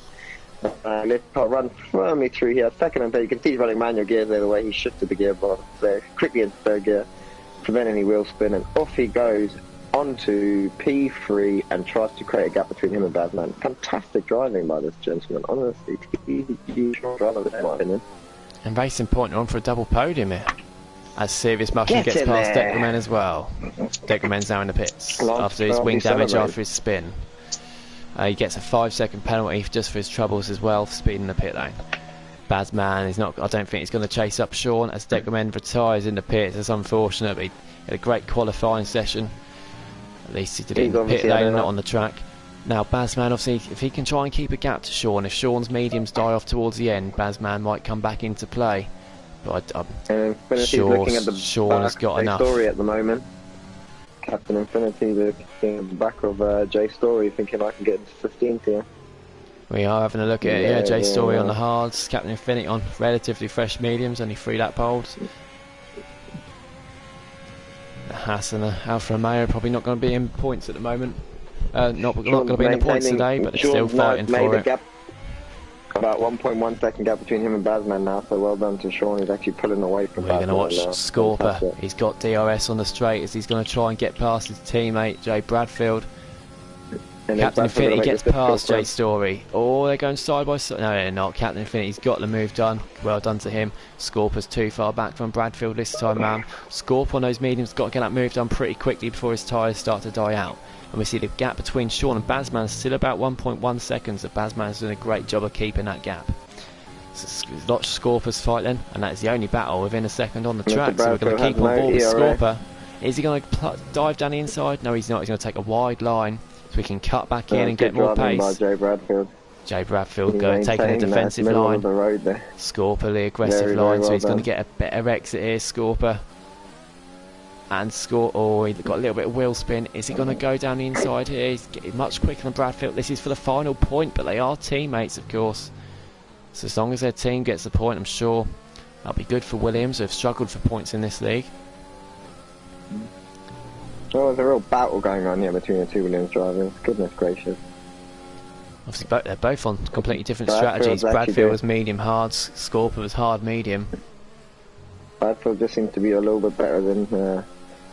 [SPEAKER 5] Let's run firmly through here. Second and third, you can see he's running manual gears there, the way he shifted the gearbox there. Quickly into third gear, prevent any wheel spin, and off he goes onto P3 and tries to create a gap between him and Bazman. Fantastic driving by this gentleman, honestly. Driver, in my opinion.
[SPEAKER 2] And Racing Point are on for a double podium here. As Serious Mushroom
[SPEAKER 5] Get
[SPEAKER 2] gets
[SPEAKER 5] in
[SPEAKER 2] past
[SPEAKER 5] there.
[SPEAKER 2] Decremen as well. Decremen's now in the pits
[SPEAKER 5] Lance
[SPEAKER 2] after his
[SPEAKER 5] Darby
[SPEAKER 2] wing damage
[SPEAKER 5] celebrate.
[SPEAKER 2] after his spin. He gets a 5-second penalty just for his troubles as well for speeding the pit lane. Bazman is not. I don't think he's going to chase up Sean as Decremen retires in the pits. It's unfortunate, but he had a great qualifying session. At least he did it in the pit lane and not on the track. Now Bazman, obviously, if he can try and keep a gap to Sean, if Sean's mediums die off towards the end, Bazman might come back into play. But I'm
[SPEAKER 5] Infinity's
[SPEAKER 2] sure
[SPEAKER 5] looking at the
[SPEAKER 2] Sean has
[SPEAKER 5] back
[SPEAKER 2] got
[SPEAKER 5] of Jay
[SPEAKER 2] enough.
[SPEAKER 5] Story at the moment. Captain Infinity looking at the back of Jay Story, thinking I can get into 15th here.
[SPEAKER 2] We are having a look at it. Yeah, Jay
[SPEAKER 5] Yeah,
[SPEAKER 2] Story
[SPEAKER 5] yeah.
[SPEAKER 2] on the hards, Captain Infinity on relatively fresh mediums, only 3 lap holds. Haas and Alfa Romeo probably not going to be in points at the moment. Not going to be in the points today, but they're still fighting for it.
[SPEAKER 5] Gap, about 1.1 second gap between him and Bazman now, so well done to Sean. He's actually pulling away from
[SPEAKER 2] We're
[SPEAKER 5] Bazman
[SPEAKER 2] going to watch
[SPEAKER 5] now.
[SPEAKER 2] Scorper.
[SPEAKER 5] Fantastic.
[SPEAKER 2] He's got DRS on the straight as he's going to try and get past his teammate Jay Bradfield.
[SPEAKER 5] And then
[SPEAKER 2] Captain
[SPEAKER 5] Bradford
[SPEAKER 2] Infinity
[SPEAKER 5] will make
[SPEAKER 2] gets
[SPEAKER 5] this difficult
[SPEAKER 2] past
[SPEAKER 5] for
[SPEAKER 2] Jay
[SPEAKER 5] him.
[SPEAKER 2] Story. Oh, they're going side by side. No, they're not. Captain Infinity's got the move done. Well done to him. Scorper's too far back from Bradfield this time round. Scorper on those mediums got to get that move done pretty quickly before his tyres start to die out. And we see the gap between Sean and Bazman is still about 1.1 seconds. That Bazman's doing a great job of keeping that gap. So it's not Scorper's fight then, and that is the only battle within a second on the
[SPEAKER 5] Mr.
[SPEAKER 2] track. So we're going to
[SPEAKER 5] Bradfield
[SPEAKER 2] keep on
[SPEAKER 5] has no
[SPEAKER 2] board with
[SPEAKER 5] ERA.
[SPEAKER 2] Scorper. Is he going to dive down the inside? No, he's not. He's going to take a wide line so we can cut back in and get
[SPEAKER 5] Good
[SPEAKER 2] more
[SPEAKER 5] driving by
[SPEAKER 2] pace.
[SPEAKER 5] Jay Bradfield.
[SPEAKER 2] Jay Bradfield
[SPEAKER 5] He's
[SPEAKER 2] taking a
[SPEAKER 5] maintaining that
[SPEAKER 2] defensive
[SPEAKER 5] middle
[SPEAKER 2] line.
[SPEAKER 5] of the road there.
[SPEAKER 2] Scorper, the aggressive
[SPEAKER 5] Very,
[SPEAKER 2] line,
[SPEAKER 5] very
[SPEAKER 2] so
[SPEAKER 5] well
[SPEAKER 2] he's going to
[SPEAKER 5] done.
[SPEAKER 2] get a better exit here, Scorper. And oh, he got a little bit of wheel spin. Is he going to go down the inside here? He's getting much quicker than Bradfield. This is for the final point, but they are teammates, of course. So as long as their team gets the point, I'm sure that'll be good for Williams, who have struggled for points in this league.
[SPEAKER 5] Oh, there's a real battle going on here between the two Williams drivers. Goodness gracious.
[SPEAKER 2] Obviously, they're both on completely different
[SPEAKER 5] Bradfield's
[SPEAKER 2] strategies.
[SPEAKER 5] actually
[SPEAKER 2] Bradfield
[SPEAKER 5] doing-
[SPEAKER 2] was medium hard, Scorper was hard medium.
[SPEAKER 5] Bradfield just seems to be a little bit better than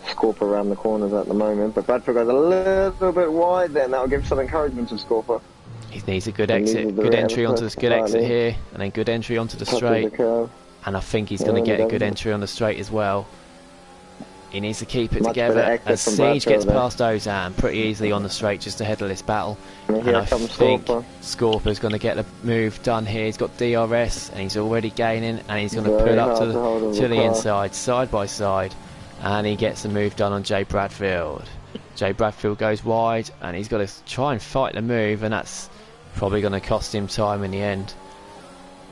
[SPEAKER 5] Scorper around the corners at the moment. But Bradfield goes a little bit wide there. That'll give some encouragement to Scorper.
[SPEAKER 2] He needs a good
[SPEAKER 5] He
[SPEAKER 2] exit,
[SPEAKER 5] needs the
[SPEAKER 2] good
[SPEAKER 5] rear
[SPEAKER 2] entry onto this good exit
[SPEAKER 5] slightly.
[SPEAKER 2] here, and then good entry onto the
[SPEAKER 5] Top of
[SPEAKER 2] straight.
[SPEAKER 5] the curve.
[SPEAKER 2] And I think he's going to
[SPEAKER 5] Yeah,
[SPEAKER 2] get a
[SPEAKER 5] he
[SPEAKER 2] good
[SPEAKER 5] does.
[SPEAKER 2] entry on the straight as well. He needs to keep it
[SPEAKER 5] Much
[SPEAKER 2] together
[SPEAKER 5] better exit
[SPEAKER 2] as
[SPEAKER 5] from
[SPEAKER 2] Siege gets
[SPEAKER 5] Bradfield there.
[SPEAKER 2] past Ozan pretty easily on the straight just ahead of this battle.
[SPEAKER 5] And
[SPEAKER 2] And
[SPEAKER 5] here
[SPEAKER 2] I
[SPEAKER 5] comes
[SPEAKER 2] think
[SPEAKER 5] Scorper.
[SPEAKER 2] Scorper's going to get the move done here. He's got DRS and he's already gaining, and he's going to
[SPEAKER 5] Very
[SPEAKER 2] pull up
[SPEAKER 5] hard to hold on
[SPEAKER 2] to
[SPEAKER 5] the
[SPEAKER 2] the
[SPEAKER 5] car.
[SPEAKER 2] inside, side by side, and he gets the move done on Jay Bradfield. Jay Bradfield goes wide, and he's got to try and fight the move, and that's probably going to cost him time in the end.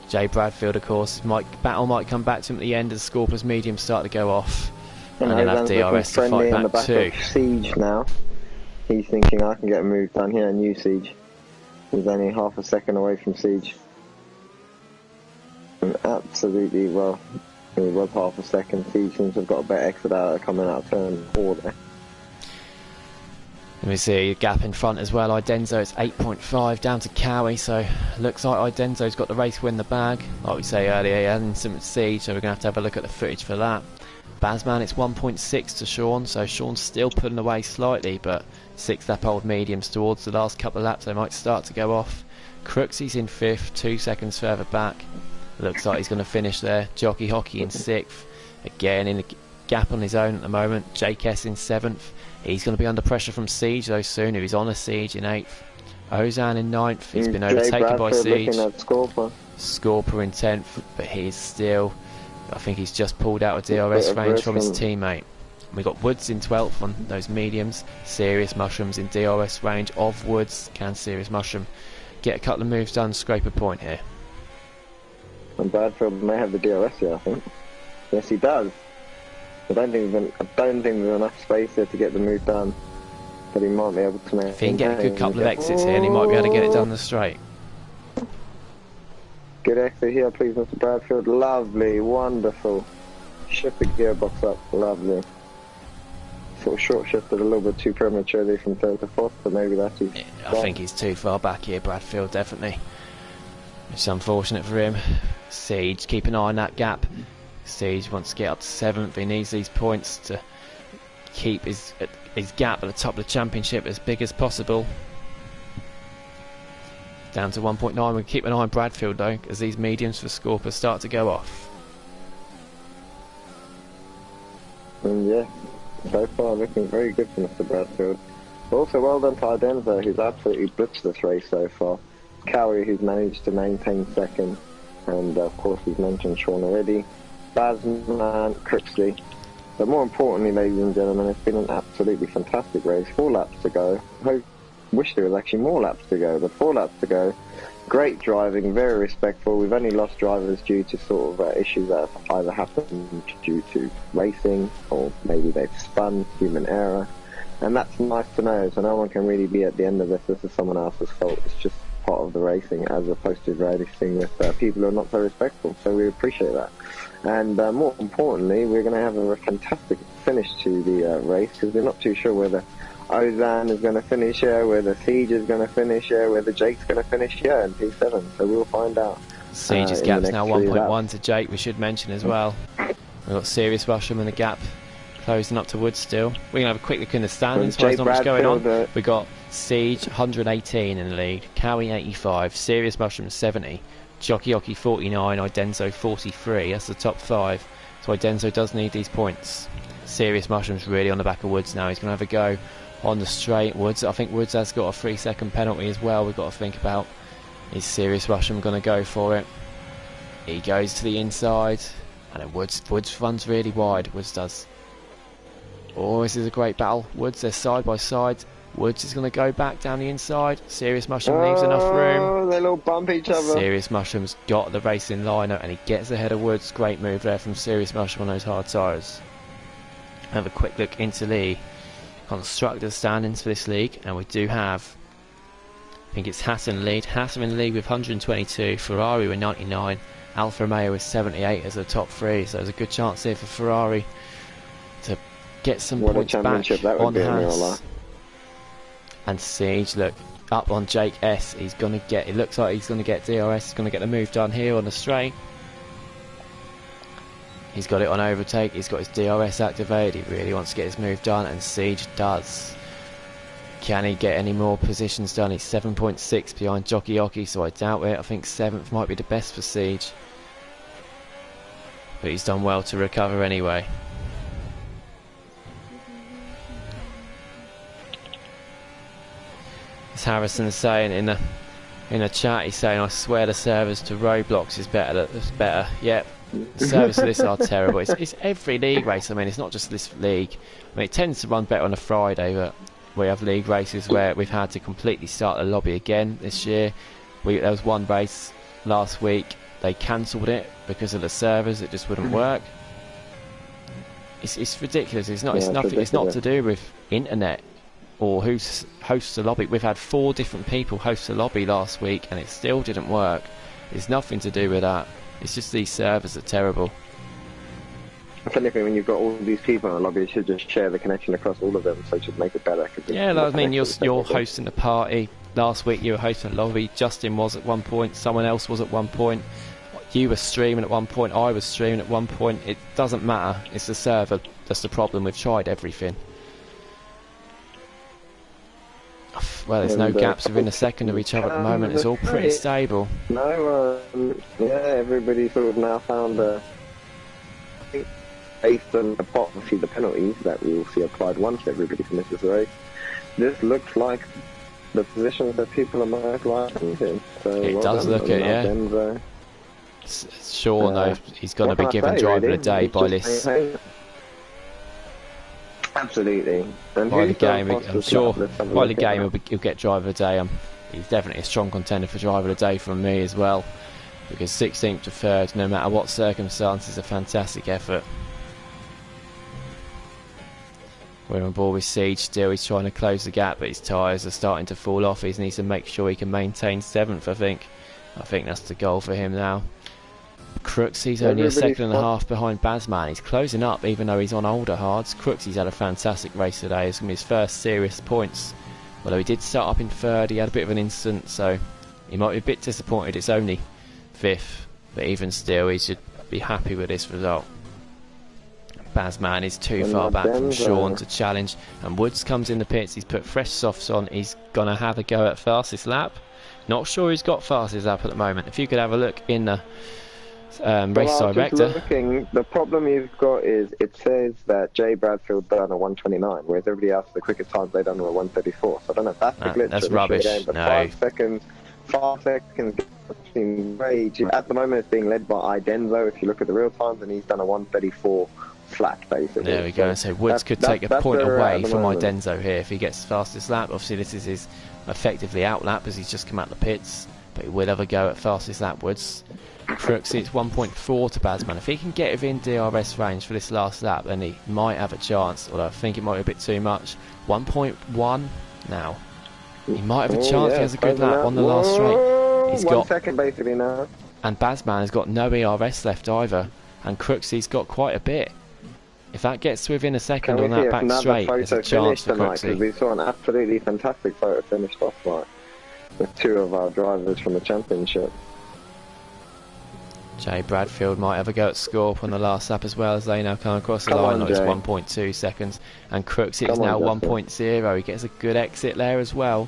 [SPEAKER 2] Jay Bradfield, of course, battle might come back to him at the end as Scorper's mediums start to go off. And he'll have
[SPEAKER 5] Ozan's looking
[SPEAKER 2] DRS to
[SPEAKER 5] friendly
[SPEAKER 2] fight
[SPEAKER 5] in the
[SPEAKER 2] back
[SPEAKER 5] back
[SPEAKER 2] too.
[SPEAKER 5] of Siege now. He's thinking I can get a move done here and you Siege. He's only half a second away from Siege. And absolutely, well, he was half a second. Siege seems to have got a better exit out coming out of turn 4 there.
[SPEAKER 2] Let me see a gap in front as well. Idenzo, it's 8.5 down to Cowie, so looks like Idenzo's got the race win the bag. Like we say earlier, he had some Siege, so we're going to have a look at the footage for that. Bazman, it's 1.6 to Sean, so Sean's still pulling away slightly, but 6 lap old mediums towards the last couple of laps, they might start to go off. Crooksy's in 5th, 2 seconds further back. Looks like he's going to finish there. Jockey Hockey in 6th, again in a gap on his own at the moment. JKS in 7th. He's going to be under pressure from Siege though soon, if he's on a Siege in 8th. Ozan in 9th, he's been
[SPEAKER 5] Jay
[SPEAKER 2] overtaken by
[SPEAKER 5] Bradford
[SPEAKER 2] Siege.
[SPEAKER 5] looking at Scorper.
[SPEAKER 2] Scorper in 10th, but he's still, I think he's just pulled out of DRS
[SPEAKER 5] Bit of
[SPEAKER 2] range
[SPEAKER 5] risk
[SPEAKER 2] from his
[SPEAKER 5] on-
[SPEAKER 2] teammate. We got Woods in 12th on those mediums. Serious Mushrooms in DRS range of Woods. Can Serious Mushroom get a couple of moves done, scrape a point here?
[SPEAKER 5] And Bradfield may have the DRS here, I think. Yes, he does. I don't think there's enough space there to get the move done, but he might be able to make.
[SPEAKER 2] If he can get a good couple of exits here, and he might be able to get it done the straight.
[SPEAKER 5] Good exit here, please, Mr. Bradfield. Lovely, wonderful. Shift the gearbox up, lovely. Sort of short shifted a little bit too prematurely from third to fourth, but maybe that's his.
[SPEAKER 2] I think he's too far back here, Bradfield, definitely. It's unfortunate for him. Siege, keep an eye on that gap. Siege wants to get up to 7th. He needs these points to keep his gap at the top of the championship as big as possible. Down to 1.9. We'll keep an eye on Bradfield though, as these mediums for Scorper start to go off.
[SPEAKER 5] And yeah, so far looking very good for Mr. Bradfield. Also, well done to Idenzo, who's absolutely blitzed this race so far. Cowie, who's managed to maintain 2nd. And of course, we've mentioned Sean already. Bazman, Cripsley. But more importantly, ladies and gentlemen, it's been an absolutely fantastic race. 4 laps to go. I wish there was actually more laps to go, but 4 laps to go. Great driving, very respectful. We've only lost drivers due to sort of issues that have either happened due to racing or maybe they've spun, human error. And that's nice to know, so no one can really be at the end of this. This is someone else's fault. It's just part of the racing as opposed to racing with people who are not so respectful. So we appreciate that. And more importantly, we're going to have a fantastic finish to the race because we're not too sure whether Ozan is going to finish here, whether Siege is going to finish here, whether Jake's going to finish here in P7. So we'll find out.
[SPEAKER 2] Siege's
[SPEAKER 5] in the
[SPEAKER 2] gap's
[SPEAKER 5] next
[SPEAKER 2] now
[SPEAKER 5] 3
[SPEAKER 2] 1.1
[SPEAKER 5] laps.
[SPEAKER 2] to Jake, we should mention as well. We've got Serious Mushroom in the gap, closing up to Woods still. We're going to have a quick look in the standings,
[SPEAKER 5] Jay
[SPEAKER 2] there's not much going on.
[SPEAKER 5] Bradfield,
[SPEAKER 2] We got Siege 118 in the lead, Cowie 85, Serious Mushroom 70, Jockey Hockey 49, Idenzo 43. That's the top 5. So Idenzo does need these points. Serious Mushroom's really on the back of Woods now. He's going to have a go on the straight. Woods, I think Woods has got a 3-second penalty as well. We've got to think about. Is Serious Mushroom going to go for it? He goes to the inside, and then Woods runs really wide. Woods does. Oh, this is a great battle. Woods, they're side by side. Woods is going to go back down the inside. Serious Mushroom leaves enough room.
[SPEAKER 5] Oh, they all bump each other.
[SPEAKER 2] Serious Mushroom's got the racing liner, and he gets ahead of Woods. Great move there from Serious Mushroom on those hard tyres. Have a quick look into the constructor standings for this league, and we do have, I think it's Haas in the lead. Haas are in the league with 122, Ferrari with 99, Alfa Romeo with 78 as the top 3. So there's a good chance here for Ferrari to get some
[SPEAKER 5] What a
[SPEAKER 2] points back
[SPEAKER 5] championship that would
[SPEAKER 2] on
[SPEAKER 5] be in real
[SPEAKER 2] Haas.
[SPEAKER 5] life.
[SPEAKER 2] And Siege, look, up on Jake S. He's going to get, it looks like he's going to get DRS. He's going to get the move done here on the straight. He's got it on overtake. He's got his DRS activated. He really wants to get his move done, and Siege does. Can he get any more positions done? He's 7.6 behind Jockey Oki, so I doubt it. I think 7th might be the best for Siege. But he's done well to recover anyway. As Harrison's saying in a chat, he's saying, I swear the service to Roblox is better. That's better. Yep. The service to this are terrible. It's every league race. I mean, it's not just this league. I mean, it tends to run better on a Friday, but we have league races where we've had to completely start the lobby again this year. There was one race last week. They cancelled it because of the servers. It just wouldn't work. It's ridiculous. It's not.
[SPEAKER 5] Yeah,
[SPEAKER 2] It's nothing. It's not to do with internet or who hosts the lobby. We've had 4 different people host the lobby last week, and it still didn't work. It's nothing to do with that. It's just these servers are terrible.
[SPEAKER 5] If anything, when you've got all these people in the lobby, you should just share the connection across all of them, so it should make it better.
[SPEAKER 2] Yeah, like, I mean, you're hosting the party. Last week you were hosting the lobby. Justin was at one point. Someone else was at one point. You were streaming at one point. I was streaming at one point. It doesn't matter. It's the server that's the problem. We've tried everything. Well, there's no gaps within a second of each other at the moment. It's all pretty stable.
[SPEAKER 5] No, yeah, everybody sort of now found I think based on obviously the penalties that we will see applied once everybody finishes the race, this looks like the positions that people are most likely to. So
[SPEAKER 2] It does look it, yeah. Sean, though, he's going to be given driver of the day by this.
[SPEAKER 5] Absolutely. And
[SPEAKER 2] By the
[SPEAKER 5] who's done
[SPEAKER 2] game, I'm
[SPEAKER 5] fastest
[SPEAKER 2] sure.
[SPEAKER 5] lap? Let's have a
[SPEAKER 2] By
[SPEAKER 5] look
[SPEAKER 2] the
[SPEAKER 5] at
[SPEAKER 2] game,
[SPEAKER 5] that.
[SPEAKER 2] he'll get driver of the day. He's definitely a strong contender for driver of the day from me as well, because 16th to 3rd, no matter what circumstances, is a fantastic effort. We're on board with Siege still. He's trying to close the gap, but his tyres are starting to fall off. He needs to make sure he can maintain 7th. I think that's the goal for him now. Crooksy's only a second and a half behind Bazman. He's closing up even though he's on older hards. Crooksy's had a fantastic race today. It's going to be his first serious points. Although he did start up in 3rd, he had a bit of an incident, so he might be a bit disappointed. It's only 5th, but even still he should be happy with this result. Bazman is too far back from Sean to challenge, and Woods comes in the pits. He's put fresh softs on. He's going to have a go at fastest lap. Not sure he's got fastest lap at the moment. If you could have a look in the race director.
[SPEAKER 5] The problem you've got is it says that Jay Bradfield done a 129, whereas everybody else, the quickest times they done were 134. So I don't know if that's the glitch.
[SPEAKER 2] That's
[SPEAKER 5] of the
[SPEAKER 2] rubbish.
[SPEAKER 5] game, but
[SPEAKER 2] No.
[SPEAKER 5] 5 seconds seems way too. At the moment, it's being led by Idenzo. If you look at the real times, and he's done a 134 flat basically.
[SPEAKER 2] There we go. So Woods could take a
[SPEAKER 5] that's
[SPEAKER 2] point
[SPEAKER 5] where we're at
[SPEAKER 2] away
[SPEAKER 5] the
[SPEAKER 2] from
[SPEAKER 5] moment.
[SPEAKER 2] Idenzo here if he gets the fastest lap. Obviously, this is his effectively out lap as he's just come out the pits, but he will have a go at fastest lap. Woods. Crooksy, it's 1.4 to Bazman. If he can get within DRS range for this last lap, then he might have a chance, although I think it might be a bit too much. 1.1 now. He might have a chance if he has a good lap on the last straight. He's
[SPEAKER 5] 1
[SPEAKER 2] got,
[SPEAKER 5] second basically now.
[SPEAKER 2] and Bazman has got no ERS left either, and Crooksy's got quite a bit. If that gets within a second
[SPEAKER 5] Can
[SPEAKER 2] on
[SPEAKER 5] we see
[SPEAKER 2] that back
[SPEAKER 5] another
[SPEAKER 2] straight, there's
[SPEAKER 5] photo
[SPEAKER 2] a chance
[SPEAKER 5] finish
[SPEAKER 2] for
[SPEAKER 5] tonight? Because
[SPEAKER 2] Crooksy.
[SPEAKER 5] we saw an absolutely fantastic photo finished off like with 2 of our drivers from the championship.
[SPEAKER 2] Jay Bradfield might have a go at Scorp on the last lap as well as they now come across the
[SPEAKER 5] Come
[SPEAKER 2] line.
[SPEAKER 5] on,
[SPEAKER 2] It's
[SPEAKER 5] Jay.
[SPEAKER 2] 1.2 seconds, and Crooksy is
[SPEAKER 5] Come
[SPEAKER 2] now
[SPEAKER 5] on, Justin.
[SPEAKER 2] 1.0. He gets a good exit there as well,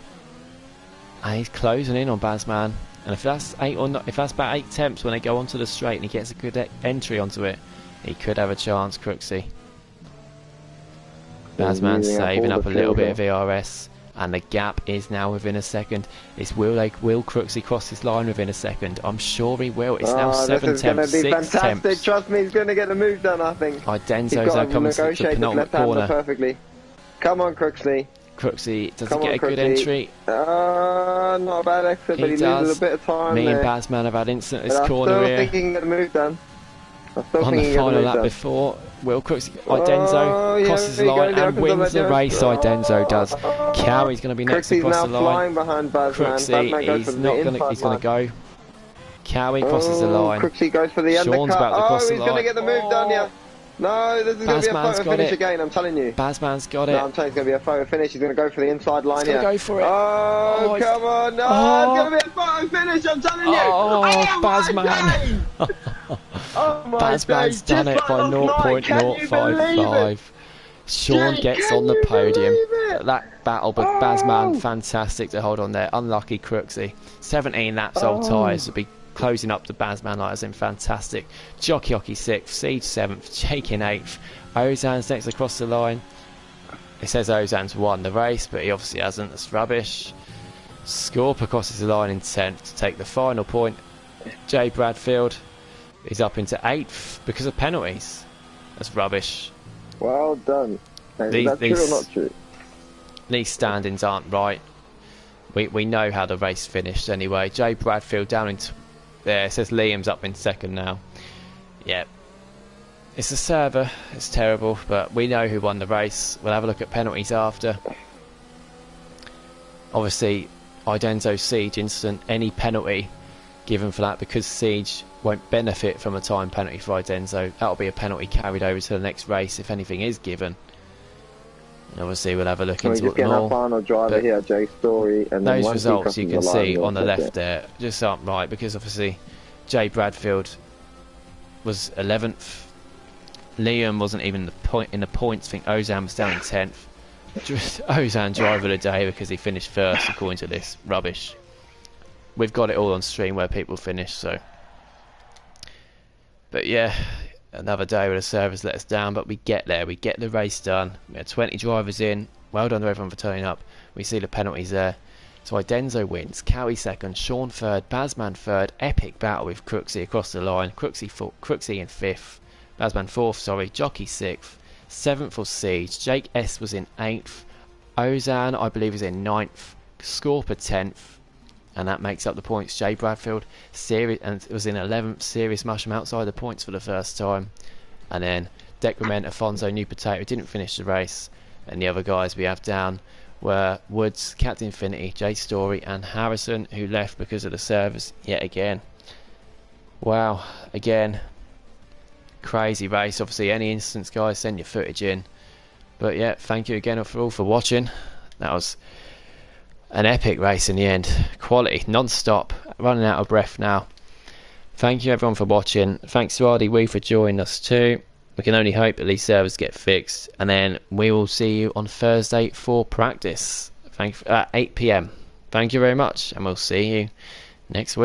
[SPEAKER 2] and he's closing in on Bazman. And if that's if that's about 8 temps when they go onto the straight, and he gets a good entry onto it, he could have a chance. Crooksy. Bazman's
[SPEAKER 5] using up
[SPEAKER 2] saving
[SPEAKER 5] all
[SPEAKER 2] up
[SPEAKER 5] the
[SPEAKER 2] a little bit
[SPEAKER 5] fuel
[SPEAKER 2] of ERS, and the gap is now within a second. Will Crooksy cross his line within a second? I'm sure he will. It's now 7
[SPEAKER 5] this is going
[SPEAKER 2] temps,
[SPEAKER 5] to be
[SPEAKER 2] 6
[SPEAKER 5] fantastic.
[SPEAKER 2] temps.
[SPEAKER 5] Trust me, he's going to get the move done, I think. He's
[SPEAKER 2] Idenzo's now
[SPEAKER 5] got to
[SPEAKER 2] coming to the
[SPEAKER 5] negotiate the
[SPEAKER 2] penultimate
[SPEAKER 5] left-hander
[SPEAKER 2] corner.
[SPEAKER 5] perfectly. Come on, Crooksy.
[SPEAKER 2] Crooksy, does
[SPEAKER 5] Come
[SPEAKER 2] he
[SPEAKER 5] on,
[SPEAKER 2] get a good
[SPEAKER 5] Crooksy.
[SPEAKER 2] entry?
[SPEAKER 5] Not a bad exit,
[SPEAKER 2] He
[SPEAKER 5] but he
[SPEAKER 2] does.
[SPEAKER 5] loses a bit of time
[SPEAKER 2] Me
[SPEAKER 5] there.
[SPEAKER 2] and Bazman have had instant
[SPEAKER 5] But
[SPEAKER 2] this
[SPEAKER 5] I
[SPEAKER 2] corner
[SPEAKER 5] still
[SPEAKER 2] here.
[SPEAKER 5] think he can get the move done. I still
[SPEAKER 2] On
[SPEAKER 5] think
[SPEAKER 2] the
[SPEAKER 5] he can get the
[SPEAKER 2] final
[SPEAKER 5] move
[SPEAKER 2] lap
[SPEAKER 5] done.
[SPEAKER 2] before, Will Crooksy,
[SPEAKER 5] Oh,
[SPEAKER 2] Idenzo
[SPEAKER 5] yeah,
[SPEAKER 2] crosses the
[SPEAKER 5] there you go,
[SPEAKER 2] line
[SPEAKER 5] he
[SPEAKER 2] and
[SPEAKER 5] opens the
[SPEAKER 2] wins the
[SPEAKER 5] ledger.
[SPEAKER 2] race. Idenzo does. Cowie's going to be next to
[SPEAKER 5] Crooksy's
[SPEAKER 2] cross
[SPEAKER 5] now
[SPEAKER 2] the line.
[SPEAKER 5] flying behind Bazman. Bazman
[SPEAKER 2] Crooksy,
[SPEAKER 5] goes for
[SPEAKER 2] he's
[SPEAKER 5] the
[SPEAKER 2] not going to.
[SPEAKER 5] inside
[SPEAKER 2] He's going to
[SPEAKER 5] line.
[SPEAKER 2] go. Cowie crosses the line.
[SPEAKER 5] Crooksy goes for the
[SPEAKER 2] Sean's
[SPEAKER 5] undercut.
[SPEAKER 2] about to cross the
[SPEAKER 5] He's going to
[SPEAKER 2] line.
[SPEAKER 5] get the move done, yeah. No, this is going to be a
[SPEAKER 2] Bazman's
[SPEAKER 5] photo
[SPEAKER 2] got
[SPEAKER 5] finish
[SPEAKER 2] it.
[SPEAKER 5] again, I'm telling you.
[SPEAKER 2] Bazman's got it.
[SPEAKER 5] No, I'm telling you it's going to be a photo finish. He's going to go for the inside line
[SPEAKER 2] He's
[SPEAKER 5] here.
[SPEAKER 2] gonna go for it.
[SPEAKER 5] Oh,
[SPEAKER 2] Oh, it's-
[SPEAKER 5] come on. No,
[SPEAKER 2] Oh.
[SPEAKER 5] it's going to be a photo finish, I'm telling you.
[SPEAKER 2] Oh,
[SPEAKER 5] my
[SPEAKER 2] Bazman.
[SPEAKER 5] days. Oh, my
[SPEAKER 2] Bazman's
[SPEAKER 5] days.
[SPEAKER 2] done
[SPEAKER 5] Just
[SPEAKER 2] it by
[SPEAKER 5] like last night. Can you believe
[SPEAKER 2] 0.055.
[SPEAKER 5] it?
[SPEAKER 2] Sean
[SPEAKER 5] Jake,
[SPEAKER 2] gets
[SPEAKER 5] can
[SPEAKER 2] on the
[SPEAKER 5] you
[SPEAKER 2] podium.
[SPEAKER 5] believe it?
[SPEAKER 2] That battle, but
[SPEAKER 5] Oh.
[SPEAKER 2] Bazman, fantastic to hold on there. Unlucky Crooksy. 17 laps old tyres will be closing up the Bazman like as in fantastic. Jockey 6th, Siege 7th, Jake in 8th. Ozan's next across the line. It says Ozan's won the race, but he obviously hasn't. That's rubbish. Scorp crosses the line in 10th to take the final point. Jay Bradfield is up into 8th because of penalties. That's rubbish.
[SPEAKER 5] Well done. Is
[SPEAKER 2] These-
[SPEAKER 5] that true
[SPEAKER 2] these-
[SPEAKER 5] or not true?
[SPEAKER 2] These standings aren't right. We know how the race finished anyway. Jay Bradfield down into there. It says Liam's up in 2nd now. Yeah. It's a server. It's terrible, but we know who won the race. We'll have a look at penalties after. Obviously, Idenzo Siege incident, any penalty given for that, because Siege won't benefit from a time penalty for Idenzo. That'll be a penalty carried over to the next race if anything is given. And obviously, we'll have a look
[SPEAKER 5] We're
[SPEAKER 2] into
[SPEAKER 5] just
[SPEAKER 2] it
[SPEAKER 5] getting our
[SPEAKER 2] more.
[SPEAKER 5] final driver
[SPEAKER 2] But
[SPEAKER 5] here, Jay Story, and then
[SPEAKER 2] those
[SPEAKER 5] once he
[SPEAKER 2] results you can
[SPEAKER 5] crosses the line,
[SPEAKER 2] see
[SPEAKER 5] we'll
[SPEAKER 2] on the
[SPEAKER 5] take
[SPEAKER 2] left
[SPEAKER 5] it.
[SPEAKER 2] there just aren't right, because obviously Jay Bradfield was 11th. Liam wasn't even in the points. I think Ozan was down in 10th. Just Ozan driver of the day because he finished 1st according to this rubbish. We've got it all on stream where people finish, so. But yeah, another day where the servers let us down, but we get there. We get the race done. We had 20 drivers in. Well done to everyone for turning up. We see the penalties there. So Idenzo wins. Cowie 2nd, Sean 3rd, Bazman 3rd. Epic battle with Crooksy across the line. Crooksy in 5th. Bazman 4th, sorry. Jockey 6th. 7th was Siege. Jake S was in 8th. Ozan, I believe, is in 9th. Scorper 10th. And that makes up the points. Jay Bradfield and it was in 11th. Serious Mushroom outside the points for the first time. And then Decrement, Afonso, New Potato didn't finish the race. And the other guys we have down were Woods, Captain Infinity, Jay Story and Harrison, who left because of the servers yet again. Wow, again, crazy race. Obviously, any instance, guys, send your footage in. But yeah, thank you again all for watching. That was an epic race in the end. Quality, non-stop. Running out of breath now. Thank you everyone for watching. Thanks to RDW for joining us too. We can only hope that these servers get fixed, and then we will see you on Thursday for practice. At 8 PM. Thank you very much, and we'll see you next week.